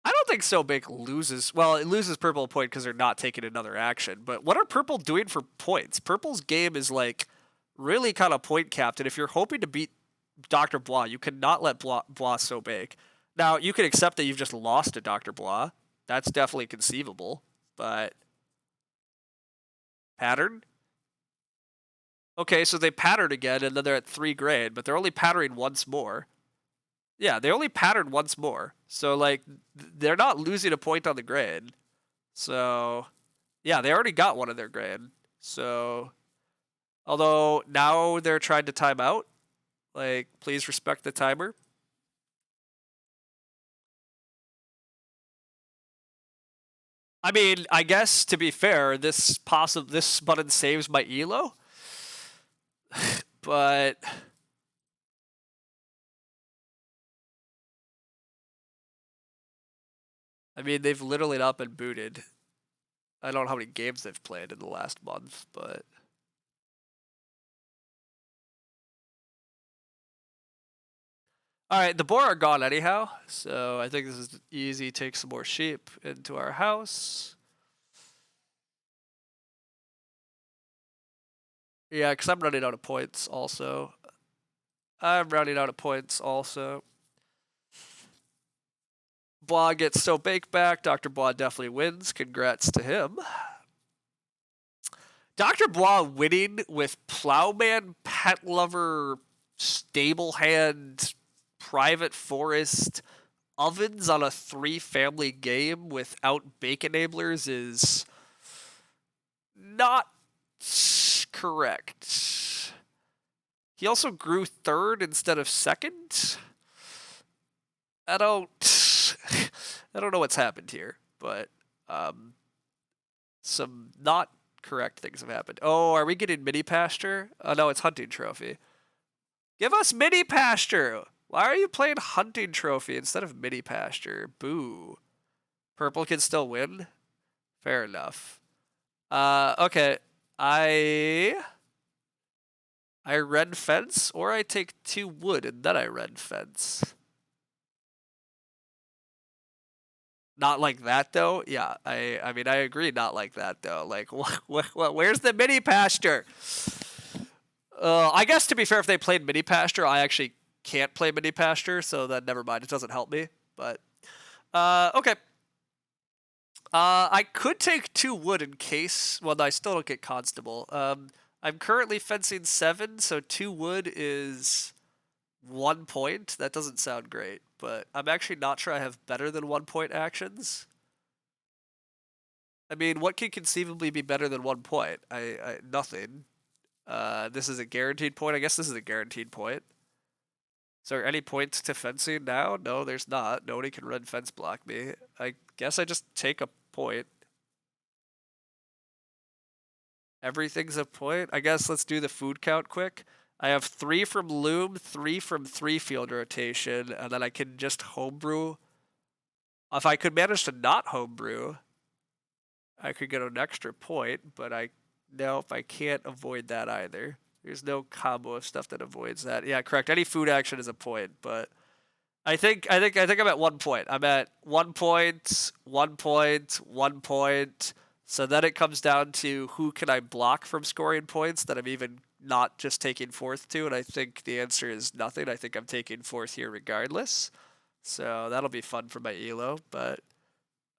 I don't think so big loses. Well, it loses purple a point because they're not taking another action. But what are purple doing for points? Purple's game is like really kind of point capped, and if you're hoping to beat Dr. Blah, you cannot let Blah so big. Now you can accept that you've just lost to Dr. Blah. That's definitely conceivable. But pattern. Okay, so they pattern again, and then they're at 3 grade, but they're only patterning once more. Yeah, they only pattern once more. So, like, they're not losing a point on the grade. So, yeah, they already got one of their grade. So, although now they're trying to time out. Like, please respect the timer. I mean, I guess to be fair, this button saves my elo. But I mean, they've literally not been booted. I don't know how many games they've played in the last month, but all right, the boar are gone anyhow, so I think this is easy. Take some more sheep into our house. Yeah, because I'm running out of points also. Blah gets so bake back. Dr. Blah definitely wins. Congrats to him. Dr. Blah winning with Plowman, Pet Lover, Stable Hand, Private Forest, Ovens on a 3-family game without bake enablers is not correct. He also grew 3rd instead of 2nd. I don't know what's happened here, but some not correct things have happened. Oh, are we getting mini pasture? Oh no, it's hunting trophy. Give us mini pasture. Why are you playing hunting trophy instead of mini pasture? Boo. Purple can still win. Fair enough. Okay. I red fence, or I take 2 wood and then I red fence. Not like that though. Yeah, I mean I agree. Not like that though. Like where's the mini pasture? I guess to be fair, if they played mini pasture, I actually can't play mini pasture, so then never mind. It doesn't help me. But okay. I could take 2 wood in case. Well, no, I still don't get constable. I'm currently fencing 7, so 2 wood is 1 point. That doesn't sound great, but I'm actually not sure I have better than 1 point actions. I mean, what can conceivably be better than 1 point? Nothing. This is a guaranteed point. I guess this is a guaranteed point. Is there any points to fencing now? No, there's not. Nobody can red fence block me. I guess I just take a point. Everything's a point. I guess let's do the food count quick. I have 3 from loom, 3 from 3 field rotation, and then I can just homebrew. If I could manage to not homebrew, I could get an extra point, but nope, I can't avoid that either. There's no combo of stuff that avoids that. Yeah, correct. Any food action is a point, but I think I'm at 1 point. I'm at 1 point, 1 point, 1 point. So then it comes down to who can I block from scoring points that I'm even not just taking 4th to, and I think the answer is nothing. I think I'm taking 4th here regardless. So that'll be fun for my elo, but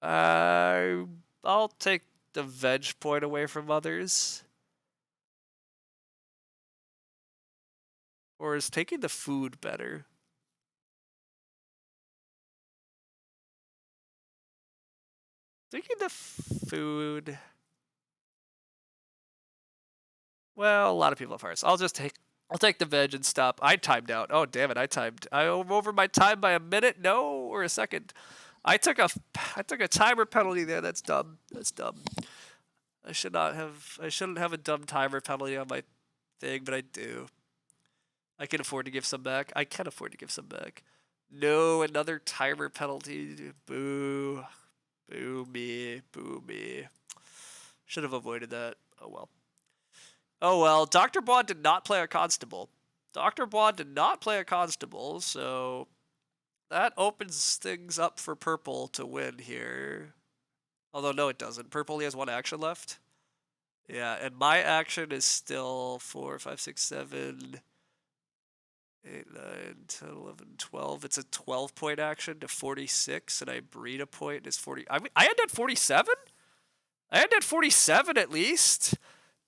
I'll take the veg point away from others. Or is taking the food better? Taking the food. Well, a lot of people have hearts. I'll take the veg and stop. I timed out. Oh damn it! I'm over my time by a minute. No, or a second. I took a timer penalty there. That's dumb. That's dumb. I shouldn't have a dumb timer penalty on my thing, but I do. I can afford to give some back. I can afford to give some back. No, another timer penalty. Boo. Boo me. Boo me. Should have avoided that. Oh well. Oh well, Dr. Bond did not play a constable. Dr. Bond did not play a constable, so that opens things up for purple to win here. Although no, it doesn't. Purple only has one action left. Yeah, and my action is still 4, 5, 6, 7, 8, 9, 10, 11, 12. It's a 12-point action to 46, and I breed a point is 40. I ended at 47? I ended at 47 at least.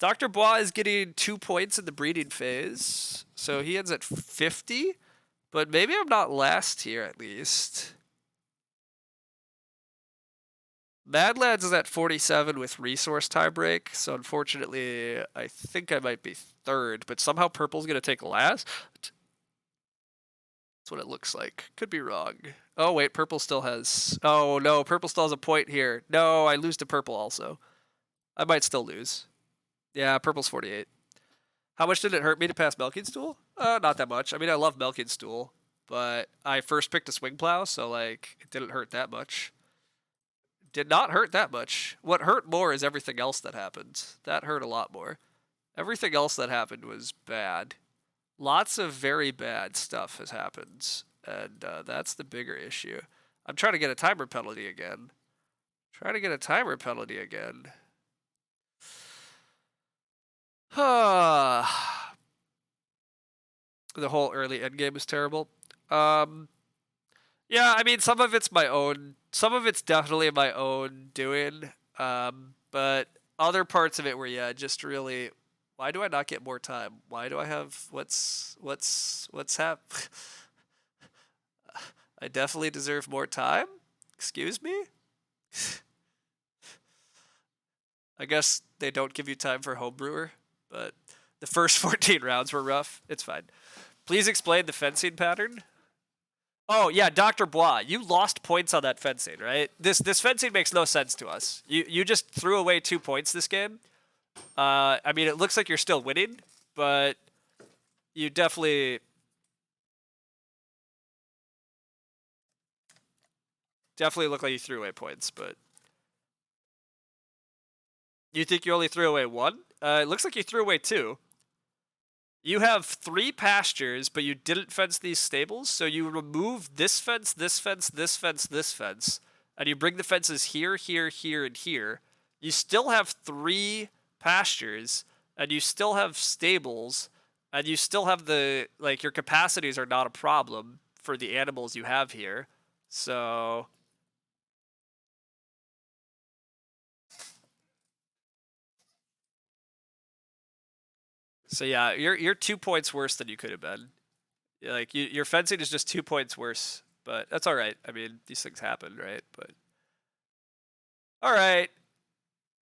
Dr. Bois is getting 2 points in the breeding phase, so he ends at 50. But maybe I'm not last here at least. Madlands is at 47 with resource tiebreak, so unfortunately, I think I might be third, but somehow purple's going to take last. That's what it looks like. Could be wrong. Oh, wait, purple still has... Oh, no, purple still has a point here. No, I lose to purple also. I might still lose. Yeah, purple's 48. How much did it hurt me to pass Melking's Stool? Not that much. I mean, I love Melking's Stool, but I first picked a swing plow, so, like, it didn't hurt that much. Did not hurt that much. What hurt more is everything else that happened. That hurt a lot more. Everything else that happened was bad. Lots of very bad stuff has happened, and that's the bigger issue. I'm trying to get a timer penalty again. Trying to get a timer penalty again. The whole early endgame is terrible. Yeah, I mean, some of it's my own. Some of it's definitely my own doing. But other parts of it were, yeah, just really. Why do I not get more time? Why do I have what's I definitely deserve more time. Excuse me. I guess they don't give you time for homebrewer, but the first 14 rounds were rough. It's fine. Please explain the fencing pattern. Oh yeah, Dr. Bois, you lost points on that fencing, right? This fencing makes no sense to us. You just threw away 2 points this game. I mean, it looks like you're still winning, but you definitely look like you threw away points. But you think you only threw away 1? It looks like you threw away 2. You have 3 pastures, but you didn't fence these stables, so you remove this fence, this fence, this fence, this fence, and you bring the fences here, here, here, and here. You still have 3 pastures, and you still have stables, and you still have the, like, your capacities are not a problem for the animals you have here. So yeah, you're 2 points worse than you could have been. Like, your fencing is just 2 points worse, but that's all right. I mean, these things happen, right? But all right,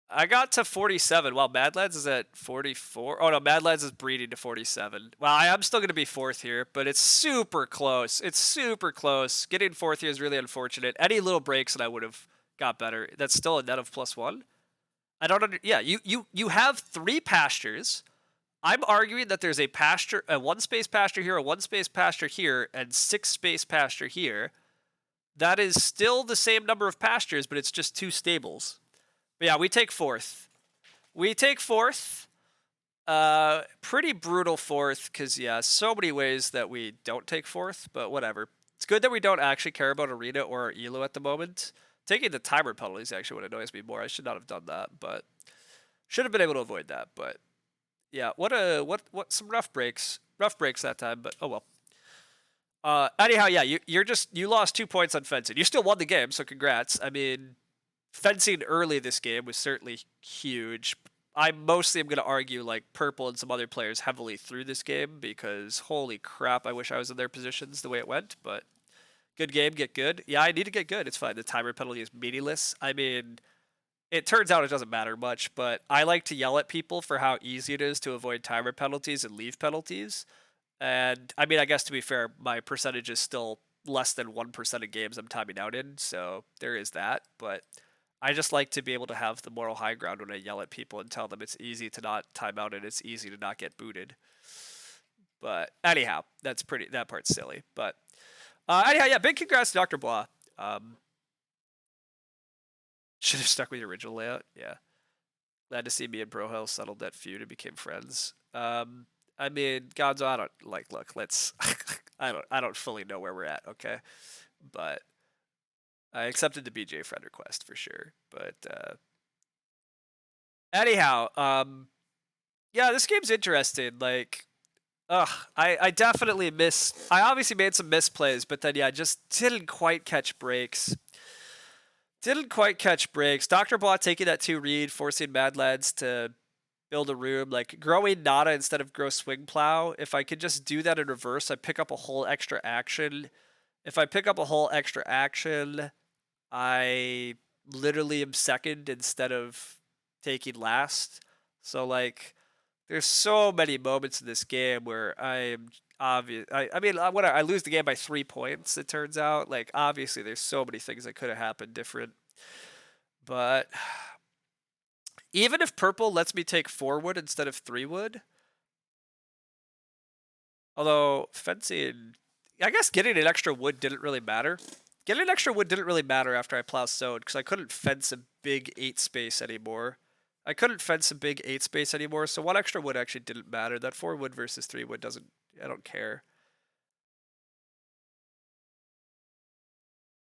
I got to 47. Wow, Madlands is at 44. Oh no, Madlands is breeding to 47. Well, I am still gonna be 4th here, but it's super close. It's super close. Getting 4th here is really unfortunate. Any little breaks and I would have got better. That's still a net of +1. I don't under. Yeah, you have 3 pastures. I'm arguing that there's a pasture, a 1-space pasture here, a 1-space pasture here, and 6-space pasture here. That is still the same number of pastures, but it's just 2 stables. But yeah, we take 4th. We take 4th. Pretty brutal 4th, because yeah, so many ways that we don't take 4th, but whatever. It's good that we don't actually care about Arena or Elo at the moment. Taking the timer penalty is actually what annoys me more. I should not have done that, but should have been able to avoid that. But yeah, what some rough breaks that time, but oh well. Anyhow, yeah, you lost 2 points on fencing. You still won the game, so congrats. I mean, fencing early this game was certainly huge. I mostly am going to argue like purple and some other players heavily through this game because holy crap, I wish I was in their positions the way it went, but good game, get good. Yeah, I need to get good. It's fine. The timer penalty is meaningless. I mean, it turns out it doesn't matter much, but I like to yell at people for how easy it is to avoid timer penalties and leave penalties. And I mean, I guess to be fair, my percentage is still less than 1% of games I'm timing out in, so there is that. But I just like to be able to have the moral high ground when I yell at people and tell them it's easy to not time out and it's easy to not get booted. But anyhow, that part's silly. But anyhow, yeah, big congrats to Dr. Blah. Should have stuck with your original layout. Yeah. Glad to see me and Brohill settled that feud and became friends. I mean, Gonzo, I don't like. Look, let's. I don't fully know where we're at. Okay, but I accepted the BJ friend request for sure. But anyhow, yeah, this game's interesting. Like, I definitely miss. I obviously made some misplays, but then yeah, just didn't quite catch breaks. Didn't quite catch breaks. Dr. Blah taking that 2 read, forcing Mad Lads to build a room, like growing Nada instead of grow Swing Plow. If I could just do that in reverse, I pick up a whole extra action. If I pick up a whole extra action, I literally am second instead of taking last. So like, there's so many moments in this game where I am obvious. I mean, when I lose the game by 3 points, it turns out like obviously there's so many things that could have happened different. But even if purple lets me take 4 wood instead of 3 wood, although fencing, I guess getting an extra wood didn't really matter. Getting an extra wood didn't really matter after I plow sowed because I couldn't fence a big 8 space anymore. I couldn't fence a big 8 space anymore, so 1 extra wood actually didn't matter. That 4 wood versus 3 wood doesn't, I don't care.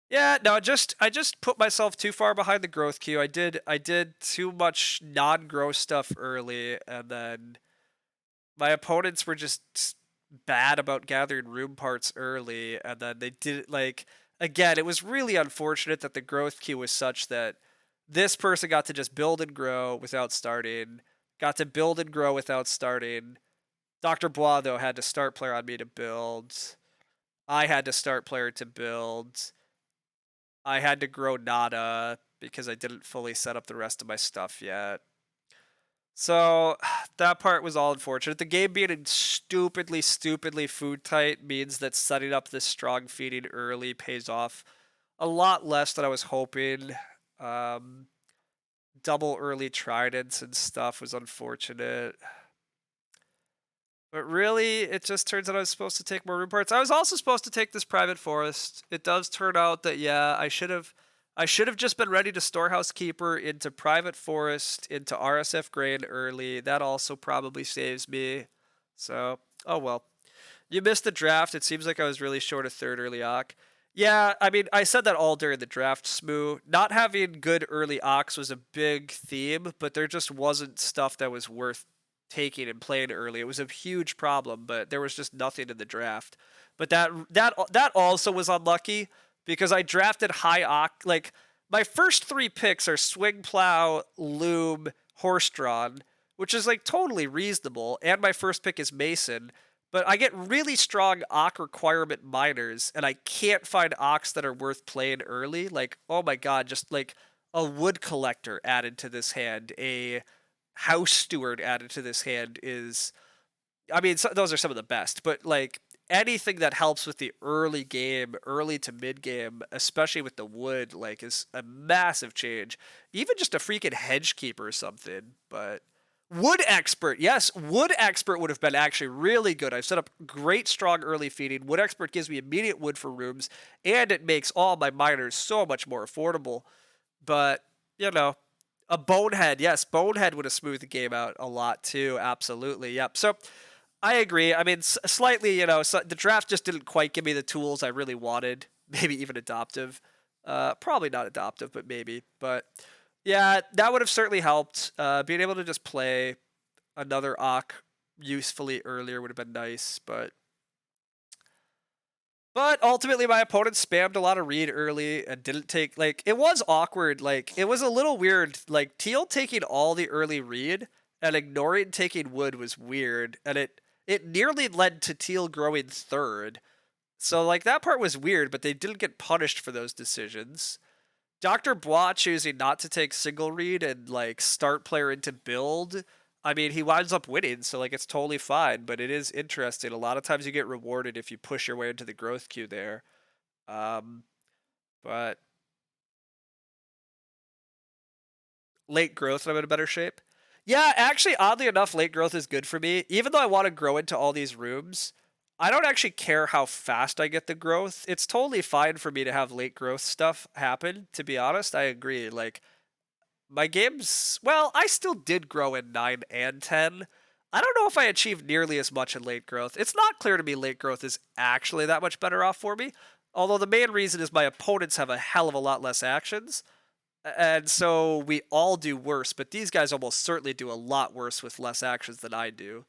Yeah, no, I just put myself too far behind the growth queue. I did too much non-growth stuff early, and then my opponents were just bad about gathering room parts early, and then they did like again, it was really unfortunate that the growth queue was such that this person got to just build and grow without starting, got to build and grow without starting. Dr. Bois though had to start player on me to build. I had to start player to build. I had to grow Nada because I didn't fully set up the rest of my stuff yet. So that part was all unfortunate. The game being stupidly food tight means that setting up this strong feeding early pays off a lot less than I was hoping. Um, Double early tridents and stuff was unfortunate. But really, it just turns out I was supposed to take more room parts. I was also supposed to take this private forest. It does turn out that yeah, I should have just been ready to storehouse keeper into private forest into RSF grain early. That also probably saves me. So, oh well. You missed the draft. It seems like I was really short a third early Ock. Yeah, I mean, I said that all during the draft, Smoo. Not having good early Ox was a big theme, but there just wasn't stuff that was worth taking and playing early. It was a huge problem, but there was just nothing in the draft. But that also was unlucky because I drafted high Ox. Like my first 3 picks are Swing Plow, Loom, Horse Drawn, which is like totally reasonable, and my first pick is Mason. But I get really strong Ock requirement miners, and I can't find Ox that are worth playing early. Like, oh my god, just like a wood collector added to this hand, a house steward added to this hand is. I mean, those are some of the best, but like anything that helps with the early game, early to mid game, especially with the wood, like is a massive change. Even just a freaking hedge keeper or something, but. Wood Expert, yes, Wood Expert would have been actually really good. I've set up great, strong early feeding. Wood Expert gives me immediate wood for rooms, and it makes all my miners so much more affordable. But, you know, a Bonehead, yes, Bonehead would have smoothed the game out a lot too, absolutely, yep. So, I agree. I mean, slightly, you know, the draft just didn't quite give me the tools I really wanted. Maybe even adoptive. Probably not adoptive, but maybe. But yeah, that would have certainly helped. Being able to just play another Ock usefully earlier would have been nice, but ultimately my opponent spammed a lot of read early and didn't take like it was awkward, like it was a little weird. Like Teal taking all the early read and ignoring taking wood was weird, and it nearly led to Teal growing third. So like that part was weird, but they didn't get punished for those decisions. Dr. Bois choosing not to take single read and like start player into build. I mean, he winds up winning, so like it's totally fine. But it is interesting. A lot of times you get rewarded if you push your way into the growth queue there. Um, but late growth, I'm in a better shape. Yeah, actually, oddly enough, late growth is good for me. Even though I want to grow into all these rooms, I don't actually care how fast I get the growth. It's totally fine for me to have late growth stuff happen. To be honest, I agree. Like My games, well, I still did grow in 9 and 10. I don't know if I achieved nearly as much in late growth. It's not clear to me late growth is actually that much better off for me. Although the main reason is my opponents have a hell of a lot less actions. And so we all do worse, but these guys almost certainly do a lot worse with less actions than I do.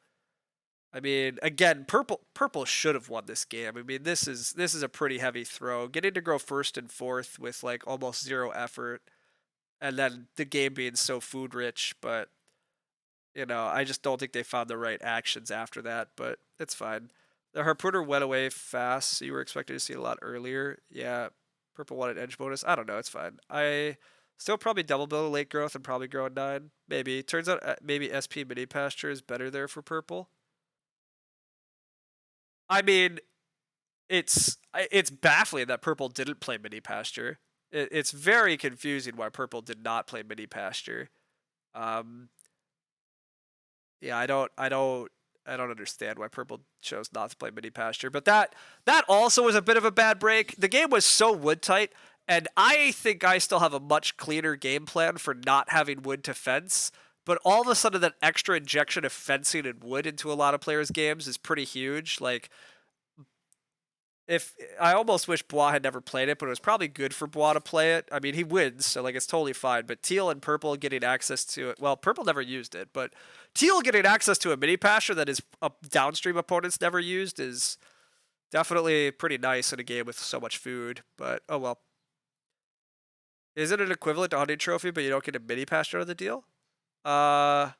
I mean, again, purple should have won this game. I mean, this is a pretty heavy throw. Getting to grow first and fourth with like almost zero effort, and then the game being so food rich, but I just don't think they found the right actions after that, but it's fine. The Harpooner went away fast, so you were expected to see it a lot earlier. Yeah, purple wanted edge bonus. I don't know, it's fine. I still probably double build a late growth and probably grow at 9. Maybe. Turns out maybe SP mini pasture is better there for purple. I mean, it's baffling that purple didn't play mini pasture. It's very confusing why purple did not play mini pasture. Um, yeah, I don't understand why purple chose not to play mini pasture. But that also was a bit of a bad break. The game was so wood tight, and I think I still have a much cleaner game plan for not having wood to fence. But all of a sudden, that extra injection of fencing and wood into a lot of players' games is pretty huge. Like, if I almost wish Bois had never played it, but it was probably good for Bois to play it. I mean, he wins, so like it's totally fine. But teal and purple getting access to it. Well, purple never used it, but teal getting access to a mini pasture that his downstream opponents never used is definitely pretty nice in a game with so much food. But oh well. Is it an equivalent to hunting trophy, but you don't get a mini pasture out of the deal? Uh,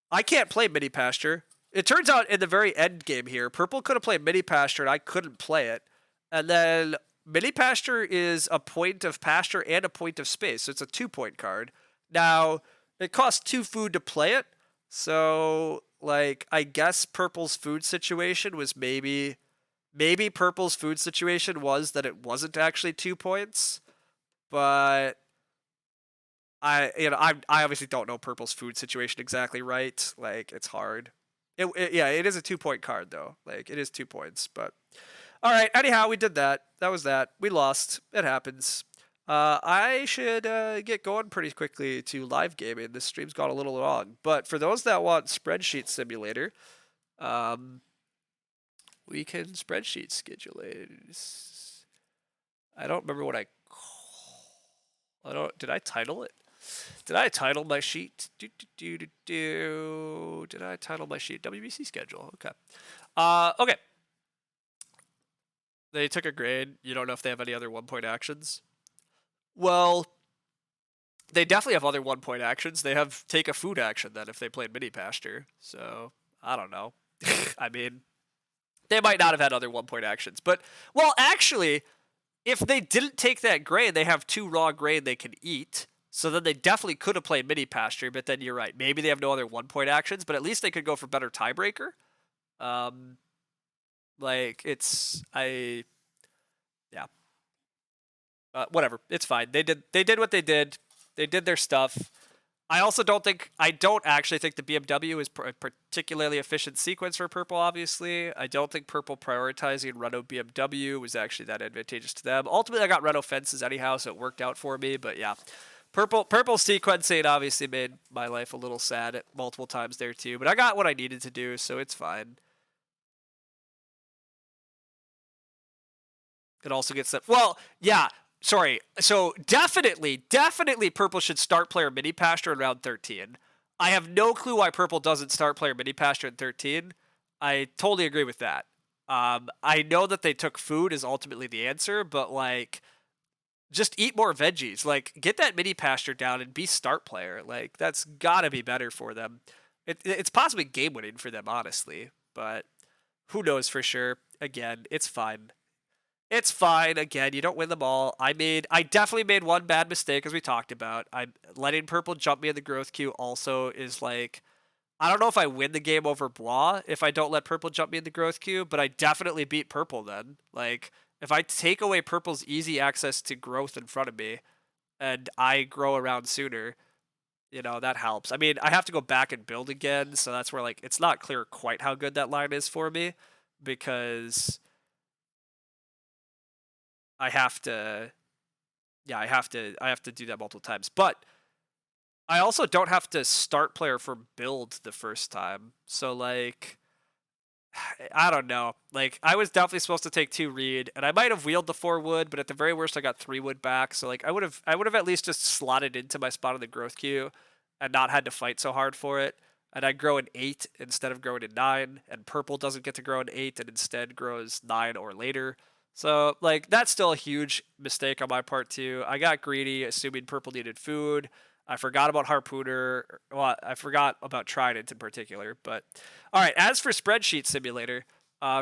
I can't play mini pasture. It turns out in the very end game here, purple could have played mini pasture and I couldn't play it. And then mini pasture is a point of pasture and a point of space, so it's a 2-point card. Now it costs 2 food to play it, so like I guess purple's food situation was maybe purple's food situation was that it wasn't actually 2 points, but I obviously don't know purple's food situation exactly right. Like it's hard. Yeah, it is a 2-point card though. Like it is 2 points. But all right. Anyhow, we did that. That was that. We lost. It happens. I should get going pretty quickly to live gaming. This stream's gone a little long, but for those that want spreadsheet simulator, um, we can spreadsheet schedule it. I don't remember what I don't. Did I title it? Did I title my sheet? Did I title my sheet? WBC schedule. Okay. Okay. They took a grade. You don't know if they have any other 1-point actions? Well, they definitely have other 1-point actions. They have take a food action then if they played mini pasture. So I don't know. I mean, they might not have had other 1-point actions. But well, actually, if they didn't take that grain, they have 2 raw grain they can eat. So then they definitely could have played mini pasture, but then you're right. Maybe they have no other 1-point actions, but at least they could go for better tiebreaker. Um, like it's yeah. Whatever. It's fine. They did what they did. They did their stuff. I don't actually think the BMW is a particularly efficient sequence for purple, obviously. I don't think purple prioritizing Renault BMW was actually that advantageous to them. Ultimately, I got Renault fences anyhow, so it worked out for me, but yeah. Purple sequencing obviously made my life a little sad at multiple times there too, but I got what I needed to do, so it's fine. It also gets that. Well, yeah. Sorry. So definitely purple should start player mini pasture in round 13. I have no clue why purple doesn't start player mini pasture in 13. I totally agree with that. I know that they took food is ultimately the answer, but like, just eat more veggies. Like, get that mini pasture down and be start player. Like, that's gotta be better for them. It's possibly game winning for them, honestly, but who knows for sure. Again, it's fine. It's fine. Again, you don't win them all. I definitely made one bad mistake as we talked about. I'm letting purple jump me in the growth queue also is like, I don't know if I win the game over Bois if I don't let purple jump me in the growth queue, but I definitely beat purple then. Like, if I take away purple's easy access to growth in front of me and I grow around sooner, that helps. I mean, I have to go back and build again, so that's where like it's not clear quite how good that line is for me because I have to, yeah, I have to do that multiple times. But I also don't have to start player for build the first time. So like I don't know. Like I was definitely supposed to take 2 reed, and I might have wheeled the 4 wood, but at the very worst I got 3 wood back. So like I would have at least just slotted into my spot on the growth queue and not had to fight so hard for it. And I grow an 8 instead of growing in 9, and purple doesn't get to grow an 8 and instead grows 9 or later. So like that's still a huge mistake on my part too. I got greedy assuming purple needed food. I forgot about harpooner. Well, I forgot about trident in particular, but all right, as for Spreadsheet Simulator,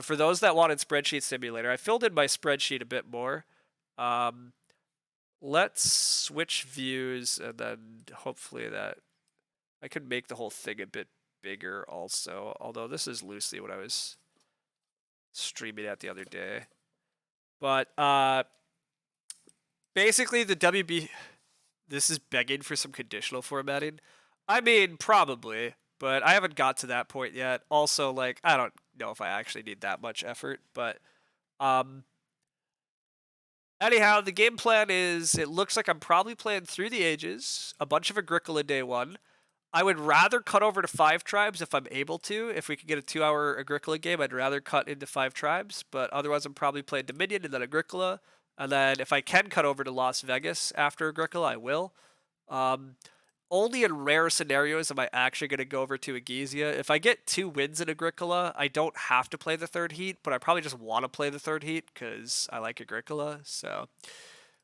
for those that wanted Spreadsheet Simulator, I filled in my spreadsheet a bit more. Um, let's switch views, and then hopefully that I could make the whole thing a bit bigger also, although this is loosely what I was streaming at the other day. But basically the WB, this is begging for some conditional formatting. I mean, probably, but I haven't got to that point yet. Also, like, I don't know if I actually need that much effort, but um anyhow, the game plan is it looks like I'm probably playing through the ages, a bunch of Agricola day 1. I would rather cut over to 5 tribes if I'm able to. If we could get a 2-hour Agricola game, I'd rather cut into 5 tribes, but otherwise I'm probably playing Dominion and then Agricola. And then if I can cut over to Las Vegas after Agricola, I will. Um, Only in rare scenarios am I actually going to go over to Agizia. If I get 2 wins in Agricola, I don't have to play the third heat, but I probably just want to play the third heat because I like Agricola. So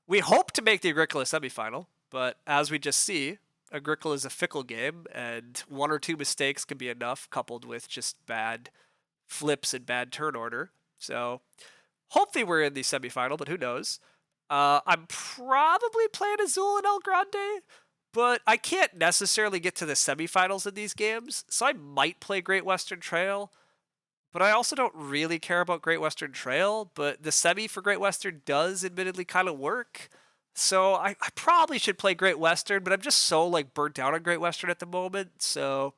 we hope to make the Agricola semifinal, but as we just see, Agricola is a fickle game, and 1 or 2 mistakes can be enough, coupled with just bad flips and bad turn order. So hopefully we're in the semifinal, but who knows? I'm probably playing Azul and El Grande, but I can't necessarily get to the semifinals in these games, so I might play Great Western Trail. But I also don't really care about Great Western Trail, but the semi for Great Western does admittedly kind of work. So I probably should play Great Western, but I'm just so like burnt out on Great Western at the moment. So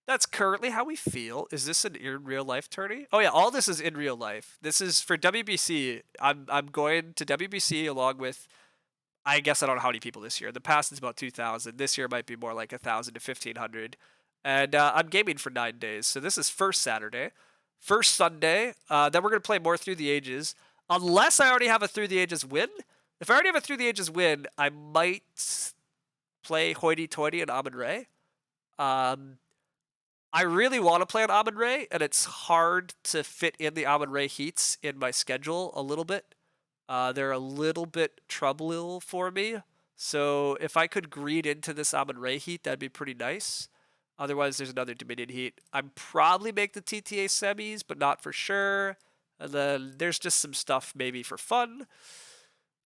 that's currently how we feel. Is this an in real life tourney? Oh yeah, all this is in real life. This is for WBC. I'm going to WBC along with, I guess I don't know how many people this year. In the past it's about 2,000. This year might be more like 1,000 to 1,500. And I'm gaming for 9 days. So this is first Saturday, first Sunday. Then we're gonna play more Through the Ages, unless I already have a Through the Ages win. If I already have a Through the Ages win, I might play Hoity Toity and Amun Ray. I really want to play on Amun Ray, and it's hard to fit in the Amun Ray heats in my schedule a little bit. They're a little bit trouble for me. So if I could greed into this Amun Ray heat, that'd be pretty nice. Otherwise, there's another Dominion heat. I'd probably make the TTA semis, but not for sure. And then there's just some stuff maybe for fun.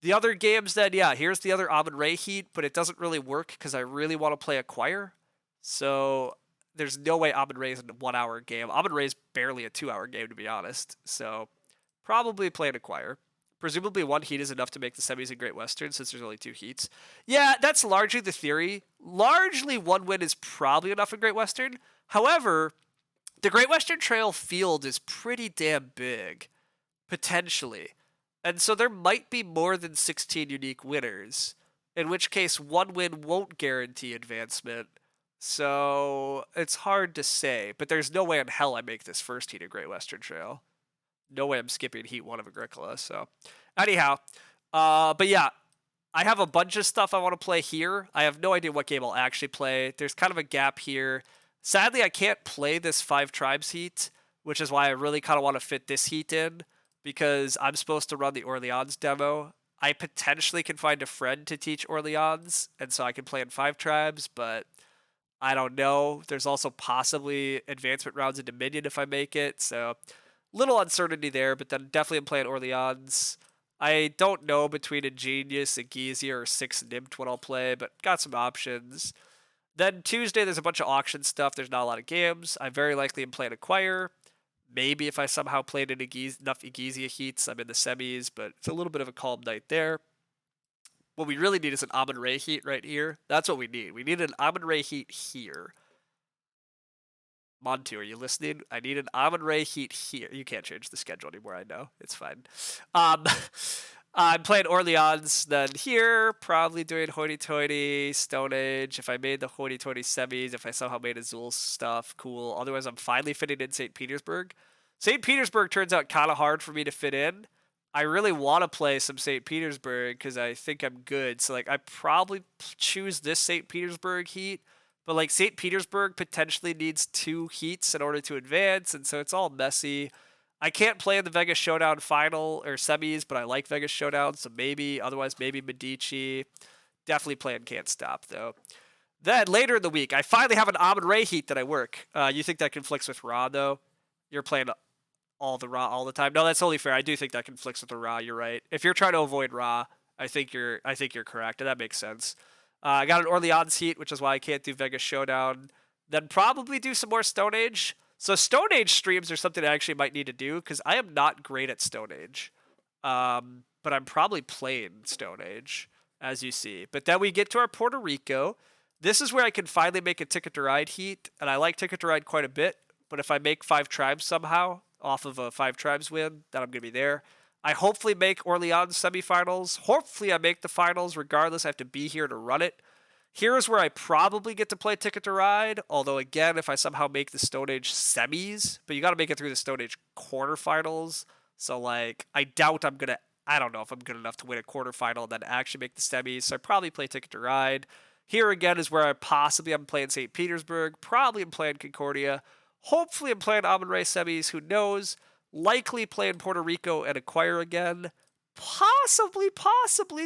The other games then, yeah, here's the other Amun Ray heat, but it doesn't really work because I really want to play Acquire. So there's no way Amun Ray is a 1-hour game. Amun Ray is barely a 2-hour game, to be honest. So probably play an Acquire. Presumably 1 heat is enough to make the semis in Great Western since there's only 2 heats. Yeah, that's largely the theory. Largely 1 win is probably enough in Great Western. However, the Great Western Trail field is pretty damn big, potentially. And so there might be more than 16 unique winners, in which case 1 win won't guarantee advancement. So it's hard to say, but there's no way in hell I make this first heat of Great Western Trail. No way I'm skipping heat 1 of Agricola. So anyhow, but yeah, I have a bunch of stuff I want to play here. I have no idea what game I'll actually play. There's kind of a gap here. Sadly, I can't play this 5 tribes heat, which is why I really kind of want to fit this heat in, because I'm supposed to run the Orleans demo. I potentially can find a friend to teach Orleans, and so I can play in 5 tribes, but I don't know. There's also possibly advancement rounds in Dominion if I make it, so little uncertainty there, but then definitely I'm playing Orleans. I don't know between Ingenious, Agizia, or 6 Nimbt what I'll play, but got some options. Then Tuesday, there's a bunch of auction stuff. There's not a lot of games. I very likely am playing Acquire. Maybe if I somehow played enough Agizia heats, I'm in the semis, but it's a little bit of a calm night there. What we really need is an Amun Ray heat right here. That's what we need. We need an Amun Ray heat here. Montu, are you listening? I need an Amun Ray heat here. You can't change the schedule anymore, I know. It's fine. Um, I'm playing Orleans, then here, probably doing hoity-toity, Stone Age. If I made the hoity-toity semis, if I somehow made Azul stuff, cool. Otherwise, I'm finally fitting in St. Petersburg. St. Petersburg turns out kind of hard for me to fit in. I really want to play some St. Petersburg because I think I'm good. So, like, I probably choose this St. Petersburg heat. But, like, St. Petersburg potentially needs 2 heats in order to advance, and so it's all messy. I can't play in the Vegas Showdown final or semis, but I like Vegas Showdown, so maybe. Otherwise, maybe Medici. Definitely playing Can't Stop, though. Then later in the week, I finally have an Amon Ray heat that I work. You think that conflicts with Ra, though? You're playing all the Ra all the time. No, that's totally fair. I do think that conflicts with the Ra. You're right. If you're trying to avoid Ra, I think you're correct, and that makes sense. I got an Orleans heat, which is why I can't do Vegas Showdown. Then probably do some more Stone Age. So Stone Age streams are something I actually might need to do because I am not great at Stone Age. But I'm probably playing Stone Age, as you see. But then we get to our Puerto Rico. This is where I can finally make a Ticket to Ride heat, and I like Ticket to Ride quite a bit. But if I make 5 tribes somehow off of a 5 tribes win, then I'm going to be there. I hopefully make Orleans semifinals. Hopefully I make the finals. Regardless, I have to be here to run it. Here's where I probably get to play Ticket to Ride. Although, again, if I somehow make the Stone Age semis, but you got to make it through the Stone Age quarterfinals. So, like, I doubt I'm going to, I don't know if I'm good enough to win a quarterfinal and then actually make the semis. So I probably play Ticket to Ride. Here again is where I'm playing St. Petersburg. Probably I'm playing Concordia. Hopefully I'm playing Amon Ray semis. Who knows? Likely playing Puerto Rico and Acquire again. Possibly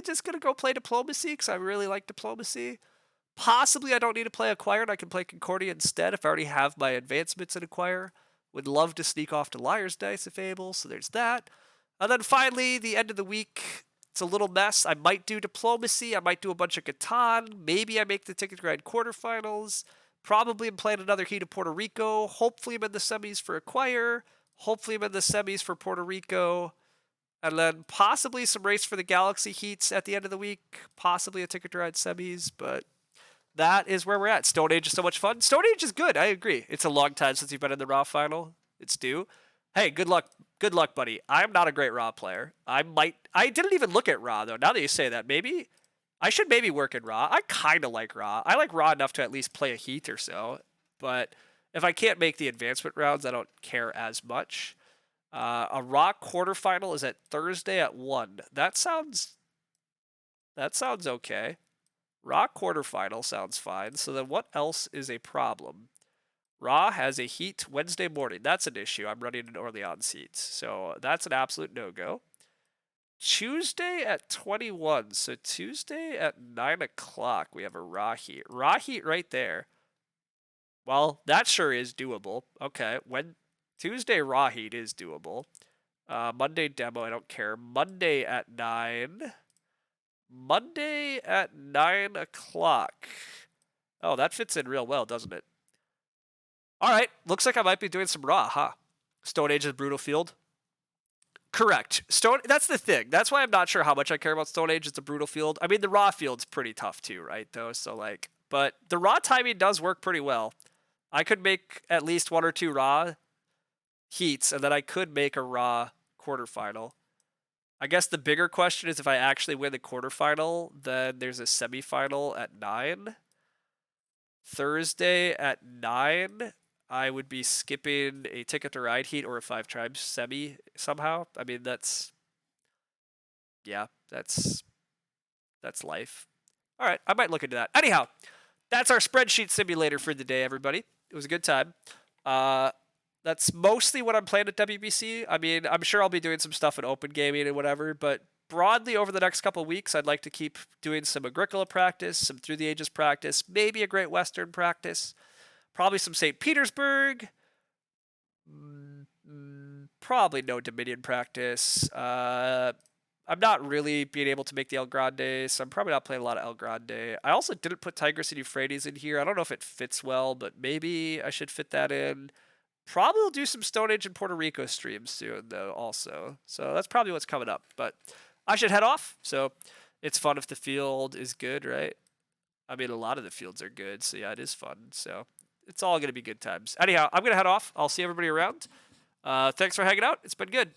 just going to go play Diplomacy because I really like Diplomacy. Possibly I don't need to play Acquire and I can play Concordia instead if I already have my advancements in Acquire. Would love to sneak off to Liar's Dice if able, so there's that. And then finally, the end of the week, it's a little mess. I might do Diplomacy. I might do a bunch of Catan. Maybe I make the Ticket to Ride quarterfinals. Probably I'm playing another heat of Puerto Rico. Hopefully I'm in the semis for Acquire. Hopefully I'm in the semis for Puerto Rico. And then possibly some Race for the Galaxy heats at the end of the week. Possibly a Ticket to Ride semis, but that is where we're at. Stone Age is so much fun. Stone Age is good. I agree. It's a long time since you've been in the Raw final. It's due. Hey, good luck. Good luck, buddy. I'm not a great Raw player. I didn't even look at Raw, though. Now that you say that, maybe I should maybe work in Raw. I kind of like Raw. I like Raw enough to at least play a heat or so. But if I can't make the advancement rounds, I don't care as much. A Raw quarterfinal is at Thursday at 1. That sounds okay. Raw quarterfinal sounds fine. So then what else is a problem? Raw has a heat Wednesday morning. That's an issue. I'm running an Orleans heat. So that's an absolute no-go. Tuesday at 21. So Tuesday at 9 o'clock, we have a Raw heat. Raw heat right there. Well, that sure is doable. Okay. Tuesday Raw heat is doable. Monday demo, I don't care. Monday at 9. Monday at 9 o'clock. Oh, that fits in real well, doesn't it? All right. Looks like I might be doing some Raw, huh? Stone Age is Brutal Field. Correct. That's the thing. That's why I'm not sure how much I care about Stone Age. It's a Brutal Field. I mean, the Raw field's pretty tough too, right? Though, so like, but the Raw timing does work pretty well. I could make at least 1 or 2 Raw heats, and then I could make a Raw quarterfinal. I guess the bigger question is if I actually win the quarterfinal, then there's a semifinal at 9. Thursday at 9, I would be skipping a Ticket to Ride heat or a 5 tribes semi somehow. I mean, that's life. All right, I might look into that. Anyhow, that's our spreadsheet simulator for the day, everybody. It was a good time. That's mostly what I'm playing at WBC. I mean, I'm sure I'll be doing some stuff in open gaming and whatever, but broadly over the next couple of weeks, I'd like to keep doing some Agricola practice, some Through the Ages practice, maybe a Great Western practice, probably some St. Petersburg, probably no Dominion practice. I'm not really being able to make the El Grande, so I'm probably not playing a lot of El Grande. I also didn't put Tigris and Euphrates in here. I don't know if it fits well, but maybe I should fit that in. Probably will do some Stone Age and Puerto Rico streams soon, though, also. So that's probably what's coming up. But I should head off. So it's fun if the field is good, right? I mean, a lot of the fields are good. So yeah, it is fun. So it's all going to be good times. Anyhow, I'm going to head off. I'll see everybody around. Thanks for hanging out. It's been good.